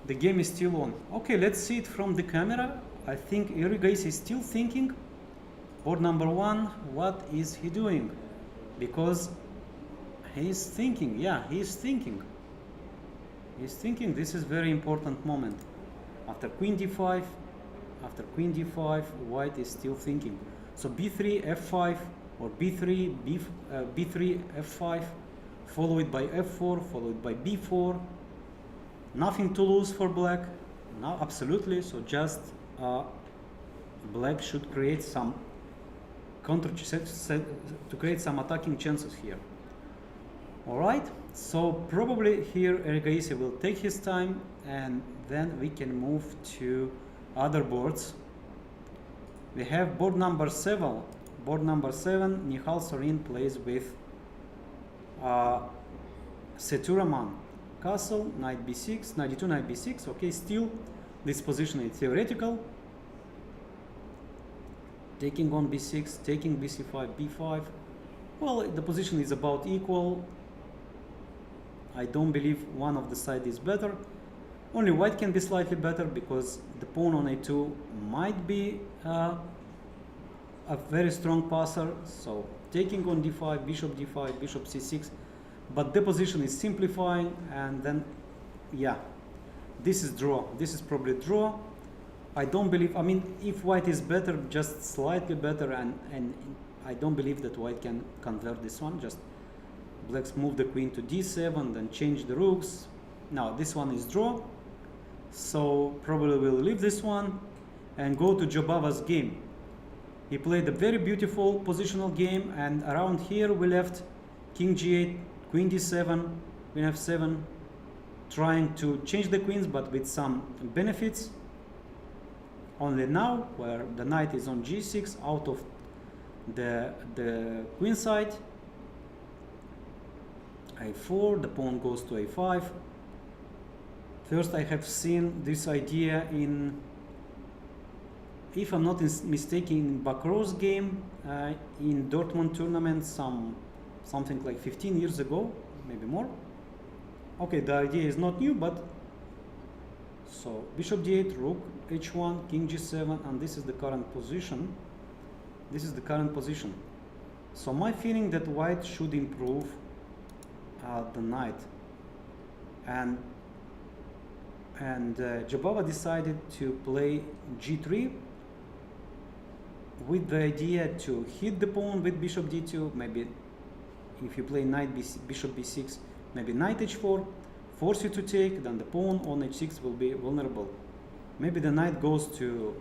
B: The game is still on. Okay, let's see it from the camera. I think Iordache is still thinking. Board number 1, what is he doing? Because he's thinking, yeah, he's thinking. He's thinking. This is very important moment. After queen d5, white is still thinking. So b3, f5, or b3, b3, f5, followed by f4, followed by b4. Nothing to lose for black. No, absolutely. So just black should create some to create some attacking chances here. All right. So probably here Iordache will take his time, and then we can move to other boards. We have board number 7. Board number 7, Nihal Sorin plays with Seturaman. Castle, knight b6, knight d2, knight b6. Okay, still this position is theoretical. Taking on b6, taking bc5, b5. Well, the position is about equal. I don't believe one of the side is better. Only white can be slightly better because the pawn on a2 might be a very strong passer. So taking on d5, bishop d5, bishop c6, but the position is simplifying, and then yeah, this is draw. This is probably draw. I don't believe, I mean, if white is better, just slightly better, and I don't believe that white can convert this one. Just black's move the queen to d7, then change the rooks. Now this one is draw, so probably we'll leave this one and go to Jobava's game. He played a very beautiful positional game, and around here we left king g8, queen d7, queen f7, trying to change the queens but with some benefits. Only now, where the knight is on g6 out of the queen side, a4, the pawn goes to a5. First I have seen this idea in, if I'm not mistaken, in Bacros's game in Dortmund tournament something like 15 years ago, maybe more. Okay, the idea is not new, but so bishop d8, rook h1, king g7, and this is the current position. This is the current position. So my feeling that white should improve the knight, and Jobava decided to play g3 with the idea to hit the pawn with bishop d2. Maybe if you play knight bishop b6, maybe knight h4, force you to take, then the pawn on h6 will be vulnerable. Maybe the knight goes to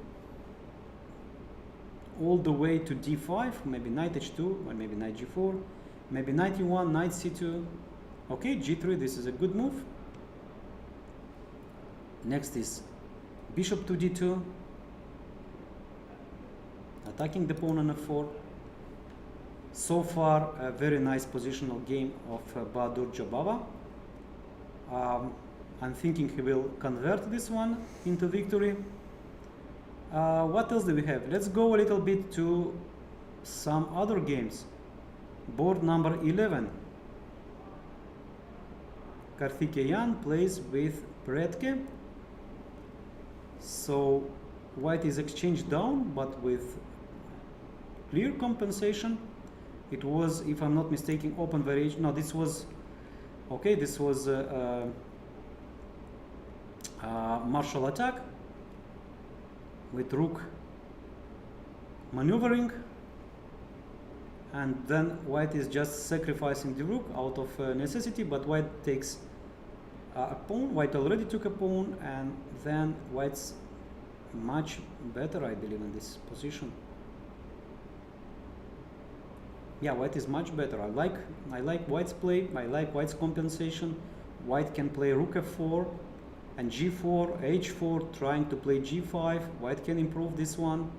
B: all the way to d5, maybe knight h2, or maybe knight g4, maybe knight e1, knight c2. Okay, g3, this is a good move. Next is bishop to d2, attacking the pawn on f4. So far, a very nice positional game of Bahadur Jobava. I'm thinking he will convert this one into victory. What else do we have? Let's go a little bit to some other games. Board number 11. Karthikeyan plays with Bredke. So white is exchanged down, but with clear compensation. It was, if I'm not mistaken, open variation. No, this was, okay, this was martial attack with rook maneuvering, and then white is just sacrificing the rook out of necessity, but white takes a pawn. White already took a pawn, and then white's much better, I believe, in this position. Yeah, white is much better. I like white's play. I like white's compensation. White can play rook f4 and g4, h4, trying to play g5. White can improve this one.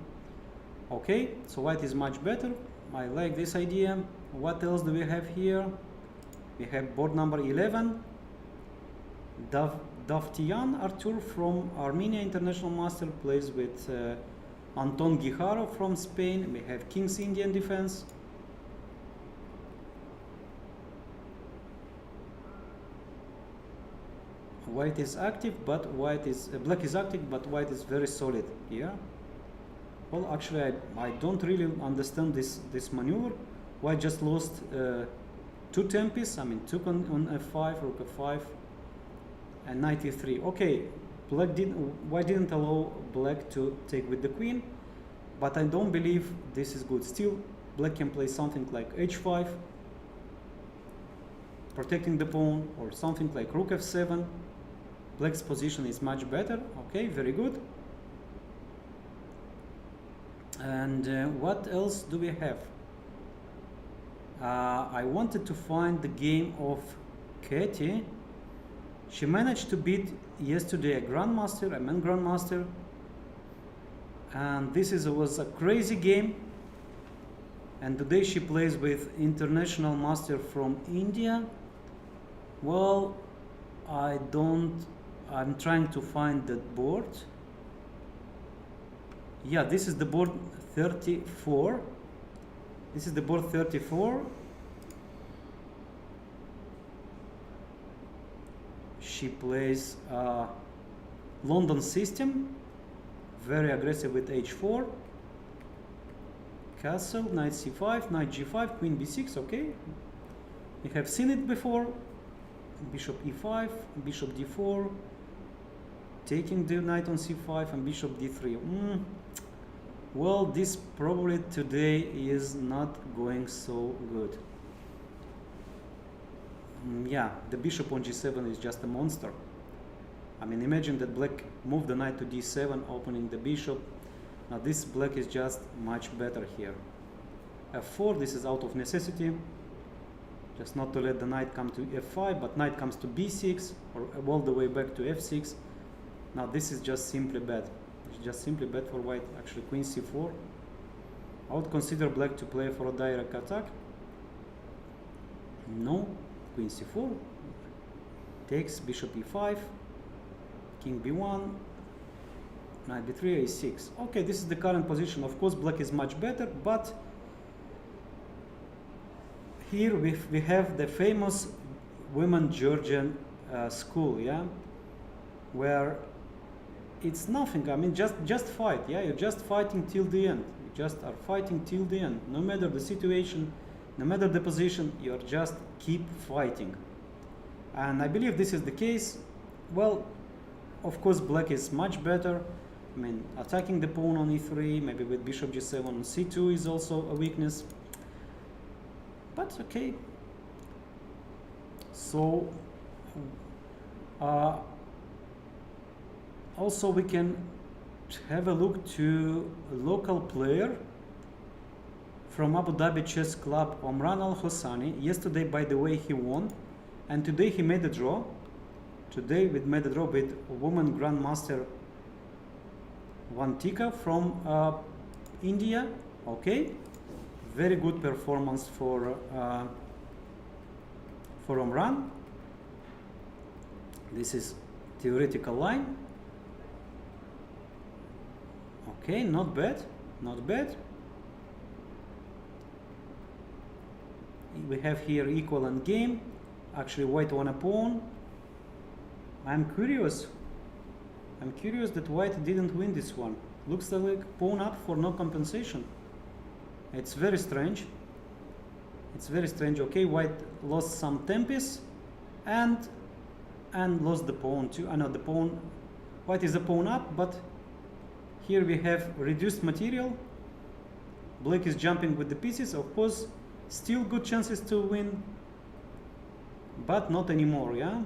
B: Okay, so white is much better. I like this idea. What else do we have here? We have board number 11. Davtyan Artur from Armenia, international master, plays with Anton Guijarro from Spain. We have King's Indian defense. White is active, but white is black is active, but white is very solid here. Well, actually, I don't really understand this maneuver. White just lost two tempes. I mean, took on f5, rook f5, and knight e3. Okay, white didn't allow black to take with the queen, but I don't believe this is good. Still, black can play something like h5, protecting the pawn, or something like rook f7. Black's position is much better. Okay, very good. And what else do we have? I wanted to find the game of Katie. She managed to beat yesterday a grandmaster, a man grandmaster, and this was a crazy game. And today she plays with international master from India. Well, I'm trying to find that board. Yeah, this is the board 34. This is the board 34. She plays London system, very aggressive with h4, castle, knight c5, knight g5, queen b6. Okay, we have seen it before. Bishop e5, bishop d4, taking the knight on c5, and bishop d3. Well, this probably today is not going so good. Yeah, the bishop on g7 is just a monster. I mean, imagine that black moved the knight to d7, opening the bishop. Now this black is just much better here. f4, this is out of necessity, just not to let the knight come to f5, but knight comes to b6, or all the way back to f6. Now this is just simply bad. It's just simply bad for white. Actually, queen c4. I would consider black to play for a direct attack. No, queen c4 takes, bishop e5, king b1, knight b3, a6. Okay, this is the current position. Of course, black is much better, but here we have the famous women Georgian school, yeah, where it's nothing. I mean, just fight, yeah. You're just fighting till the end. You just are fighting till the end. No matter the situation, no matter the position, you're just keep fighting. And I believe this is the case. Well, of course, black is much better. I mean, attacking the pawn on e3, maybe with bishop g7 on c2 is also a weakness. But okay. So also we can have a look to a local player from Abu Dhabi Chess Club, Omran Al Hossani. Yesterday, by the way, he won, and today he made a draw. Today we made a draw with woman grandmaster Vantika from India. Okay, very good performance for Omran. This is theoretical line. Okay, not bad, not bad. We have here equal end game. Actually, white won a pawn. I'm curious that white didn't win this one. Looks like pawn up for no compensation. It's very strange. It's very strange. Okay, white lost some tempis and lost the pawn too. I know the pawn. White is a pawn up, but here we have reduced material. Black is jumping with the pieces. Of course, still good chances to win, but not anymore. Yeah,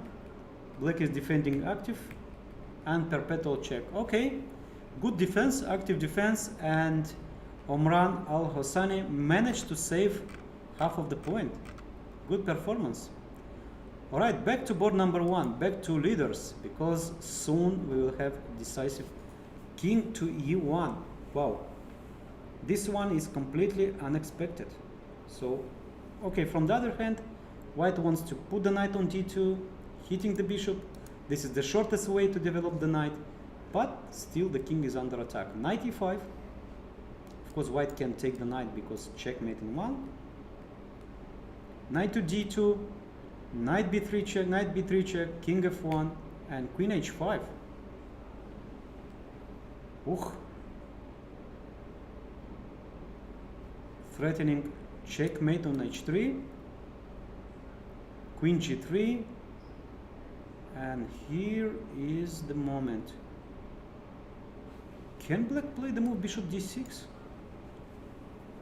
B: black is defending active and perpetual check. Okay, good defense, active defense, and Omran Al Hossani managed to save half of the point. Good performance. All right, back to board number one, back to leaders, because soon we will have decisive. King to e1. Wow, this one is completely unexpected. So, okay, from the other hand, white wants to put the knight on d2, hitting the bishop. This is the shortest way to develop the knight, but still the king is under attack. Knight e5. Of course, white can take the knight because checkmate in one. Knight to d2, knight b3 check, king f1, and queen h5. Threatening checkmate on h3, queen g3, and here is the moment. Can black play the move bishop d6?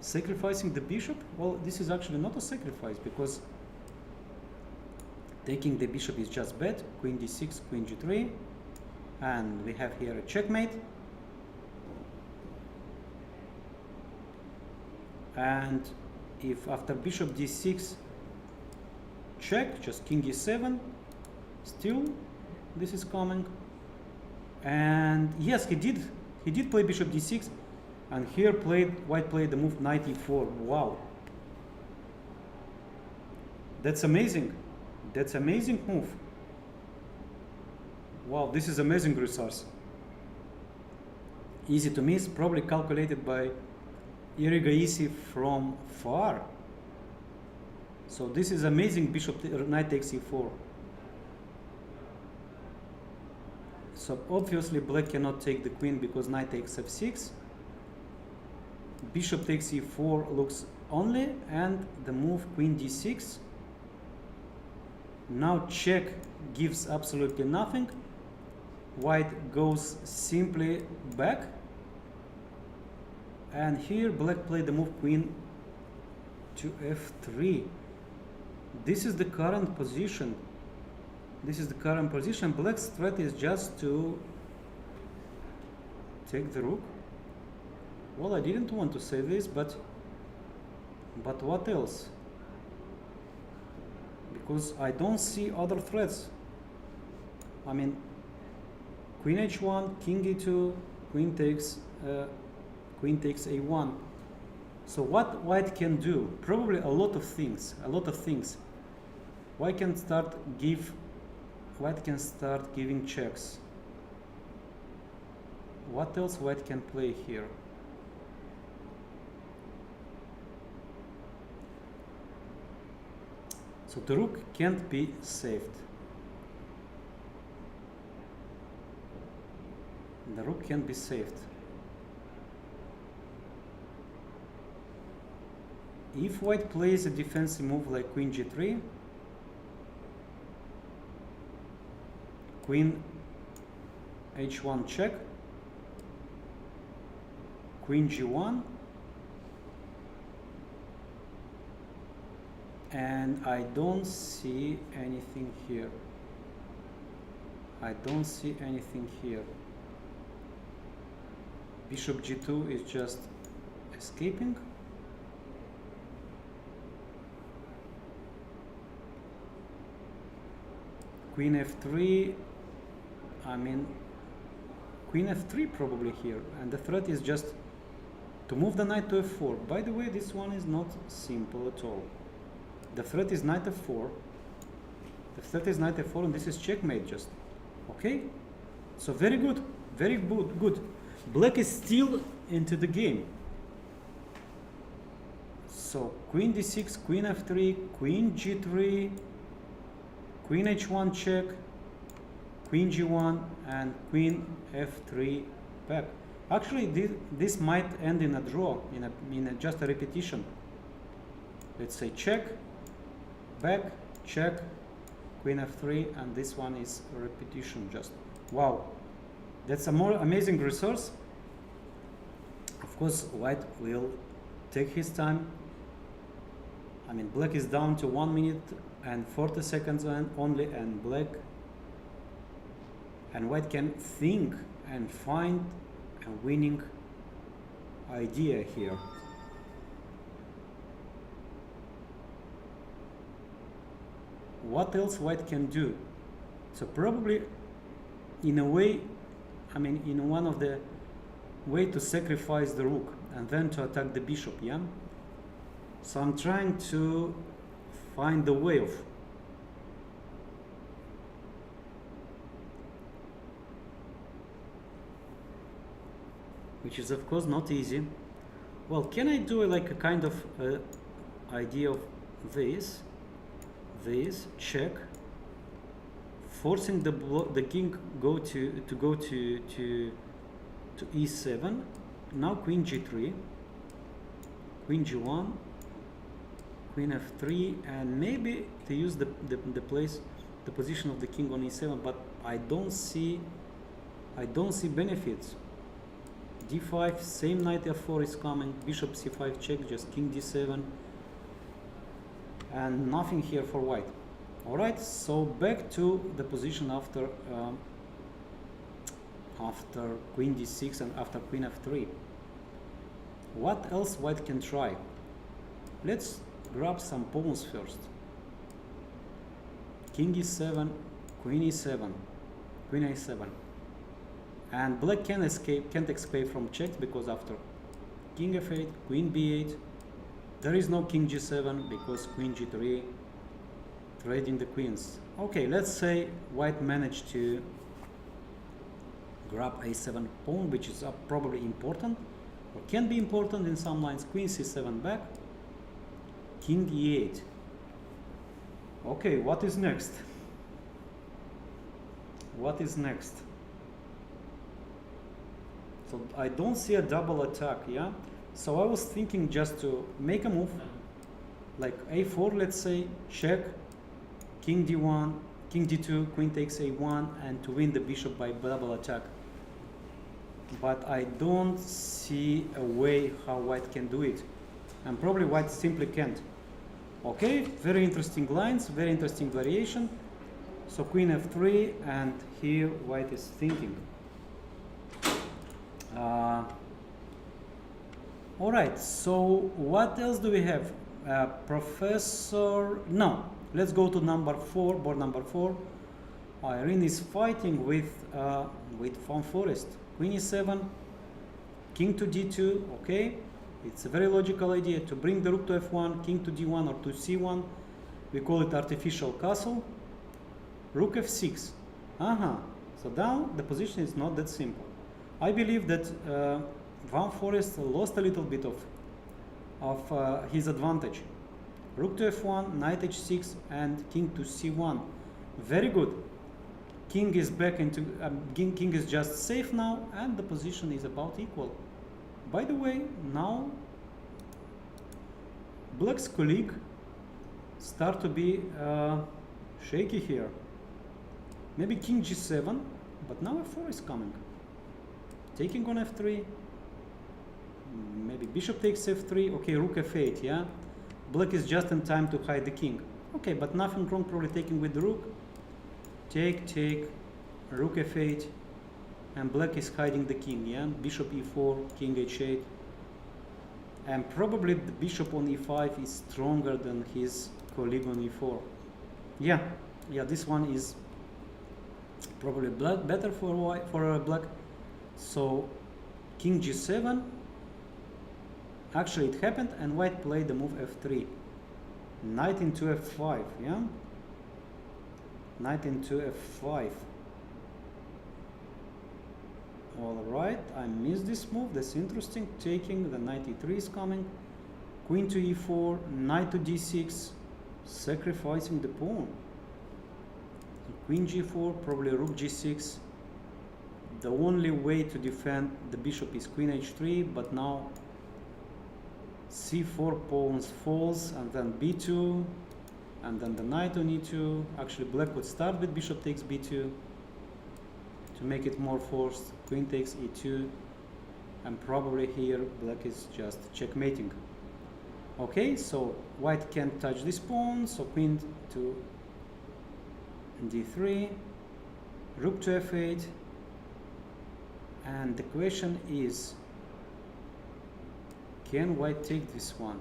B: Sacrificing the bishop? Well, this is actually not a sacrifice, because taking the bishop is just bad. Queen d6, queen g3, and we have here a checkmate. And if after bishop d6 check, just king e7, still this is coming. And yes, he did play bishop d6, and here white played the move knight e4. Wow, that's amazing. That's amazing move. Wow, this is amazing resource. Easy to miss, probably calculated by Iordăchescu from far. So this is amazing. Bishop knight takes e4. So obviously black cannot take the queen because knight takes f6. Bishop takes e4 looks only, and the move queen d6. Now check gives absolutely nothing. White goes simply back, and here black played the move queen to f3. This is the current position. This is the current position. Black's threat is just to take the rook. Well, I didn't want to say this, but what else? Because I don't see other threats. I mean, queen h1, king e2, queen takes a1. So what white can do? Probably a lot of things. White can start giving checks. What else white can play here? So the rook can't be saved. The rook can't be saved. If white plays a defensive move like queen g3, queen h1 check, queen g1, and I don't see anything here. Bishop g2 is just escaping. Queen f3, I mean, queen f3 probably here, and the threat is just to move the knight to f4. By the way, this one is not simple at all. The threat is knight f4. And this is checkmate just. Okay? So very good. Good. Black is still into the game. So queen d6, queen f3, queen g3, queen h1 check, queen g1, and queen f3 back. Actually, this might end in a draw, in just a repetition. Let's say check, back, check, queen f3, and this one is a repetition just. Wow, that's a more amazing resource. Of course, white will take his time. I mean, black is down to 1 minute and 40 seconds only, and white can think and find a winning idea here. What else white can do? So probably in a way, I mean, in one of the way to sacrifice the rook and then to attack the bishop, yeah? So I'm trying to find the way of. Which is of course not easy. Well, can I do like a kind of idea of this, check, forcing the king go to e7. Now queen g3, queen g1, queen f3, and maybe to use the position of the king on e7, but I don't see benefits. d5, same knight f4 is coming, bishop c5 check, just king d7, and nothing here for white. All right, so back to the position after queen d6 and after queen f3. What else white can try? Let's grab some pawns first. King e7, queen e7, queen a7, and black can't escape from checks, because after king f8, queen b8, there is no king g7 because queen g3, trading the queens. Okay, let's say white managed to grab a7 pawn, which is probably important, or can be important in some lines. Queen c7 back, king e8. Okay, what is next? So I don't see a double attack, yeah? So I was thinking just to make a move, like a4, let's say, check, king d1, king d2, queen takes a1, and to win the bishop by double attack. But I don't see a way how white can do it. And probably white simply can't. Okay, very interesting lines, very interesting variation. So queen f3, and here white is thinking. All right, so what else do we have? Professor, no, let's go to number 4, board number 4. Irene is fighting with Van Forest. Queen e7, king to d2, okay. It's a very logical idea to bring the rook to f1, king to d1 or to c1. We call it artificial castle. Rook f6. So now the position is not that simple. I believe that Van Forest lost a little bit of his advantage. Rook to f1, knight h6, and king to c1. Very good. King is back into king is just safe now, and the position is about equal. By the way, now black's colleague start to be shaky here. Maybe king g7, but now f4 is coming. Taking on f3. Maybe bishop takes f3. Okay, rook f8. Yeah, black is just in time to hide the king. Okay, but nothing wrong. Probably taking with the rook. Take, rook f8, and black is hiding the king, yeah? Bishop e4, king h8, and probably the bishop on e5 is stronger than his colleague on e4. Yeah, this one is probably better for black. So king g7, actually it happened, and white played the move f3. Knight into f5, yeah? Knight into f5. Alright, I missed this move. That's interesting. Taking, the knight e3 is coming. Queen to e4, knight to d6, sacrificing the pawn. So queen g4, probably rook g6. The only way to defend the bishop is queen h3, but now c4 pawns falls, and then b2. And then the knight on e2. Actually, black would start with bishop takes b2 to make it more forced. Queen takes e2, and probably here black is just checkmating. Okay, so white can't touch this pawn, so queen to d3, rook to f8, and the question is, can white take this one?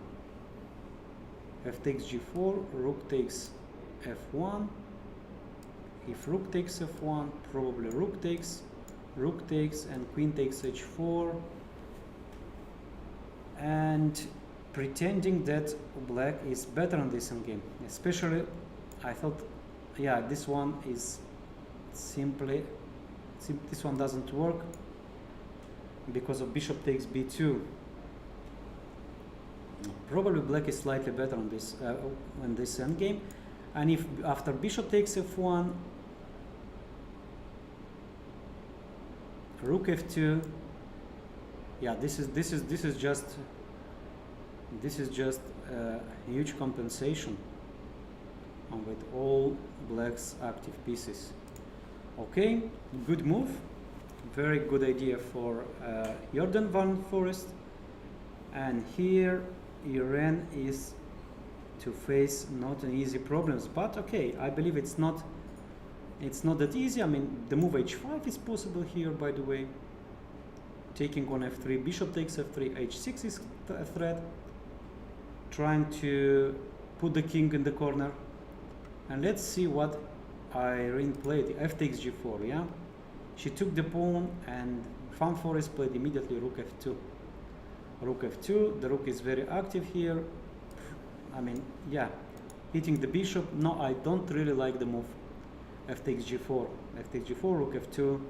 B: F takes g4, rook takes f1. If rook takes f1, probably rook takes, and queen takes h4. And pretending that black is better on this endgame. Especially, I thought, yeah, this one is simply, this one doesn't work because of bishop takes b2. Probably black is slightly better on this endgame, and if after bishop takes f1, rook f2, yeah, this is just a huge compensation with all black's active pieces. Okay, good move, very good idea for Jordan Van Forest, and here Iran is to face not an easy problems, but okay, I believe it's not that easy. I mean, the move h5 is possible here, by the way. Taking on f3, bishop takes f3, h6 is a threat. Trying to put the king in the corner. And let's see what Irene played. F takes g4, yeah? She took the pawn, and Van Forest played immediately rook f2. Rook f2, the rook is very active here. I mean, yeah, hitting the bishop. No, I don't really like the move. F takes g4, f takes g4, rook f2.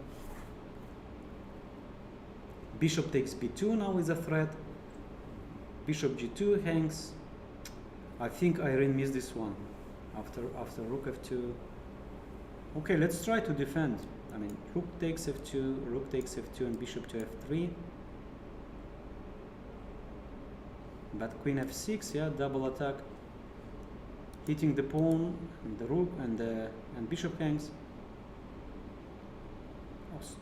B: Bishop takes b2 now is a threat. Bishop g2 hangs. I think Irene missed this one after rook f2. Okay, let's try to defend. I mean, rook takes f2, rook takes f2, and bishop to f3. But queen f6, yeah, double attack, hitting the pawn and the rook, and bishop hangs.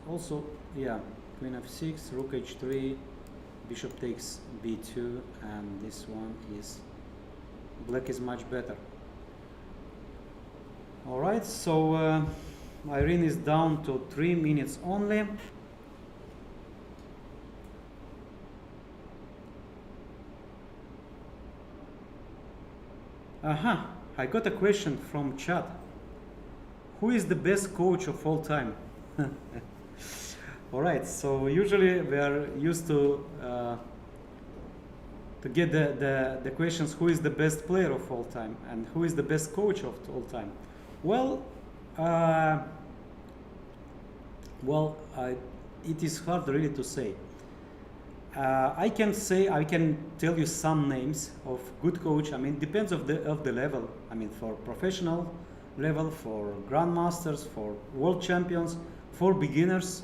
B: Also, yeah, queen f6, rook h3, bishop takes b2, and this one is, black is much better. All right, so Irene is down to 3 minutes only. I got a question from chat. Who is the best coach of all time? All right, so usually we are used to get the questions, who is the best player of all time and who is the best coach of all time. Well, it is hard really to say. I can tell you some names of good coach. I mean, it depends of the level. I mean, for professional level, for grandmasters, for world champions, for beginners.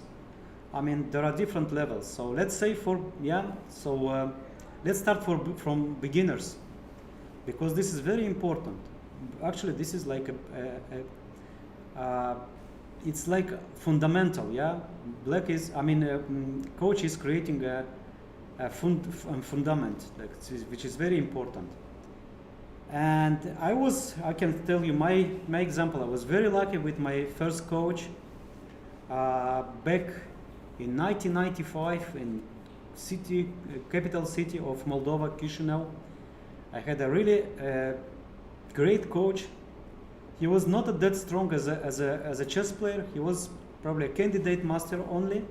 B: I mean, there are different levels. So let's say let's start from beginners, because this is very important. Actually, this is like it's like fundamental. Yeah, black is. I mean, coach is creating a fundament, which is very important. And I can tell you my example. I was very lucky with my first coach back in 1995 in capital city of Moldova, Chisinau. I had a really great coach. He was not that strong as a chess player. He was probably a candidate master only,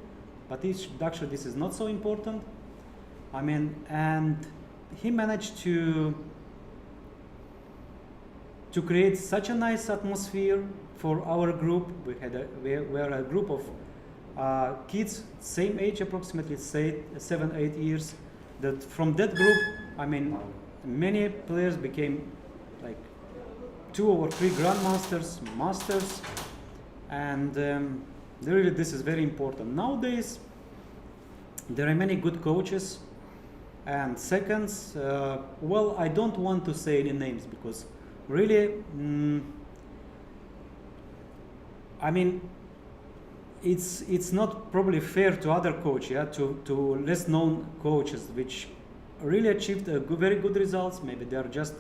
B: but actually this is not so important. I mean, and he managed to create such a nice atmosphere for our group. We were a group of kids, same age approximately, say 7-8 years. That from that group, I mean, many players became like 2 or 3 grandmasters, masters, and really this is very important. Nowadays, there are many good coaches. And seconds, well, I don't want to say any names because really, I mean, it's not probably fair to other coaches, yeah, to less known coaches which really achieved very good results. Maybe they are just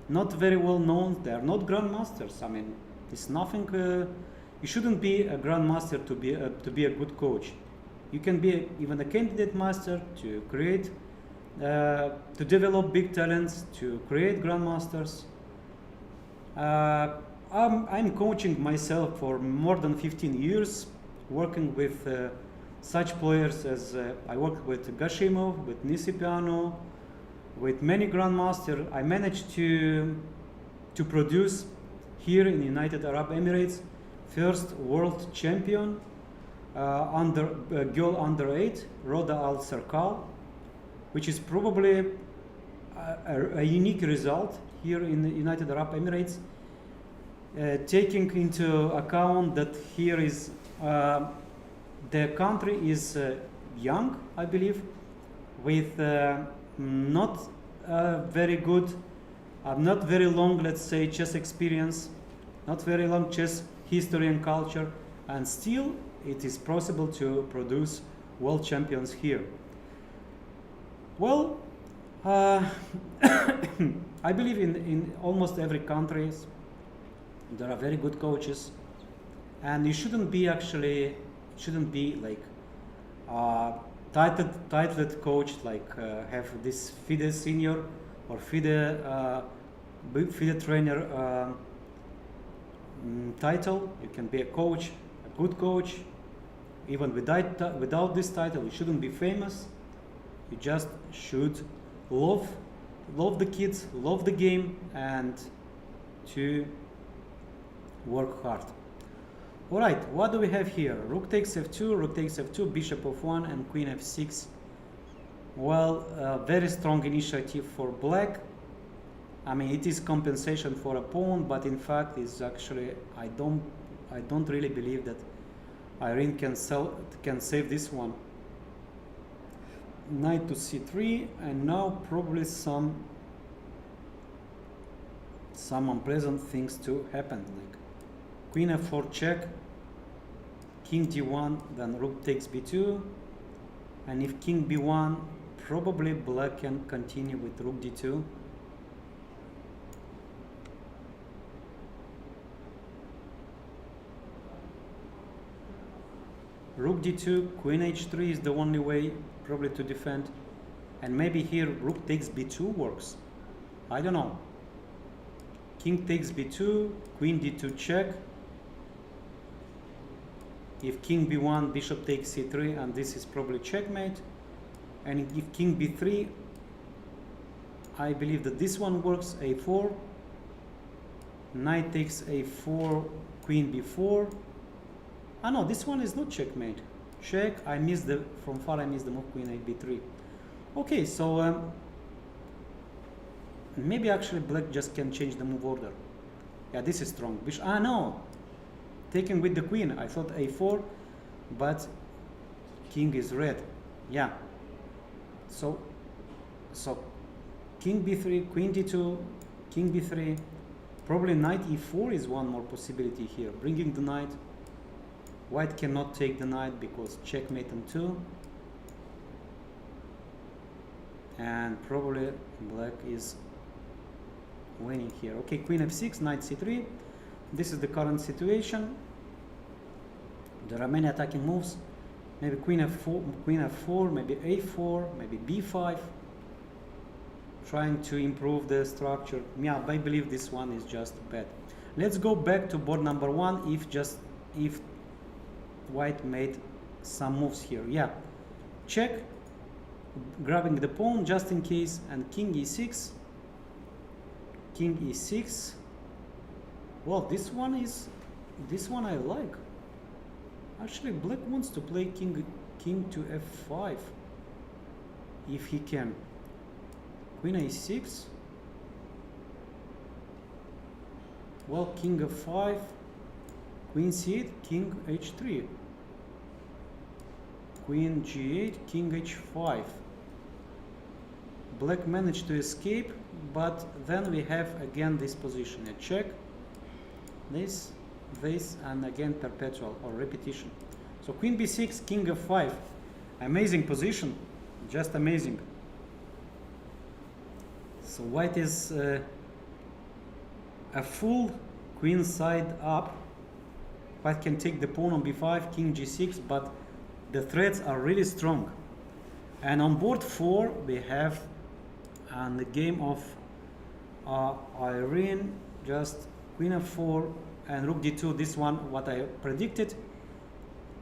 B: not very well known. They are not grandmasters. I mean, it's nothing. You shouldn't be a grandmaster to be a good coach. You can be even a candidate master to create. To develop big talents, to create grandmasters. I'm coaching myself for more than 15 years, working with such players as I worked with Gashimov, with Nisipiano, with many grandmasters. I managed to produce here in the United Arab Emirates first world champion girl under 8, Roda Al Serkal, which is probably a unique result here in the United Arab Emirates, taking into account that here is the country is young, I believe, with not very good, not very long, let's say, chess experience, not very long chess history and culture, and still it is possible to produce world champions here. Well, I believe in almost every country there are very good coaches, and you shouldn't be like titled coach, like have this FIDE senior or FIDE trainer title. You can be a coach, a good coach, even without this title. You shouldn't be famous. You just should love the kids, love the game, and to work hard. All right, what do we have here? Rook takes f2, rook takes f2, bishop f1, and queen f6. Well, very strong initiative for black. I mean, it is compensation for a pawn, but in fact, it's actually I don't really believe that Irene can save this one. Knight to c3, and now probably some unpleasant things to happen, like queen f4 check, king d1, then rook takes b2, and if king b1, probably black can continue with rook d2. Rook d2, queen h3 is the only way probably to defend, and maybe here rook takes b2 works. I don't know. King takes b2, queen d2 check. If king b1, bishop takes c3, and this is probably checkmate. And if king b3, I believe that this one works, a4. Knight takes a4, queen b4. Ah no, this one is not checkmate. Check, I missed the, from far I missed the move, queen b3. Okay, so maybe actually black just can change the move order. Yeah, this is strong. Bishop, ah no, taking with the queen. I thought a4, but king is red. Yeah. So king b3, queen d2, king b3. Probably knight e4 is one more possibility here, bringing the knight. White cannot take the knight because checkmate on 2. And probably black is winning here. Okay, queen f6, knight c3. This is the current situation. There are many attacking moves. Maybe queen f4, maybe a4, maybe b5. Trying to improve the structure. Yeah, I believe this one is just bad. Let's go back to board number 1 if white made some moves here. Yeah, check, grabbing the pawn just in case, and king e6, king e6. Well, this one I like. Actually, black wants to play king to f5 if he can. Queen a6. Well, king f5, queen c8, king h3, queen g8, king h5. Black managed to escape, but then we have again this position, a check, this, and again perpetual or repetition. So queen b6, king f5, amazing position, just amazing. So white is a full queen side up. White can take the pawn on b5, king g6, but the threats are really strong. And on board 4 we have the game of Irene, just queen f4 and rook d2. This one what I predicted,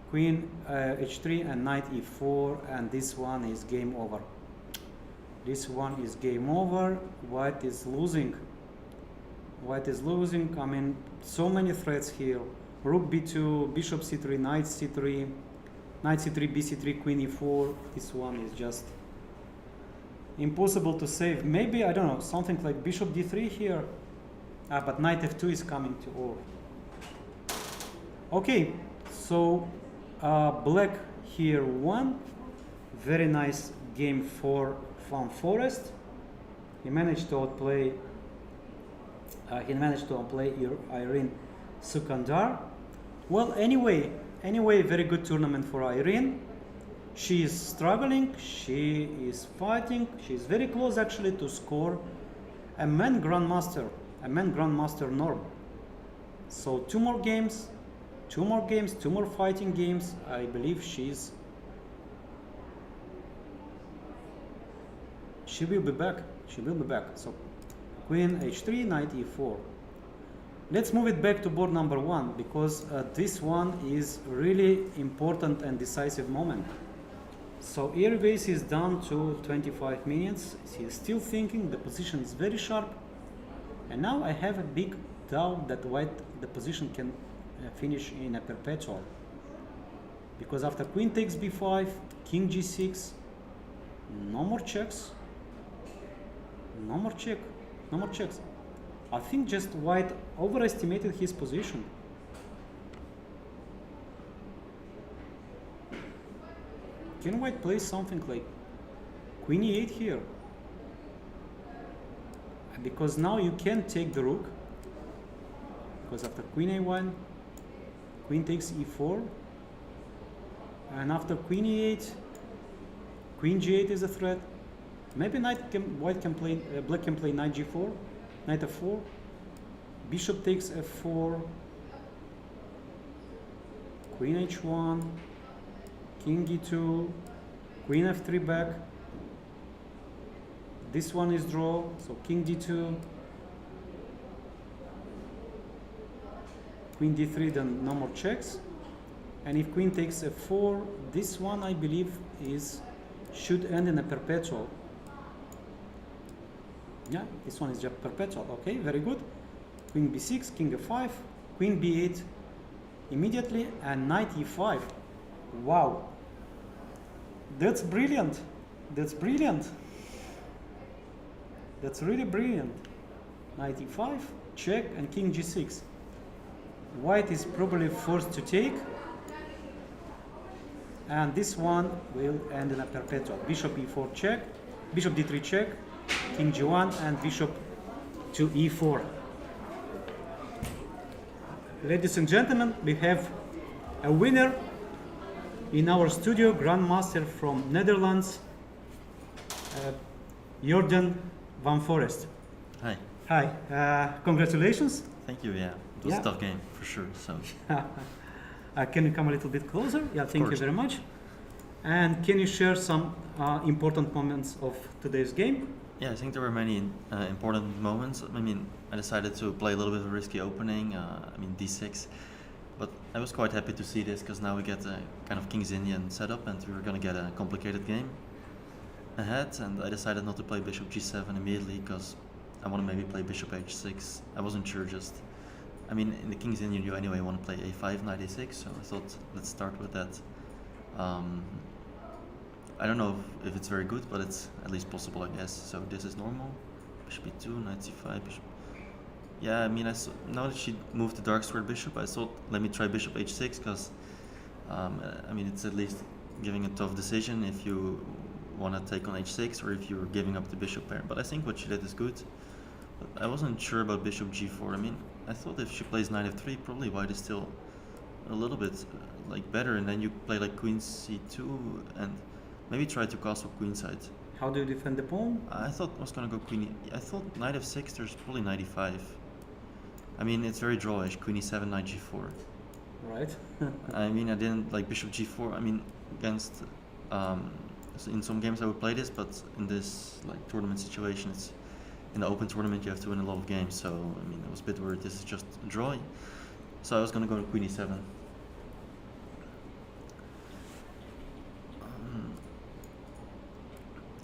B: queen h3 and knight e4, and this one is game over. This one is game over. White is losing. White is losing. I mean, so many threats here. Rook b2, bishop c3, knight c3, knight c3, bc3, queen e4. This one is just impossible to save. Maybe, I don't know, something like bishop d3 here. But knight f2 is coming to all. Okay, so black here won. Very nice game for Van Forest. He managed to outplay Irene Sukandar. Well, anyway, very good tournament for Irene. She is struggling, she is fighting, she is very close actually to score a man grandmaster norm. So two more fighting games. I believe she will be back. So queen h3, knight e4. Let's move it back to board number 1, because this one is really important and decisive moment. So here base is down to 25 minutes. He is still thinking. The position is very sharp, and now I have a big doubt that the position can finish in a perpetual, because after queen takes b5, king g6, no more checks. I think just white overestimated his position. can white play something like queen e8 here? Because now you can take the rook. Because after queen a1, queen takes e4. And after queen e8, queen g8 is a threat. Maybe black can play knight g4, knight f4. Bishop takes f4. Queen h1, king e2, queen f3 back. This one is draw, so king d2, queen d3, then no more checks. And if queen takes f4, this one I believe should end in a perpetual. Yeah, this one is just perpetual. Okay, very good. Queen b6, king f5, queen b8 immediately, and knight e5. Wow, that's brilliant. That's brilliant. That's really brilliant. Knight e5, check, and king g6. White is probably forced to take, and this one will end in a perpetual. Bishop e4 check, bishop d3 check, king g1, and bishop to e4. Ladies and gentlemen, we have a winner in our studio, Grandmaster from Netherlands, Jordan van Forest.
C: Hi.
B: Hi, congratulations.
C: Thank you, yeah. It was a tough game, for sure, so.
B: Can you come a little bit closer? Yeah, thank you very much. And can you share some important moments of today's game?
C: Yeah, I think there were many important moments. I mean, I decided to play a little bit of a risky opening, d6. But I was quite happy to see this, because now we get a kind of King's Indian setup, and we were going to get a complicated game ahead. And I decided not to play bishop g7 immediately, because I want to maybe play bishop h6. I wasn't sure just... I mean, in the King's Indian, you anyway want to play a5, knight a6, so I thought, let's start with that. I don't know if it's very good, but it's at least possible, I guess. So this is normal. Bishop e2, knight c5, bishop... Yeah, I mean, now that she moved the dark squared bishop, I thought, let me try bishop h6, because, I mean, it's at least giving a tough decision if you want to take on h6 or if you're giving up the bishop pair. But I think what she did is good. But I wasn't sure about bishop g4. I mean, I thought if she plays knight f3, probably white is still a little bit like better, and then you play like queen c2 and maybe try to castle queenside.
B: How do you defend the pawn?
C: I thought I was gonna go queen. I thought knight f6. There's probably knight e5. I mean, it's very drawish. Queen e7, knight g4.
B: Right.
C: I mean, I didn't like bishop g4. I mean, against in some games I would play this, but in this like tournament situation, it's in the open tournament you have to win a lot of games. So I mean, I was a bit worried this is just a draw. So I was gonna go to queen e7.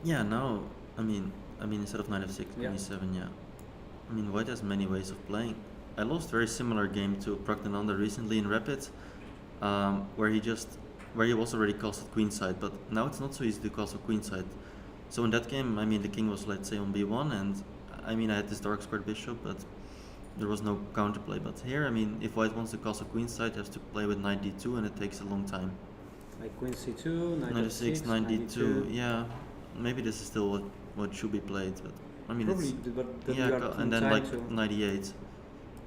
C: Yeah, now I mean instead of knight f6, queen e7. Yeah, I mean white has many ways of playing. I lost very similar game to Pragdananda recently in Rapid, where he was already castled queenside, but now it's not so easy to castle queenside. So in that game, I mean the king was, let's say, on b1, and I mean I had this dark squared bishop, but there was no counterplay. But here, I mean, if white wants to castle queenside, he has to play with knight d2, and it takes a long time.
B: Like queen c2, knight f6,
C: knight d2. Yeah, maybe this is still what should be played, but I mean
B: probably,
C: it's and then like knight e8.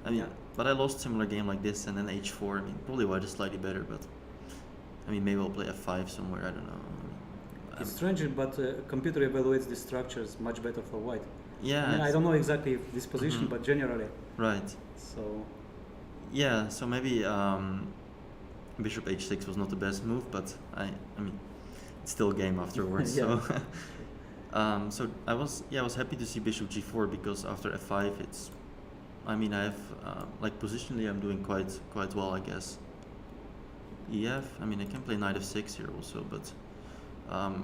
C: I mean, but I lost similar game like this, and then h4. I mean, probably white is slightly better, but I mean maybe I'll play f5 somewhere. I don't know.
B: It's strange, but computer evaluates the structures much better for white.
C: Yeah.
B: I mean, I don't know exactly this position, but generally.
C: Right.
B: So.
C: Yeah. So maybe bishop h6 was not the best move, but I mean, it's still a game afterwards. So. So I was happy to see bishop g4, because after f5 it's. I mean, I have like positionally I'm doing quite well, I guess. ef. I mean, I can play knight f6 here also, but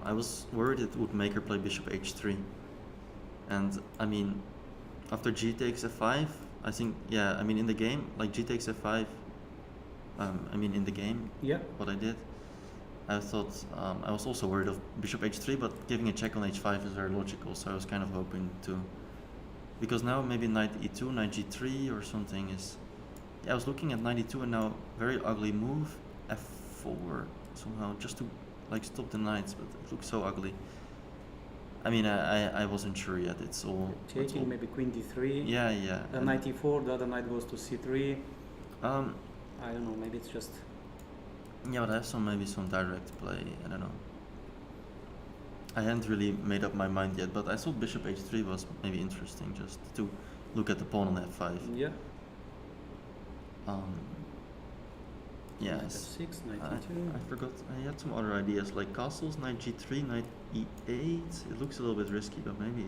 C: I was worried it would make her play bishop h3. And I mean, after g takes f5, I think, yeah, I mean in the game, like g takes f5. I mean in the game, what I did, I thought I was also worried of bishop h3, but giving a check on h5 is very logical. So I was kind of hoping to. Because now maybe knight e2, knight g3 or something is... Yeah, I was looking at knight e2 and now very ugly move, f4 somehow, just to like stop the knights, but it looks so ugly. I mean, I wasn't sure yet. It's all
B: taking, maybe queen d3.
C: Yeah.
B: Knight e4. The other knight goes to c3.
C: I
B: don't know. Maybe it's just.
C: Yeah, but I have maybe some direct play. I don't know. I hadn't really made up my mind yet, but I thought bishop h3 was maybe interesting, just to look at the pawn on f5.
B: Yeah.
C: Yes.
B: Knight f6, knight e2.
C: I forgot. I had some other ideas like castles, knight g3, knight e8. It looks a little bit risky, but maybe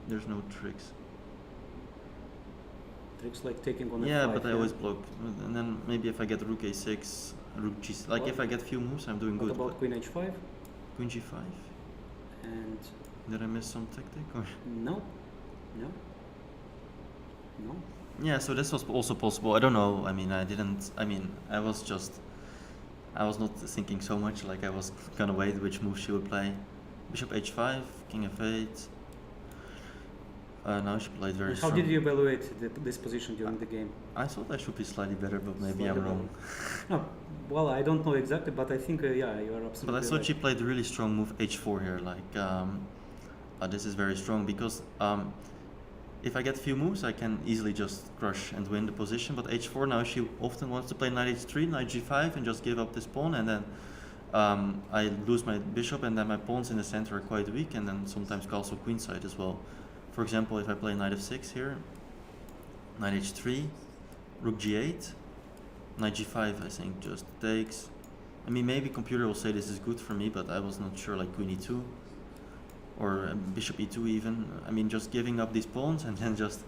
C: there's no tricks.
B: Tricks like taking on f5.
C: Yeah, but I always block. And then maybe if I get rook a6, rook g6, like if I get few moves, I'm doing good.
B: What about queen h5?
C: Queen g5.
B: And
C: did I miss some tactic? Or?
B: No.
C: Yeah, so this was also possible. I don't know. I mean, I was not thinking so much. Like I was gonna wait which move she would play. Bishop h5, king f8. Now she played very strong.
B: How did you evaluate this position during the game?
C: I thought I should be slightly better, but maybe I'm wrong.
B: No, well, I don't know exactly, but I think, you are absolutely
C: But I thought
B: right.
C: she played a really strong move h4 here. Like, this is very strong because if I get few moves, I can easily just crush and win the position. But h4 now she often wants to play knight h3, knight g5, and just give up this pawn, and then I lose my bishop, and then my pawns in the center are quite weak, and then sometimes castle queenside as well. For example, if I play knight f6 here, knight h3, rook g8, knight g5, I think just takes. I mean, maybe computer will say this is good for me, but I was not sure, like queen e2 or bishop e2 even. I mean, just giving up these pawns and then just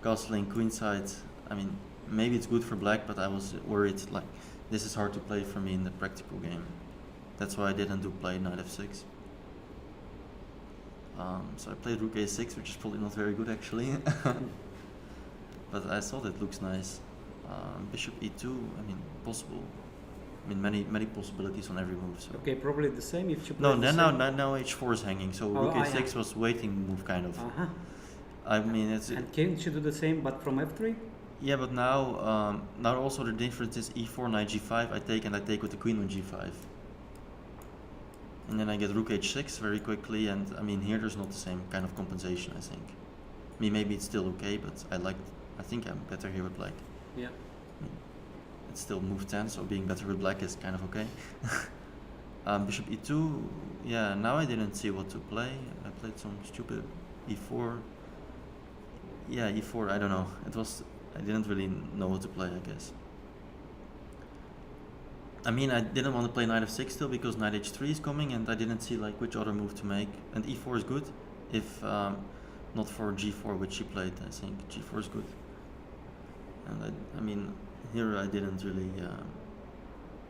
C: castling queenside. I mean, maybe it's good for black, but I was worried, like, this is hard to play for me in the practical game. That's why I didn't play knight f6. So I played rook a6, which is probably not very good actually. But I thought it looks nice. Bishop e2, I mean, possible. I mean, many possibilities on every move. So.
B: Okay, probably the same if you play.
C: No, then now h4 is hanging, so rook a6 was waiting move kind of. I mean, it's.
B: And can't you do the same, but from f3?
C: Yeah, but now also the difference is e4, knight g5. I take with the queen on g5. And then I get rook h6 very quickly, and I mean here there's not the same kind of compensation, I think. I mean, maybe it's still okay, but I think I'm better here with black.
B: Yeah.
C: I mean, it's still move 10, so being better with black is kind of okay. Bishop e2, yeah, now I didn't see what to play. I played some stupid e4. Yeah, e4, I don't know. I didn't really know what to play, I guess. I mean, I didn't want to play knight f6 still because knight h3 is coming, and I didn't see like which other move to make. And e4 is good, if not for g4, which she played. I think g4 is good. And I mean, here I didn't really.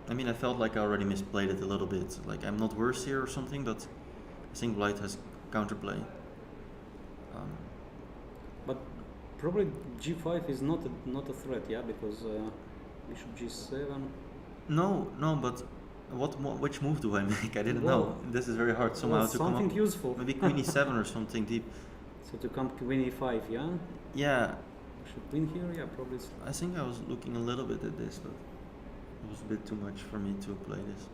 C: I mean, I felt like I already misplayed it a little bit. Like I'm not worse here or something, but I think white has counterplay.
B: But probably g5 is not a threat, yeah, because bishop g7.
C: No, but which move do I make? I didn't know. This is very hard somehow to come up.
B: Something useful.
C: Maybe queen e7 or something deep.
B: So to come queen e5, yeah?
C: Yeah.
B: Should queen here? Yeah, probably.
C: I think I was looking a little bit at this, but it was a bit too much for me to play this.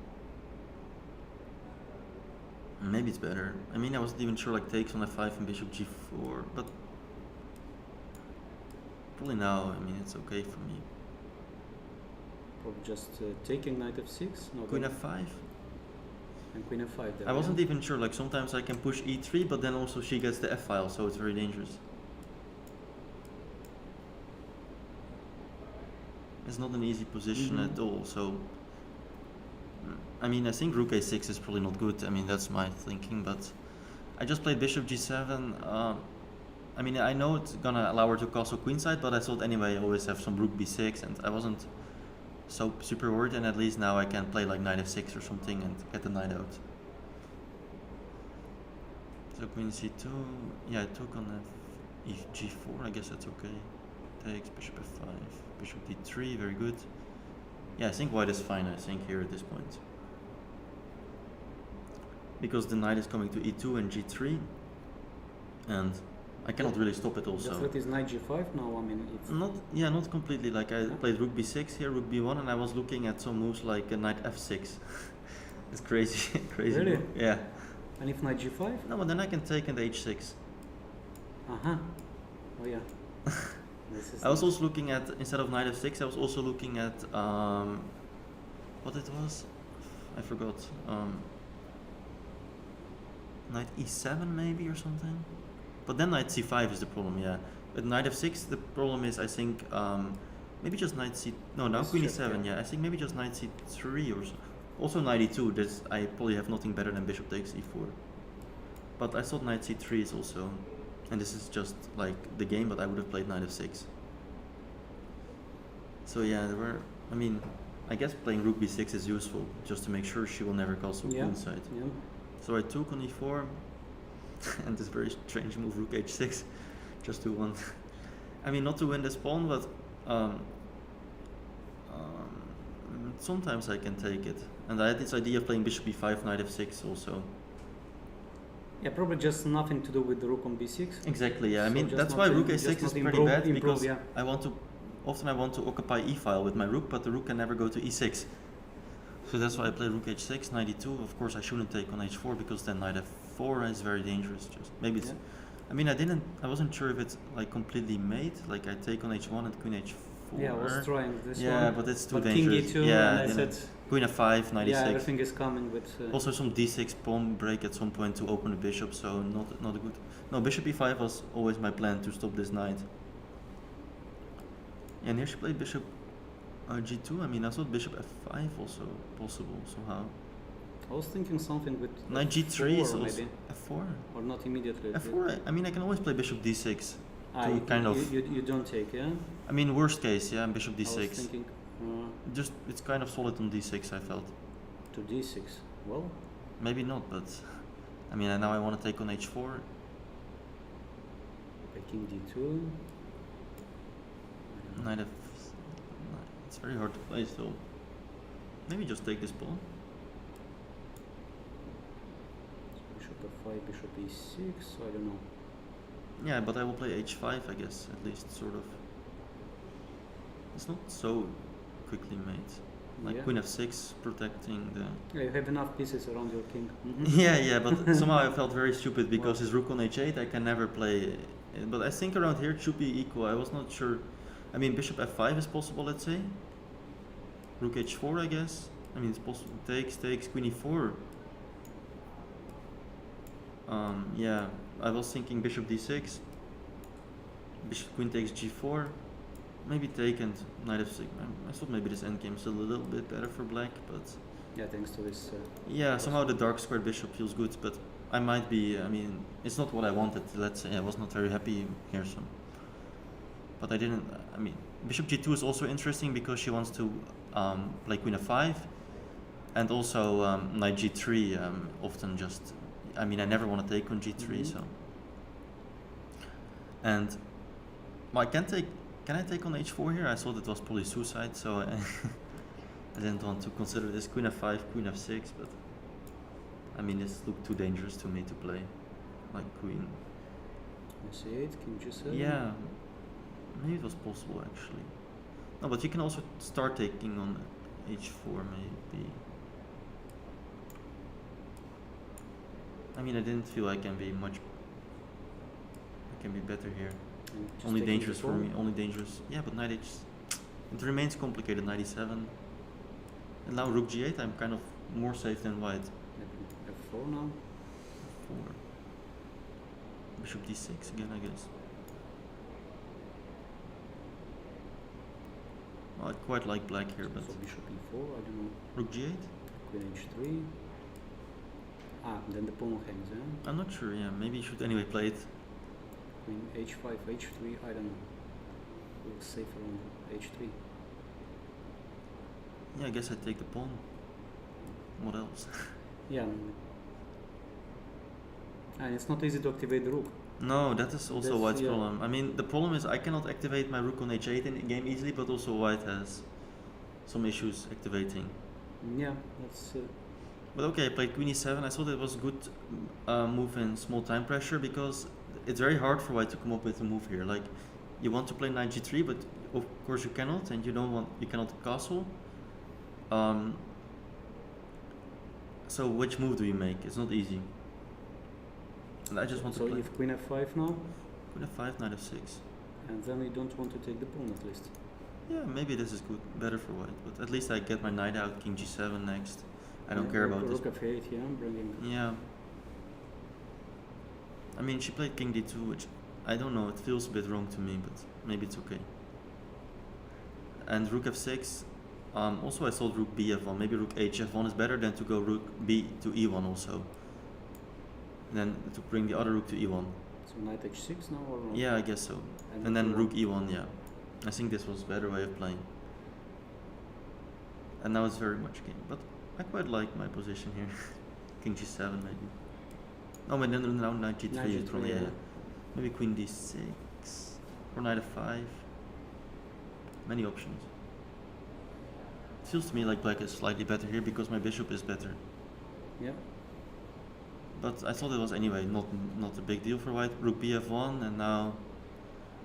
C: Maybe it's better. I mean, I wasn't even sure like takes on f5 and bishop g4, but probably now, I mean, it's okay for me.
B: Probably just taking knight f6. No,
C: Queen f5.
B: And queen f5 there.
C: I wasn't even sure, like sometimes I can push e3, but then also she gets the f-file, so it's very dangerous. It's not an easy position at all, so I mean, I think rook a6 is probably not good. I mean, that's my thinking, but I just played bishop g7. I mean, I know it's gonna allow her to castle queenside, but I thought anyway I always have some rook b6, and I wasn't so super worried, and at least now I can play like knight f6 or something and get the knight out. So queen c2, yeah, I took on g4, I guess that's okay. Takes bishop f5, bishop d3, very good. Yeah, I think white is fine, I think, here at this point. Because the knight is coming to e2 and g3, and I cannot really stop it also.
B: The threat is knight g5 now, I mean, it's...
C: Not completely, like I played rook b6 here, rook b1, and I was looking at some moves like a knight f6. It's crazy, crazy.
B: Really?
C: move. Yeah.
B: And if knight g5?
C: No, but then I can take and h6.
B: Uh-huh. Oh yeah. This is
C: I was
B: nice.
C: also looking at, instead of knight f6, I was also looking at what it was, I forgot. Knight e7 maybe or something. But then knight c5 is the problem, yeah. With knight f6, the problem is I think maybe just knight c. No, now
B: Let's
C: queen
B: check,
C: e7.
B: yeah.
C: Yeah, I think maybe just knight c3 or so. Also knight e2. This I probably have nothing better than bishop takes e4. But I thought knight c3 is also, and this is just like the game, but I would have played knight f6. So yeah, there were. I mean, I guess playing rook b6 is useful just to make sure she will never castle
B: Yeah.
C: queenside.
B: Yeah.
C: So I took on e4, and this very strange move rook h6, just to win. I mean, not to win this pawn, but sometimes I can take it. And I had this idea of playing bishop b5, knight f6 also.
B: Yeah, probably just nothing to do with the rook on b6.
C: Exactly, yeah. I
B: So
C: mean,
B: just
C: that's
B: not
C: why
B: to-
C: rook
B: just
C: a6
B: not
C: is pretty
B: improve-
C: bad,
B: improve,
C: because
B: yeah.
C: I want to, often I want to occupy e file with my rook, but the rook can never go to e6. So that's why I play rook h6, knight e2. Of course, I shouldn't take on h4 because then knight f4 is very dangerous. Just maybe it's.
B: Yeah.
C: I mean, I wasn't sure if it's like completely made. Like I take on h1 and queen h4.
B: Yeah, I was trying this one.
C: Yeah, but it's too
B: but
C: dangerous.
B: King e2,
C: yeah,
B: and I
C: then
B: said,
C: queen f5, knight
B: yeah,
C: e6.
B: everything is coming with.
C: Also some d6 pawn break at some point to open the bishop, so not a good. No, bishop e5 was always my plan to stop this knight. And here she played bishop g2. I mean, I thought bishop f5 also possible somehow.
B: I was thinking something with
C: Knight g3 is
B: F4
C: also
B: maybe,
C: f4.
B: or not immediately.
C: F4. I mean, I can always play bishop d6.
B: Ah,
C: to
B: you,
C: kind of.
B: you don't take, yeah.
C: I mean, worst case, yeah, bishop
B: I was
C: d6.
B: thinking
C: Just it's kind of solid on d6. I felt.
B: to d6. Well,
C: Maybe not, but I mean, now I want to take on h4.
B: by king d2.
C: Knight f. It's very hard to play still. Maybe just take this pawn.
B: Bishop f5, bishop e6. I don't know.
C: Yeah, but I will play h5, I guess, at least, sort of. It's not so quickly made. Like
B: Yeah.
C: queen f6 protecting the.
B: Yeah, you have enough pieces around your king.
C: Yeah, but somehow I felt very stupid because his rook on h8 I can never play. But I think around here it should be equal. I was not sure. I mean, bishop f5 is possible, let's say. Rook h4, I guess. I mean, it's possible. Takes, queen e4. Yeah, I was thinking bishop d6. Bishop queen takes g4. Maybe take and knight f6. I thought maybe this endgame is a little bit better for black, but
B: Yeah, thanks to this.
C: yeah, somehow the dark square bishop feels good, but I might be. I mean, it's not what I wanted. Let's say I was not very happy here, so. But I didn't. I mean, bishop g2 is also interesting because she wants to play queen f5, and also knight g3. Often just. I mean, I never want to take on g3, so. And well, I can take. Can I take on h4 here? I thought it was probably suicide, so I didn't want to consider this queen f5, queen f6, but I mean this looked too dangerous to me to play, like queen.
B: c8, king g7.
C: Yeah, maybe it was possible actually. No, but you can also start taking on h4 maybe. I mean, I didn't feel I can be much. I can be better here.
B: Just
C: Only
B: taking
C: dangerous for
B: before.
C: me. Only dangerous. Yeah, but knight h. It remains complicated. Knight e7. And now rook g8. I'm kind of more safe than white.
B: F4 now.
C: 4. Bishop d6 again, I guess. Well, I quite like black here, but
B: So bishop e4, I don't know.
C: rook g8.
B: Queen h3. Ah, then the pawn hangs, eh?
C: I'm not sure. Yeah, maybe you should anyway play it.
B: Queen h5, h3, I don't know. Looks safer on h3.
C: Yeah, I guess I take the pawn. What else?
B: Yeah. And it's not easy to activate the rook.
C: No, that is also
B: That's-
C: white's
B: yeah.
C: problem. I mean, the problem is I cannot activate my rook on h8 in the game easily, but also white has some issues activating.
B: Yeah, that's.
C: But okay, I played queen e7. I thought it was a good move in small time pressure because it's very hard for white to come up with a move here. Like, you want to play knight g3, but of course you cannot, and you cannot castle. So which move do you make? It's not easy. And I just want
B: So
C: to play
B: if queen f5 now,
C: queen f5, knight f6.
B: and then we don't want to take the pawn at least.
C: Yeah, maybe this is good, better for white. But at least I get my knight out, king g7 next. I don't
B: Yeah,
C: care about this.
B: Rook f8, yeah, bringing.
C: Yeah. I mean, she played king d2, which I don't know. It feels a bit wrong to me, but maybe it's okay. And rook f6. Also, I thought rook b f1. Maybe rook h f1 is better than to go rook b to e1 also. And then to bring the other rook to e1.
B: So knight h6 now or not?
C: Yeah, I guess so. And then rook e1, yeah. I think this was a better way of playing. And now it's very much game. But I quite like my position here. King g7 maybe. Oh, but then now knight g3
B: Knight
C: is
B: G3,
C: probably,
B: yeah.
C: maybe queen d6. Or knight f5. Many options. It feels to me like black is slightly better here because my bishop is better.
B: Yeah.
C: But I thought it was anyway not a big deal for white. Rook bf1 and now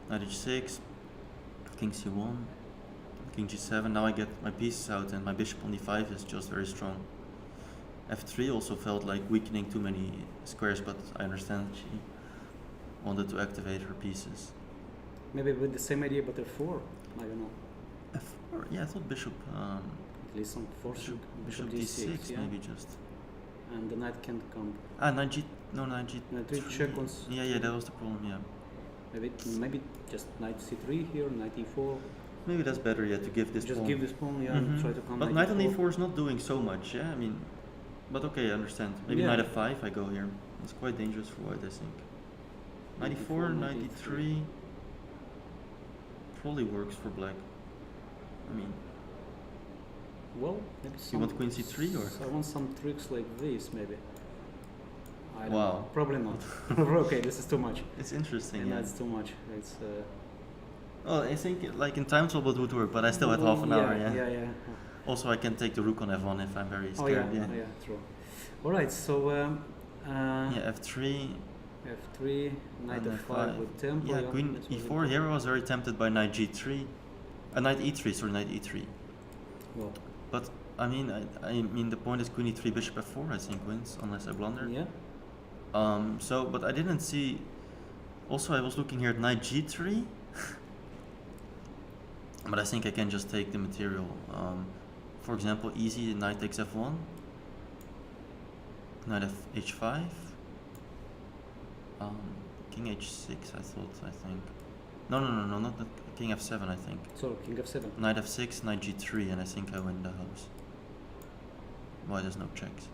C: knight h6, king c1, king g7. Now I get my pieces out and my bishop on d5 is just very strong. f3 also felt like weakening too many squares, but I understand she wanted to activate her pieces.
B: Maybe with the same idea, but f4. I don't know.
C: f4, yeah, I thought bishop.
B: At least some forcing.
C: Bishop
B: d6,
C: d6
B: yeah.
C: maybe just.
B: And the knight can't come.
C: Knight g. No, knight g.
B: Knight 3 check once.
C: Yeah, that was the problem. Yeah.
B: Maybe just knight c3 here, knight e4.
C: Maybe that's better, yeah, to give this
B: Just
C: pawn.
B: give this pawn, yeah,
C: Mhm.
B: and try to come.
C: But knight on e4 is not doing so much, yeah. I mean, but okay, I understand. Maybe
B: Yeah.
C: knight f5 I go here. It's quite dangerous for white, I think. Knight e4, knight e3 probably works for black. I mean,
B: Well, maybe
C: you want queen c3 or?
B: I want some tricks like this, maybe. I don't
C: Wow.
B: know. Probably not. Okay, this is too much.
C: It's interesting,
B: And
C: yeah.
B: that's too much. It's.
C: Well, I think like in time trouble it would work, but I still had half an hour, yeah.
B: Yeah.
C: Also, I can take the rook on f1 if I'm very
B: Oh
C: scared,
B: yeah, true. All right, so
C: Yeah, f3.
B: f3, knight f5 with tempo.
C: Yeah, queen
B: this was
C: e4. Here I was very tempted by knight g3, knight e3. Sorry, knight e3.
B: Well,
C: But I mean the point is queen e3, bishop f4. I think wins unless I blunder.
B: yeah.
C: So, but I didn't see. Also, I was looking here at knight g3. But I think I can just take the material. For example, easy knight takes f1, knight h5, king h6. I think. No, not the king f7. I think.
B: So king f7.
C: Knight f6, knight g3, and I think I win the house. Why there's no checks?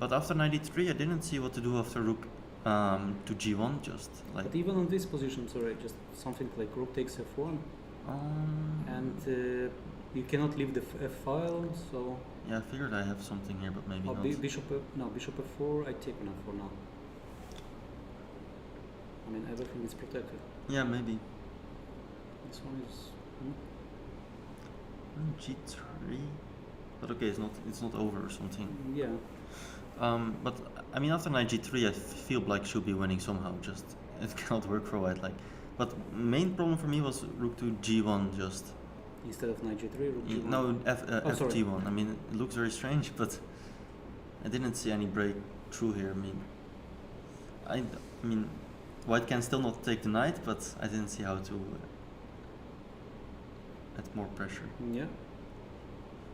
C: But after knight e3, I didn't see what to do after rook to g1. Just like.
B: But even on this position, sorry, just something like rook takes f1, and you cannot leave the f file. So.
C: Yeah, I figured I have something here, but maybe not.
B: Bishop f4. I take on f4 now. I mean, everything is protected.
C: Yeah, maybe.
B: This one is.
C: G3. But okay, it's not over or something.
B: Yeah.
C: But I mean, after knight g3, I feel black should be winning somehow. Just it cannot work for white. Like, but main problem for me was rook to g1 just.
B: Instead of knight g3, rook g1.
C: No,
B: sorry.
C: ft1. I mean, it looks very strange, but I didn't see any breakthrough here. I mean, white can still not take the knight, but I didn't see how to add more pressure.
B: Yeah.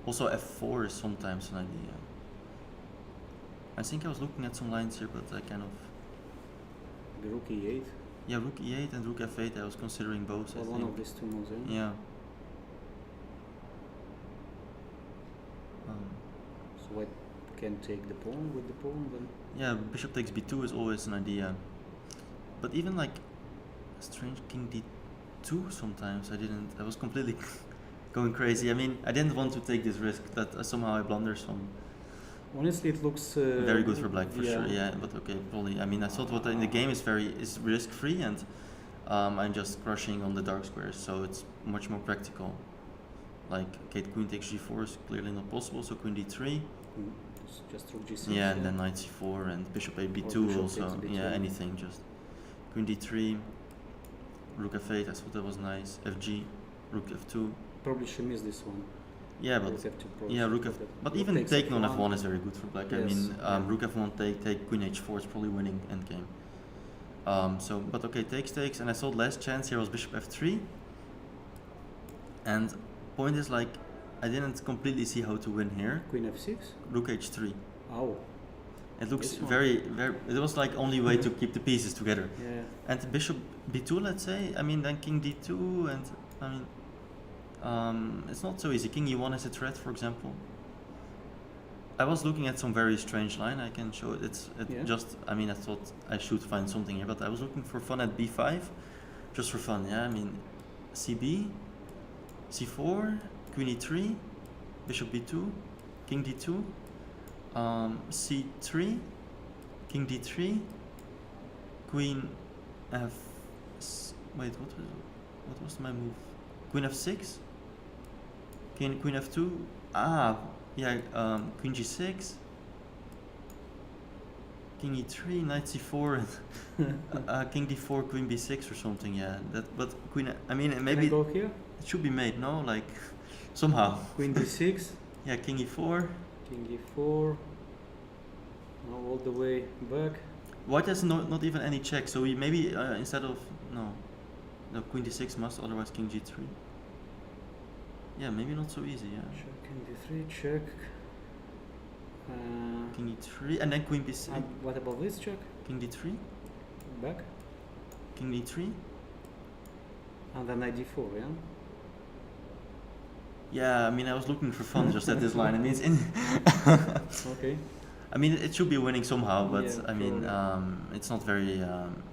C: Also, f4 is sometimes an idea. I think I was looking at some lines here, but I kind of.
B: The rook e8.
C: Yeah, rook e8 and rook f8. I was considering both.
B: Or
C: I
B: one
C: think.
B: of these two moves.
C: Yeah.
B: So white can take the pawn with the pawn then.
C: Yeah, bishop takes b2 is always an idea. But even like strange king d2 sometimes I was completely going crazy. I mean, I didn't want to take this risk that somehow I blunder some.
B: Honestly, it looks
C: Very good for black for sure. Yeah, but okay, probably. I mean, I thought what in the game is risk free, and I'm just crushing on the dark squares, so it's much more practical. Like, okay, queen takes g4 is clearly not possible, so queen d3.
B: It's just rook g6.
C: Yeah, and then knight c4 and bishop a b2
B: bishop
C: also.
B: takes b2.
C: Yeah, anything, just queen d3, rook f8. I thought that was nice. Fg, rook f2.
B: Probably she missed this one.
C: Yeah, but
B: Rook F2
C: yeah, rook F. But even
B: takes
C: taking on
B: F1.
C: F1 is very good for black. I
B: Yes,
C: mean,
B: yeah.
C: rook F1 take queen H4 is probably winning endgame. So, but okay, takes, and I saw the last chance here was bishop F3. And point is like, I didn't completely see how to win here.
B: Queen F6.
C: Rook H3.
B: Oh.
C: It looks
B: This one.
C: very. It was like only way to keep the pieces together.
B: Yeah.
C: And bishop B2, let's say. I mean, then king D2, and I mean, it's not so easy. King E1 is a threat, for example. I was looking at some very strange line. I can show it.
B: Yeah.
C: Just. I mean, I thought I should find something here, but I was looking for fun at B5, just for fun. Yeah. I mean, CB, C4, Queen E3, Bishop B2, King D2. C3, King D3, Queen F. Wait, what was my move? Queen F6, Queen F2. Ah, yeah. Queen G6, King E3, Knight C4, and King D4, Queen B6 or something. Yeah, that. But Queen. I mean, maybe
B: Can I go here?
C: it should be made. No, like somehow.
B: Queen D6.
C: Yeah, King E4.
B: King E4. Now all the way back.
C: White has not even any check, so we maybe instead of no, Queen D6 must, otherwise King G3. Yeah, maybe not so easy. Yeah.
B: Check King D3. Check.
C: King E3 and then Queen B6.
B: And what about this check?
C: King D3.
B: Back.
C: King E3.
B: And then Knight D4. Yeah.
C: Yeah, I mean I was looking for fun just at this line. I mean it's in.
B: Okay.
C: I mean it should be winning somehow, but
B: Yeah,
C: I mean
B: probably.
C: it's not very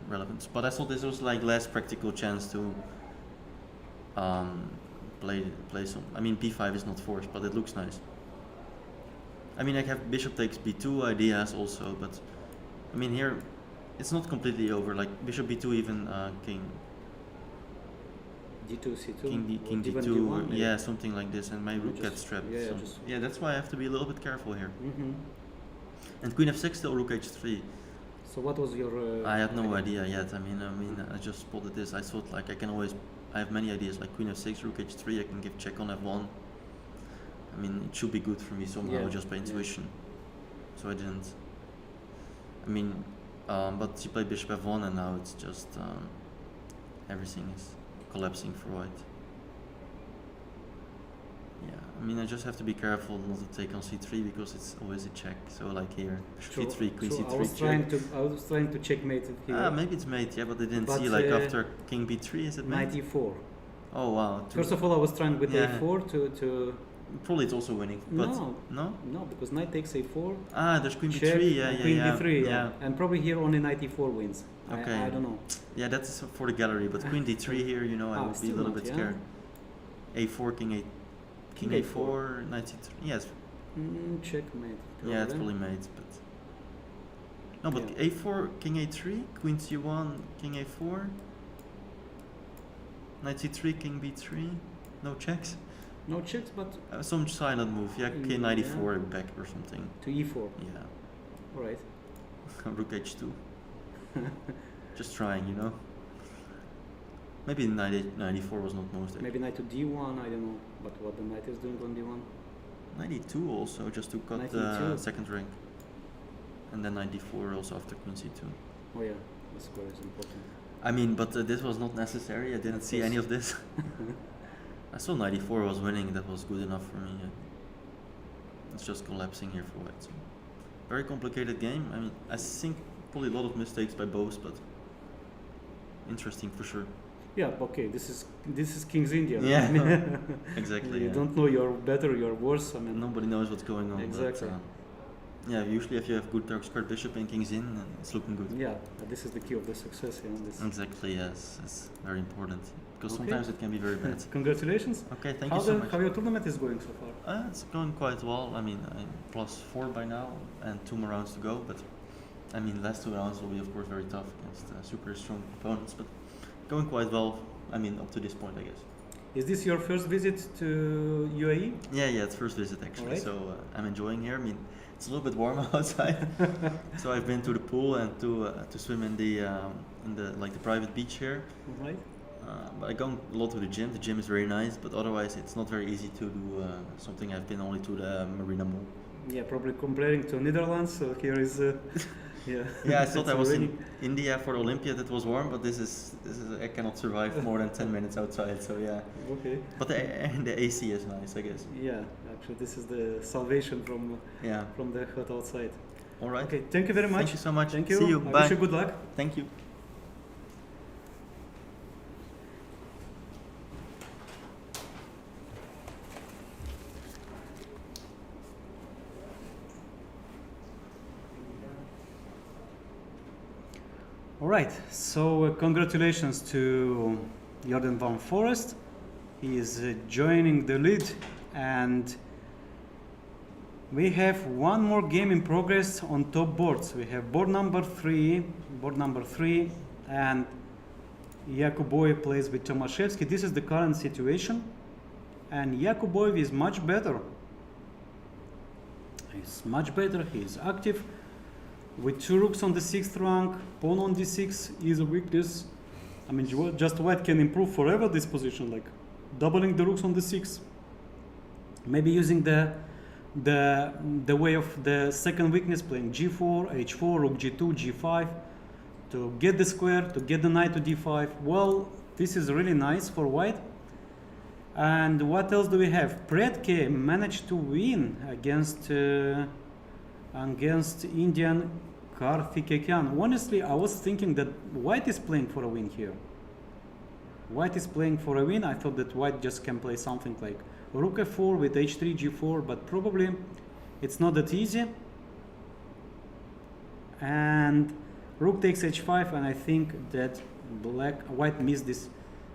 C: relevant. But I thought this was like less practical chance to play some. I mean B5 is not forced, but it looks nice. I mean I have bishop takes B2 ideas also, but I mean here it's not completely over. Like bishop B2 even king.
B: D2, C2.
C: King
B: or even
C: D2,
B: D1, maybe.
C: yeah, something like this, and my rook
B: just-
C: gets trapped.
B: yeah,
C: so
B: just-
C: yeah, that's why I have to be a little bit careful here.
B: Mm-hmm.
C: And Queen F6 still Rook H3.
B: So what was your?
C: I had no idea yet. I mean, I just spotted this. I thought like I have many ideas like Queen F6, Rook H3. I can give check on F1. I mean, it should be good for me somehow
B: Yeah,
C: just by
B: yeah.
C: intuition. So I didn't. I mean, but she played Bishop F1, and now it's just everything is collapsing for white. Yeah, I mean, I just have to be careful not to take on C3 because it's always a check. So like here, Bishop C3, Queen
B: so
C: C3
B: I was
C: check.
B: trying to checkmate it here.
C: Ah, maybe it's mate, yeah, but I didn't
B: But,
C: see like after King B3, is it mate?
B: Knight E4.
C: Oh wow.
B: First of all, I was trying with
C: Yeah.
B: A4 to
C: Probably it's also winning, but
B: no, because Knight takes A4.
C: Ah, there's Queen
B: Check,
C: B3, yeah,
B: and
C: yeah,
B: Queen
C: yeah.
B: B3,
C: yeah.
B: and probably here only Knight E4 wins.
C: Okay.
B: I don't know.
C: Yeah, that's for the gallery, but Queen D3 here, you know, I would be a
B: still
C: little
B: not,
C: bit
B: yeah?
C: scared. A4, King A, King
B: King
C: A4, Knight C3. Yes,
B: Checkmate.
C: yeah, it's probably mate, but no, but
B: Yeah.
C: A4, King A3, Queen C1, King A4, Knight C3, King B3. No checks.
B: No checks, but
C: Some silent move. Yeah, King Knight
B: Yeah.
C: E4 back or something.
B: to E4.
C: Yeah.
B: All right.
C: Rook H2. Just trying, you know. Maybe Knight E4 was not most accurate.
B: Maybe Knight to D1. I don't know, but what the Knight is doing on D1.
C: Knight E2 also, just to cut
B: Knight
C: the
B: E2.
C: second rank. And then Knight D4 also after Queen C2.
B: Oh yeah, the square is important.
C: I mean, but this was not necessary. I didn't see any of this. I saw Knight E4 was winning. That was good enough for me. Yeah. It's just collapsing here for white. So very complicated game. I mean, I think probably a lot of mistakes by both, but interesting for sure.
B: Yeah. Okay. This is King's India.
C: Yeah.
B: I mean,
C: Exactly.
B: You
C: yeah.
B: don't know you're better, you're worse. I mean,
C: Nobody knows what's going on.
B: Exactly.
C: But, yeah, usually if you have good dark squared bishop and king's in, it's looking good.
B: yeah. This is the key of the success. Yeah. This.
C: Exactly, yes. It's very important. Because
B: Okay.
C: sometimes it can be very bad.
B: Congratulations.
C: Okay, thank
B: How
C: you so much.
B: How your tournament is going so far?
C: It's going quite well. I mean, I'm +4 by now and 2 more rounds to go. But I mean, last 2 rounds will be, of course, very tough against super strong opponents. But going quite well. I mean, up to this point, I guess.
B: Is this your first visit to UAE?
C: Yeah, it's first visit actually.
B: Alright.
C: So I'm enjoying here. I mean, it's a little bit warm outside. So I've been to the pool and to swim in the like the private beach here.
B: Right.
C: but I go a lot to the gym. The gym is very nice, but otherwise it's not very easy to do something. I've been only to the Marina Mall.
B: Yeah, probably comparing to Netherlands. So here is, yeah.
C: Yeah, I thought I was in
B: raining.
C: India for the Olympiad. It was warm, but this is I cannot survive more than 10 minutes outside. So yeah,
B: Okay.
C: but the AC is nice, I guess.
B: Yeah, actually, this is the salvation
C: Yeah.
B: from the hot outside.
C: All right.
B: Okay, thank you very much.
C: Thank you so much.
B: Thank you.
C: See you.
B: I
C: Bye.
B: wish you good luck.
C: Thank you.
B: All right, so congratulations to Jordan van Forest. He is joining the lead, and we have one more game in progress on top boards. We have board number three, and Yakuboy plays with Tomaszewski. This is the current situation, and Yakuboy is much better. He's much better, he is active. With two rooks on the 6th rank, pawn on d6 is a weakness. I mean, just white can improve forever this position, like doubling the rooks on the 6. Maybe using the way of the second weakness, playing g4, h4, rook g2, g5, to get the square, to get the knight to d5. Well, this is really nice for white. And what else do we have? Predke managed to win against Indian Karthikeyan. Honestly, I was thinking that white is playing for a win here. White is playing for a win. I thought that white just can play something like rook f4 with h3, g4, but probably it's not that easy. And rook takes h5, and I think that white missed this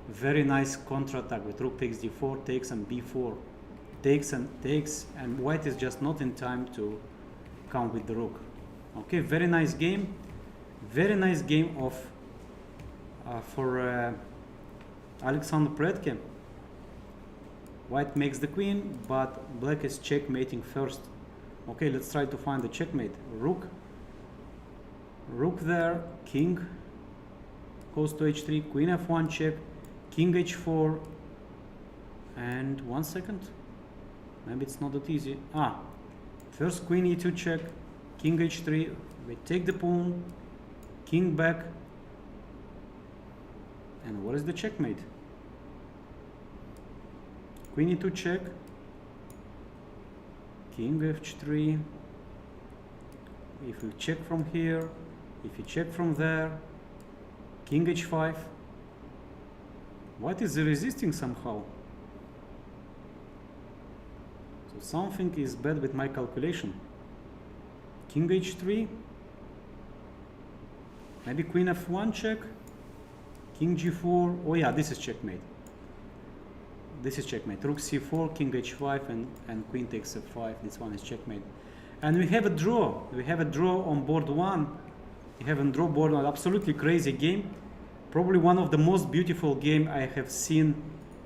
B: very nice counter-attack with rook takes d4, takes and b4, takes, and white is just not in time to come with the rook. Okay, very nice game of for Alexander Predke. White makes the queen, but black is checkmating first. Okay, let's try to find the checkmate. Rook there, king goes to h3, queen f1 check, king h4, and 1 second, maybe it's not that easy. First queen e2 check, king h3, we take the pawn, king back, and what is the checkmate? Queen e2 check, king f3, if we check from here, if you check from there, king h5, white is resisting somehow. So something is bad with my calculation. King h3, maybe queen f1 check, king g4, oh yeah, this is checkmate. This is checkmate. Rook c4, king h5, and queen takes f5. This one is checkmate. And we have a draw. We have a draw on board 1. We have a draw board 1. Absolutely crazy game. Probably one of the most beautiful game I have seen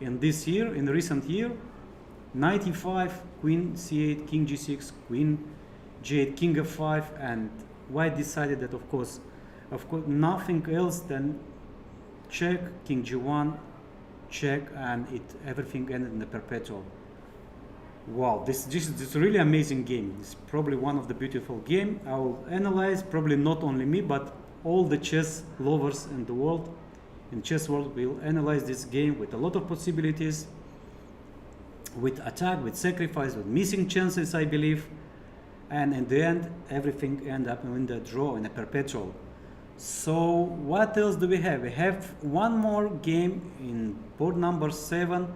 B: in this year, in the recent year. Knight e5, queen c8, king g6, queen g8, king f5, and white decided that of course nothing else than check, king g1, check, and everything ended in a perpetual. Wow, this is a really amazing game. It's probably one of the beautiful game. I will analyze, probably not only me, but all the chess lovers in the world, in chess world, will analyze this game with a lot of possibilities, with attack, with sacrifice, with missing chances, I believe. And in the end, everything end up in the draw, in a perpetual. So what else do we have? We have one more game in board number 7.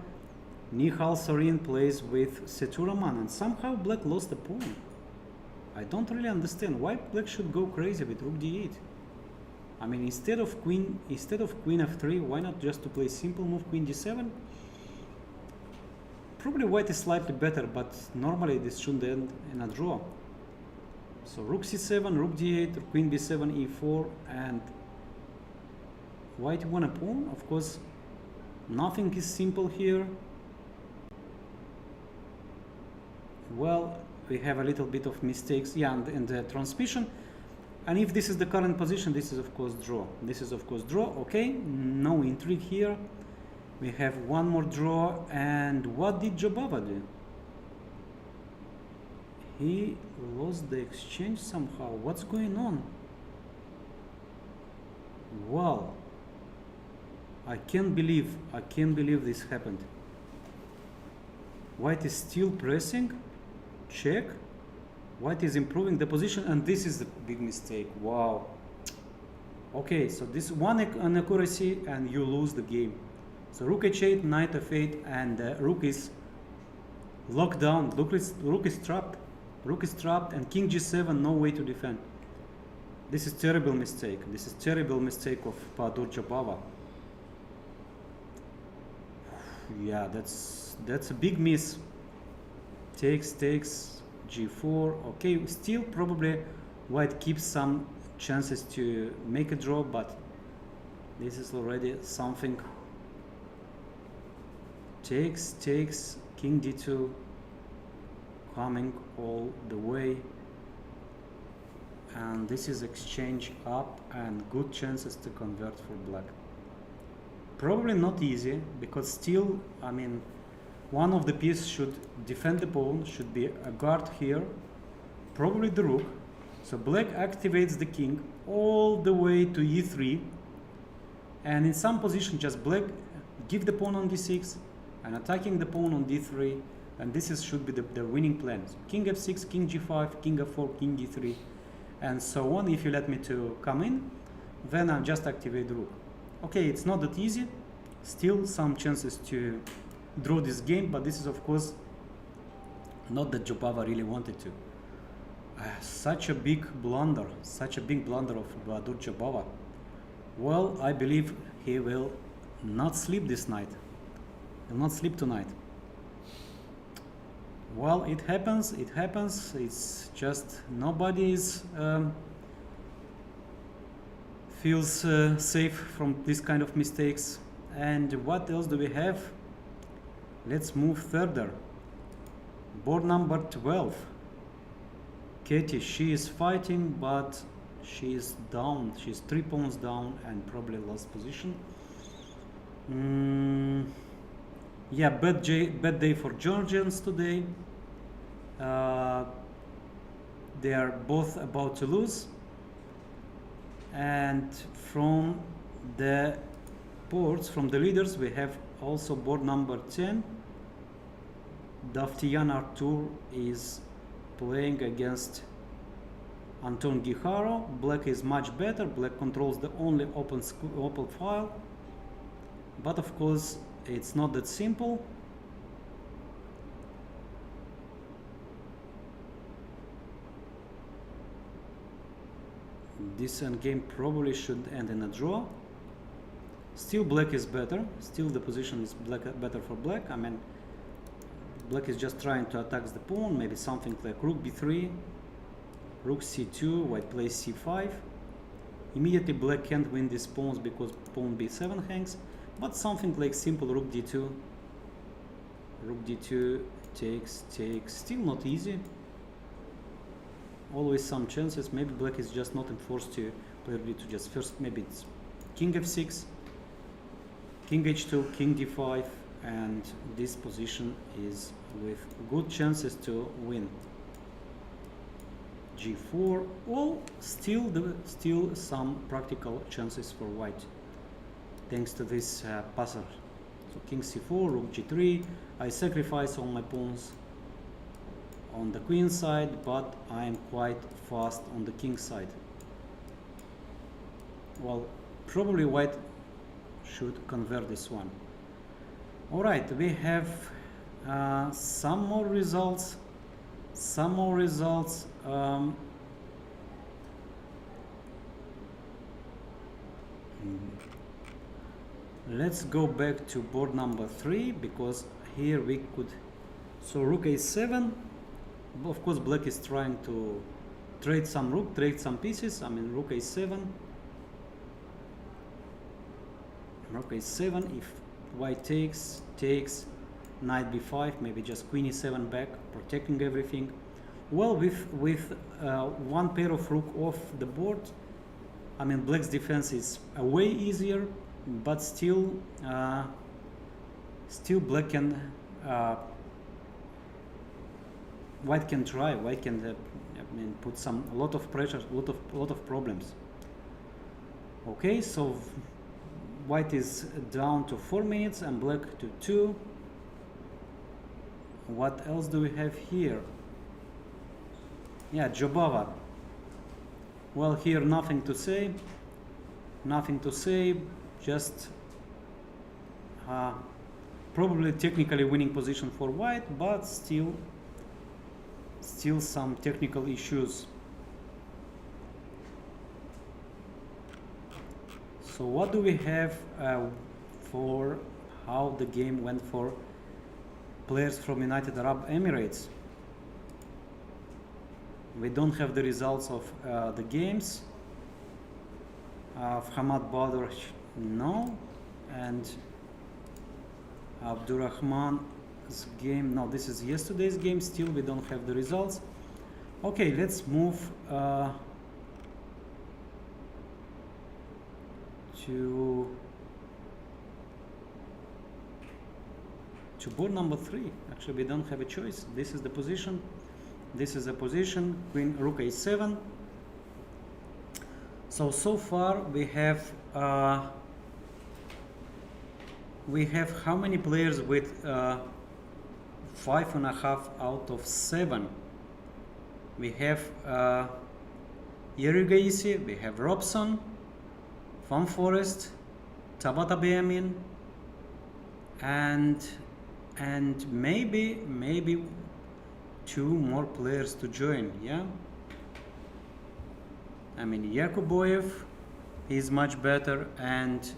B: Nihal Sarin plays with Seturaman, and somehow black lost the pawn. I don't really understand why black should go crazy with rook d8. I mean, instead of queen f3, why not just to play simple move queen d7? Probably white is slightly better, but normally this shouldn't end in a draw. So rook c7, rook d8, queen b7, e4, and white won a pawn. Of course, nothing is simple here. Well, we have a little bit of mistakes, yeah, in the transmission. And if this is the current position, this is of course draw. This is of course draw. Okay, no intrigue here. We have one more draw, and what did Jobava do? He lost the exchange somehow. What's going on? Wow. I can't believe this happened. White is still pressing. Check. White is improving the position, and this is the big mistake. Wow. Okay, so this one inaccuracy and you lose the game. So rook h8, knight f8, and rook is locked down. Rook is trapped. Rook is trapped, and king g7, no way to defend. This is terrible mistake. This is terrible mistake of Bahadur Jobava. Yeah, that's a big miss. Takes g4. Okay, still probably white keeps some chances to make a draw, but this is already something. Takes king d2, coming all the way, and this is exchange up and good chances to convert for black. Probably not easy, because still, I mean, one of the pieces should defend the pawn, should be a guard here, probably the rook. So black activates the king all the way to e3, and in some position just black give the pawn on d6 and attacking the pawn on d3, and this should be the winning plan. So king f6, king g5, king f4, king d3, and so on. If you let me to come in, then I'll just activate the rook. Okay, it's not that easy. Still some chances to draw this game, but this is of course not that Jobava really wanted to. Such a big blunder of Bahadur Jobava. Well, I believe he will not sleep this night. Will not sleep tonight. Well, it happens. It's just nobody feels safe from this kind of mistakes. And what else do we have? Let's move further. Board number 12. Katie, she is fighting, but she is down. She's 3 pawns down and probably lost position. Yeah, bad day for Georgians today. They are both about to lose. And from the boards, from the leaders, we have also board number 10. Daftiyan Artur is playing against Anton Guijaro. Black is much better. Black controls the only open file. But of course, it's not that simple. This endgame probably should end in a draw. Still black is better. Still the position is better for black. I mean, black is just trying to attack the pawn. Maybe something like rook b3, rook c2, white plays c5. Immediately black can't win these pawns because pawn b7 hangs. But something like simple rook d2. Rook d2 takes. Still not easy. Always some chances. Maybe black is just not enforced to play rook d2. Just first, maybe it's king f6, king h2, king d5, and this position is with good chances to win. g4. Well, still some practical chances for white, thanks to this passer. So king c4, rook g3. I sacrifice all my pawns on the queen side, but I am quite fast on the king side. Well, probably white should convert this one. All right, we have some more results. Let's go back to board number 3, because here we could. So rook a7. Of course, black is trying to trade some rook, trade some pieces. I mean, rook a7. Rook a7. If white takes, knight b5. Maybe just queen e7 back, protecting everything. Well, with one pair of rook off the board, I mean, black's defense is way easier, but still Still black can, white can try, white can I mean, put a lot of pressure, a lot of problems. Okay, so white is down to 4 minutes and black to 2. What else do we have here? Yeah, Jobava. Well, here nothing to say. Nothing to say. Just probably technically winning position for white, but still some technical issues. So what do we have for how the game went for players from United Arab Emirates? We don't have the results of the games. Hamad Badr, no, and Abdurrahman's game, no, this is yesterday's game. Still we don't have the results. Okay, let's move to board number 3. Actually, we don't have a choice. This is the position. This is a position. Queen Rook A7. So far we have how many players with 5.5 out of 7? We have Yerigaisi, we have Robson, Van Forest, Tabata Beamin, and maybe 2 more players to join. Yeah, I mean Yakuboyev, he's much better, and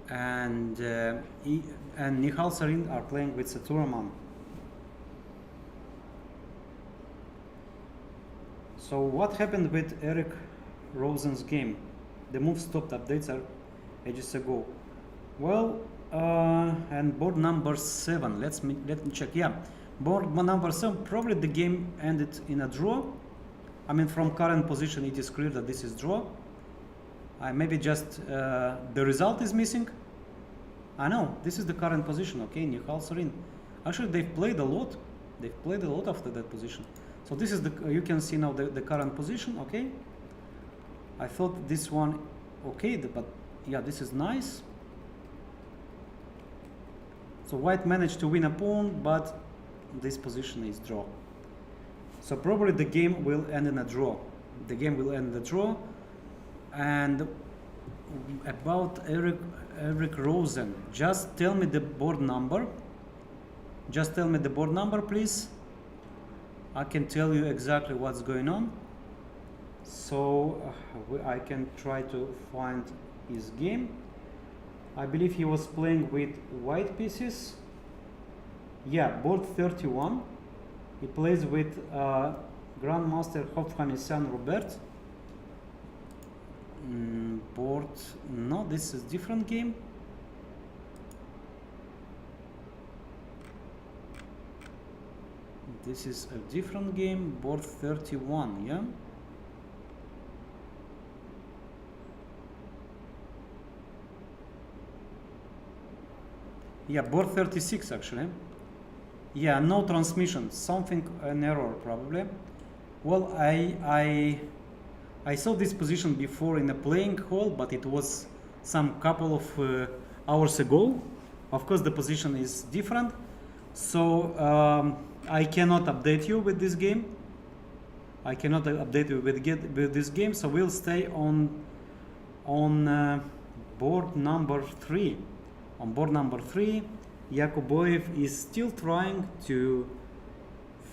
B: Nihal Sarin are playing with Seturaman. So what happened with Eric Rosen's game? The move stopped. Updates are ages ago. Well, and board number 7. Let me check. Yeah, board number 7. Probably the game ended in a draw. I mean, from current position, it is clear that this is draw. Maybe just the result is missing. I know this is the current position. Okay, Nihal Sarin. Actually, they've played a lot. They've played a lot after that position. So this is the you can see now the current position. Okay. I thought this one okay, but yeah, this is nice. So white managed to win a pawn, but this position is draw. So probably the game will end in a draw. The game will end in a draw. And about Eric Rosen, just tell me the board number. Just tell me the board number, please. I can tell you exactly what's going on. So I can try to find his game. I believe he was playing with white pieces. Yeah, board 31. He plays with Grandmaster Hofhannisyan Robert. Board, no, this is different game. This is a different game, board 31, yeah? Yeah, board 36 actually. Yeah, no transmission, something, an error probably. Well, I saw this position before in a playing hall, but it was some couple of hours ago. Of course, the position is different. So I cannot update you with this game. I cannot update you with this game. So we'll stay on board number 3. On board number 3, Yakuboyev is still trying to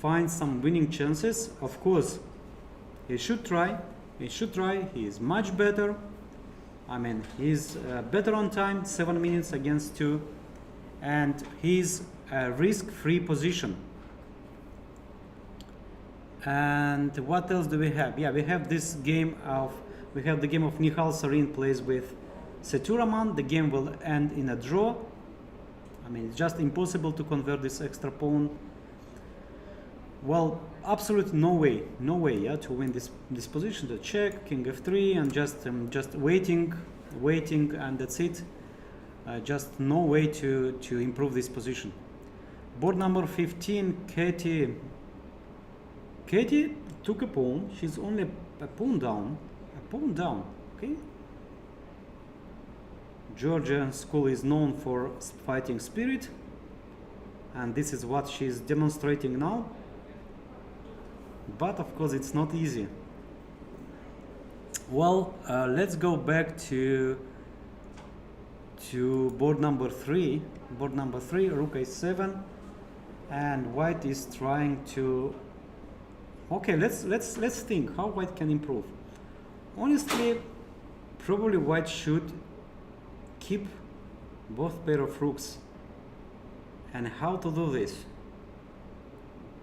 B: find some winning chances. Of course, he should try. He should try. He is much better. I mean, he's better on time, 7 minutes against 2, and he's a risk-free position. And what else do we have? Yeah, we have this game of the game of Nihal Sarin plays with Seturaman. The game will end in a draw. I mean, it's just impossible to convert this extra pawn. Well, absolutely no way, yeah, to win this position. To check, King F3, and just waiting, and that's it. just no way to improve this position. Board number 15, Katie took a pawn. She's only a pawn down, okay? Georgia school is known for fighting spirit, and this is what she's demonstrating now. But of course it's not easy. Well, let's go back to board number 3. Board number 3, rook a7, and white is trying to. Okay, let's think how white can improve. Honestly, probably white should keep both pair of rooks. And how to do this?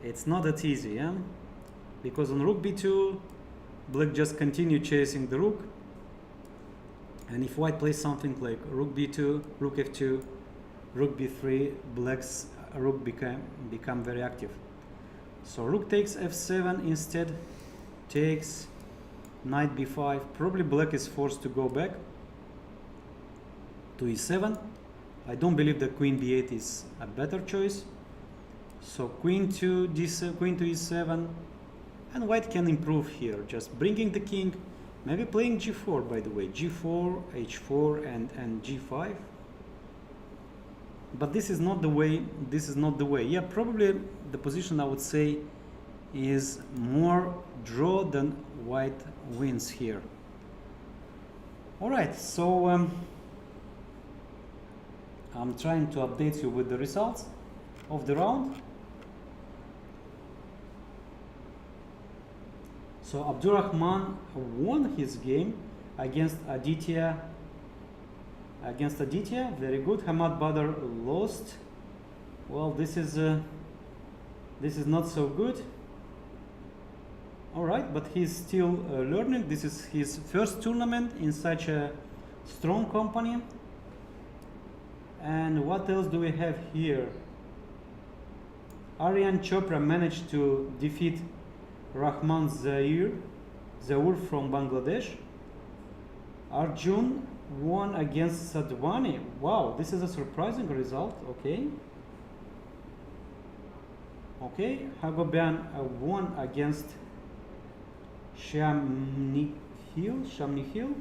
B: It's not that easy, yeah? Because on rook b2, black just continue chasing the rook. And if white plays something like rook b2, rook f2, rook b3, black's rook become very active. So rook takes f7 instead, takes knight b5. Probably black is forced to go back to e7. I don't believe that queen b8 is a better choice. So queen to e7, and white can improve here, just bringing the king, maybe playing g4, by the way, g4, h4, and g5. But this is not the way. Yeah, probably the position I would say is more draw than white wins here. All right, so I'm trying to update you with the results of the round. So Abdurrahman won his game against Aditya. Very good. Hamad Badr lost. Well, this is not so good. All right, but he's still learning. This is his first tournament in such a strong company. And what else do we have here? Aryan Chopra managed to defeat Rahman Zaur from Bangladesh. Arjun won against Sadwani. Wow, this is a surprising result. Okay, Hagobian won against Shamni Hill.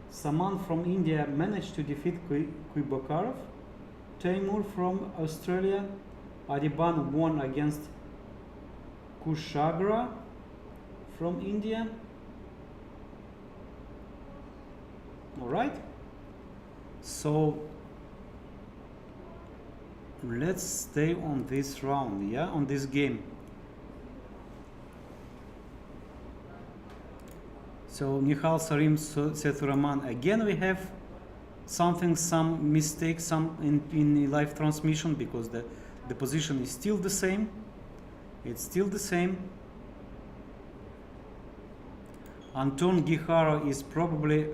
B: Saman from India managed to defeat Kuibakarov. Taimur from Australia. Adiban won against Kushagra from India. All right. So let's stay on this round, yeah, on this game. So Nihal Sarim Sethuraman, again we have some mistakes, in live transmission, because the position is still the same. It's still the same. Anton Gihara is probably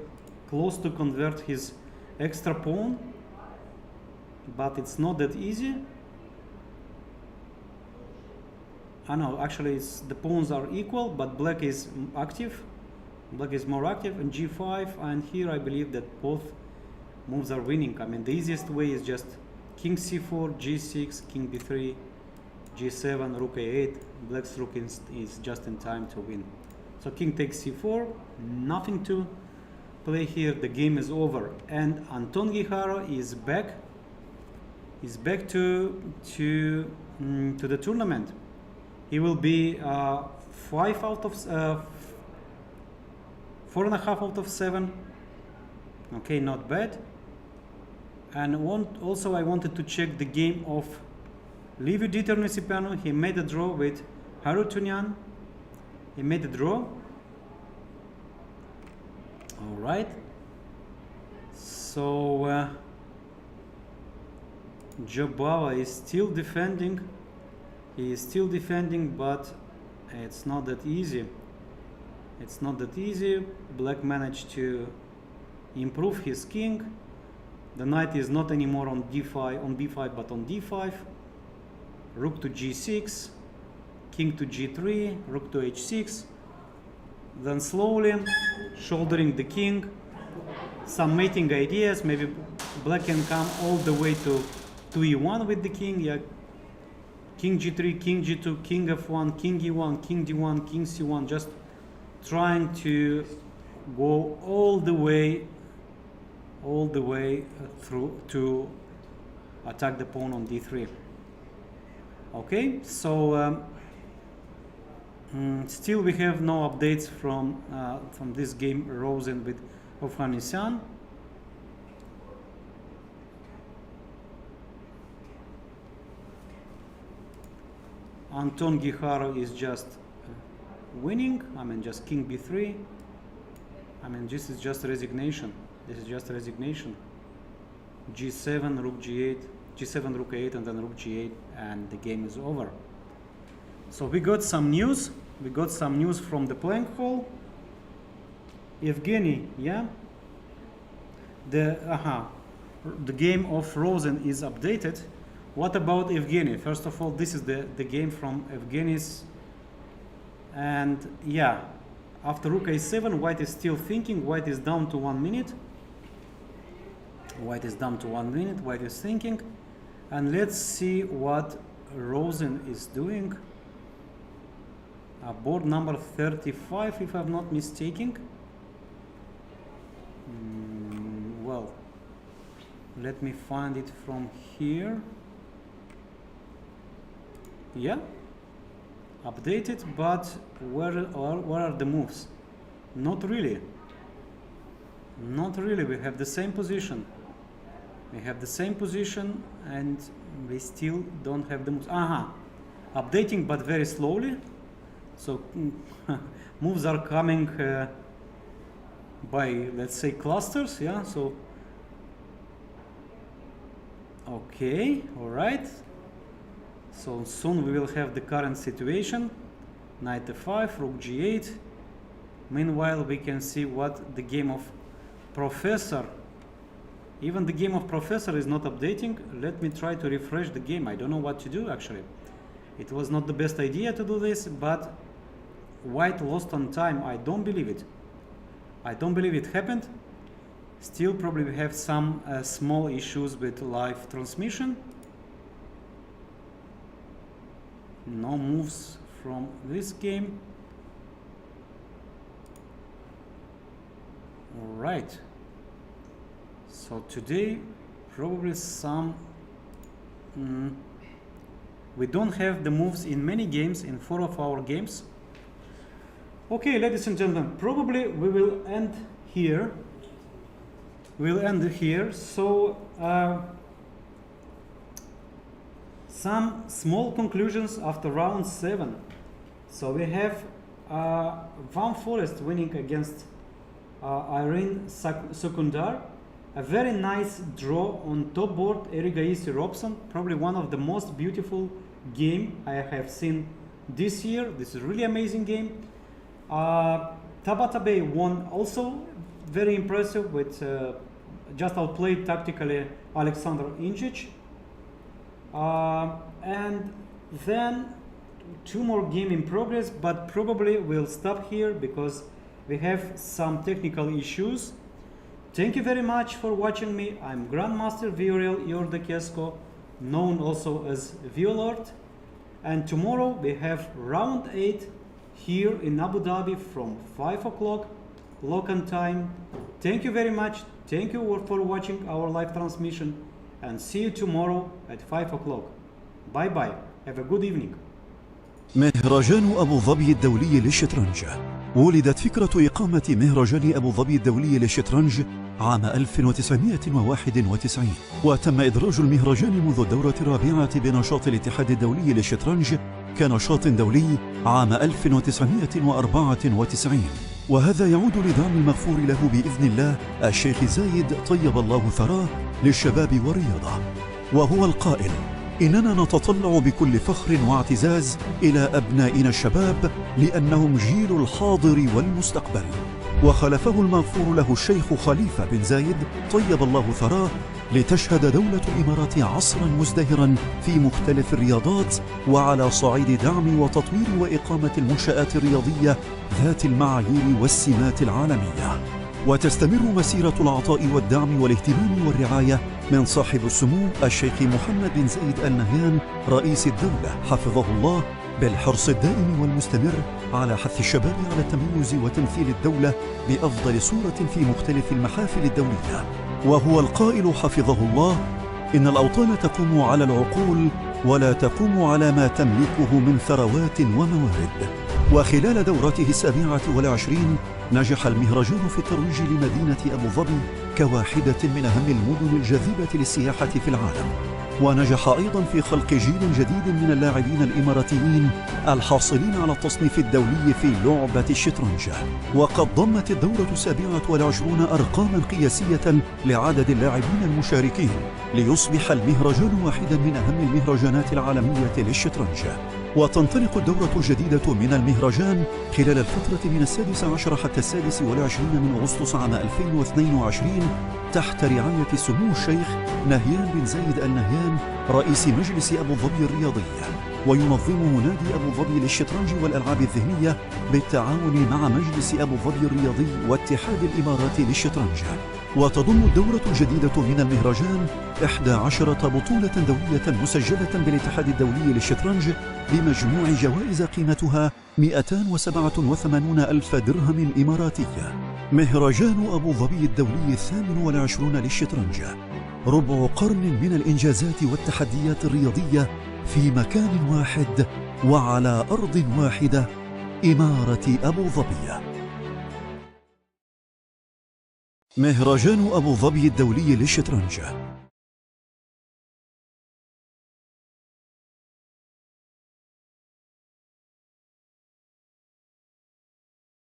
B: close to convert his extra pawn, but it's not that easy. No, actually the pawns are equal, but black is active. Black is more active, and g5, and here I believe that both moves are winning. I mean, the easiest way is just king c4, g6, king b3, g7, rook a8. Black's rook is just in time to win. So king takes c4, nothing to play here. The game is over, and Anton Gihara is back. He's back to the tournament. He will be 4.5 out of 7. Okay, not bad. And also I wanted to check the game of Liviu Dieter Nisipeanu. He made a draw with Harutyunyan. He made a draw. All right. So Jabava is still defending. He is still defending, but it's not that easy. It's not that easy. Black managed to improve his king. The knight is not anymore on b5, but on d5. Rook to g6, king to g3, rook to h6. Then slowly shouldering the king. Some mating ideas, maybe black can come all the way to e1 with the king. Yeah, king g3, king g2, king f1, king e1, king d1, king c1, just trying to go all the way through to attack the pawn on d3. Okay, so still we have no updates from this game Rosen with Hovhannisyan. Anton Guijarro is just winning. I mean, just king b3. I mean, this is just resignation. This is just resignation. g7, rook g8, g7, rook a8, and then rook g8, and the game is over. So we got some news. We got some news from the playing hall. Evgeny, yeah. The game of Rosen is updated. What about Evgeny? First of all, this is the game from Evgeny's. And yeah, after rook a7, white is still thinking. White is down to 1 minute. White is down to 1 minute. White is thinking. And let's see what Rosen is doing. Board number 35, if I'm not mistaken. Well, let me find it from here. Yeah, updated, but where are the moves? Not really. Not really. We have the same position. We have the same position, and we still don't have the moves. Updating, but very slowly. So moves are coming by, let's say, clusters. Yeah. So okay, all right. So soon we will have the current situation. Knight f5, rook g8. Meanwhile, we can see what the game of Professor. Even the game of Professor is not updating. Let me try to refresh the game. I don't know what to do actually. It was not the best idea to do this, but white lost on time. I don't believe it. I don't believe it happened. Still, probably we have some small issues with live transmission. No moves from this game. All right. So today, probably some. We don't have the moves in many games, in 4 of our games. Okay, ladies and gentlemen, probably we will end here. We'll end here. So some small conclusions after round 7. So we have Van Forest winning against Irene Secundar. A very nice draw on top board, Erigaisi Robson. Probably one of the most beautiful game I have seen this year. This is really amazing game. Tabatabai won also, very impressive with just outplayed tactically Alexander Inčić. And then 2 more game in progress, but probably we'll stop here because we have some technical issues. Thank you very much for watching me. I'm Grandmaster Viorel Iordăchescu, known also as Violord. And tomorrow we have round 8 here in Abu Dhabi from 5 o'clock local time. Thank you very much. Thank you for watching our live transmission, and see you tomorrow at 5 o'clock. Bye bye. Have a good evening.
A: مهرجان أبو ظبي الدولي للشطرنج. ولدت فكرة إقامة مهرجان أبو ظبي الدولي للشطرنج عام 1991، وتم إدراج المهرجان منذ الدورة الرابعة بنشاط الاتحاد الدولي للشطرنج كنشاط دولي عام 1994. وهذا يعود لدعم المغفور له بإذن الله الشيخ زايد طيب الله ثراه للشباب والرياضة، وهو القائل: إننا نتطلع بكل فخر واعتزاز إلى أبنائنا الشباب لأنهم جيل الحاضر والمستقبل. وخلفه المغفور له الشيخ خليفة بن زايد طيب الله ثراه لتشهد دولة الإمارات عصرا مزدهرا في مختلف الرياضات، وعلى صعيد دعم وتطوير وإقامة المنشآت الرياضية ذات المعايير والسمات العالمية. وتستمر مسيرة العطاء والدعم والاهتمام والرعاية من صاحب السمو الشيخ محمد بن زايد آل نهيان رئيس الدولة حفظه الله، بالحرص الدائم والمستمر على حث الشباب على التميز وتمثيل الدولة بأفضل صورة في مختلف المحافل الدولية. وهو القائل حفظه الله: إن الأوطان تقوم على العقول ولا تقوم على ما تملكه من ثروات وموارد. وخلال دورته 27 نجح المهرجان في الترويج لمدينة أبو ظبي كواحدة من أهم المدن الجاذبة للسياحة في العالم، ونجح أيضا في خلق جيل جديد من اللاعبين الإماراتيين الحاصلين على التصنيف الدولي في لعبة الشطرنج. وقد ضمت الدورة 27 أرقاما قياسية لعدد اللاعبين المشاركين ليصبح المهرجان واحدا من أهم المهرجانات العالمية للشطرنج. وتنطلق الدورة الجديدة من المهرجان خلال الفترة من 16 حتى 26 من أغسطس عام 2022 تحت رعاية سمو الشيخ نهيان بن زايد آل نهيان رئيس مجلس أبو ظبي الرياضي. وينظمه نادي أبو ظبي للشطرنج والألعاب الذهنية بالتعاون مع مجلس أبو ظبي الرياضي واتحاد الإمارات للشطرنج. وتضم الدورة الجديدة من المهرجان 11 بطولة دولية مسجلة بالاتحاد الدولي للشطرنج بمجموع جوائز قيمتها 287 ألف درهم إماراتية. مهرجان أبو ظبي الدولي 28 للشطرنج، ربع قرن من الإنجازات والتحديات الرياضية في مكان واحد وعلى أرض واحدة، إمارة أبو ظبي. مهرجان أبو ظبي الدولي للشطرنج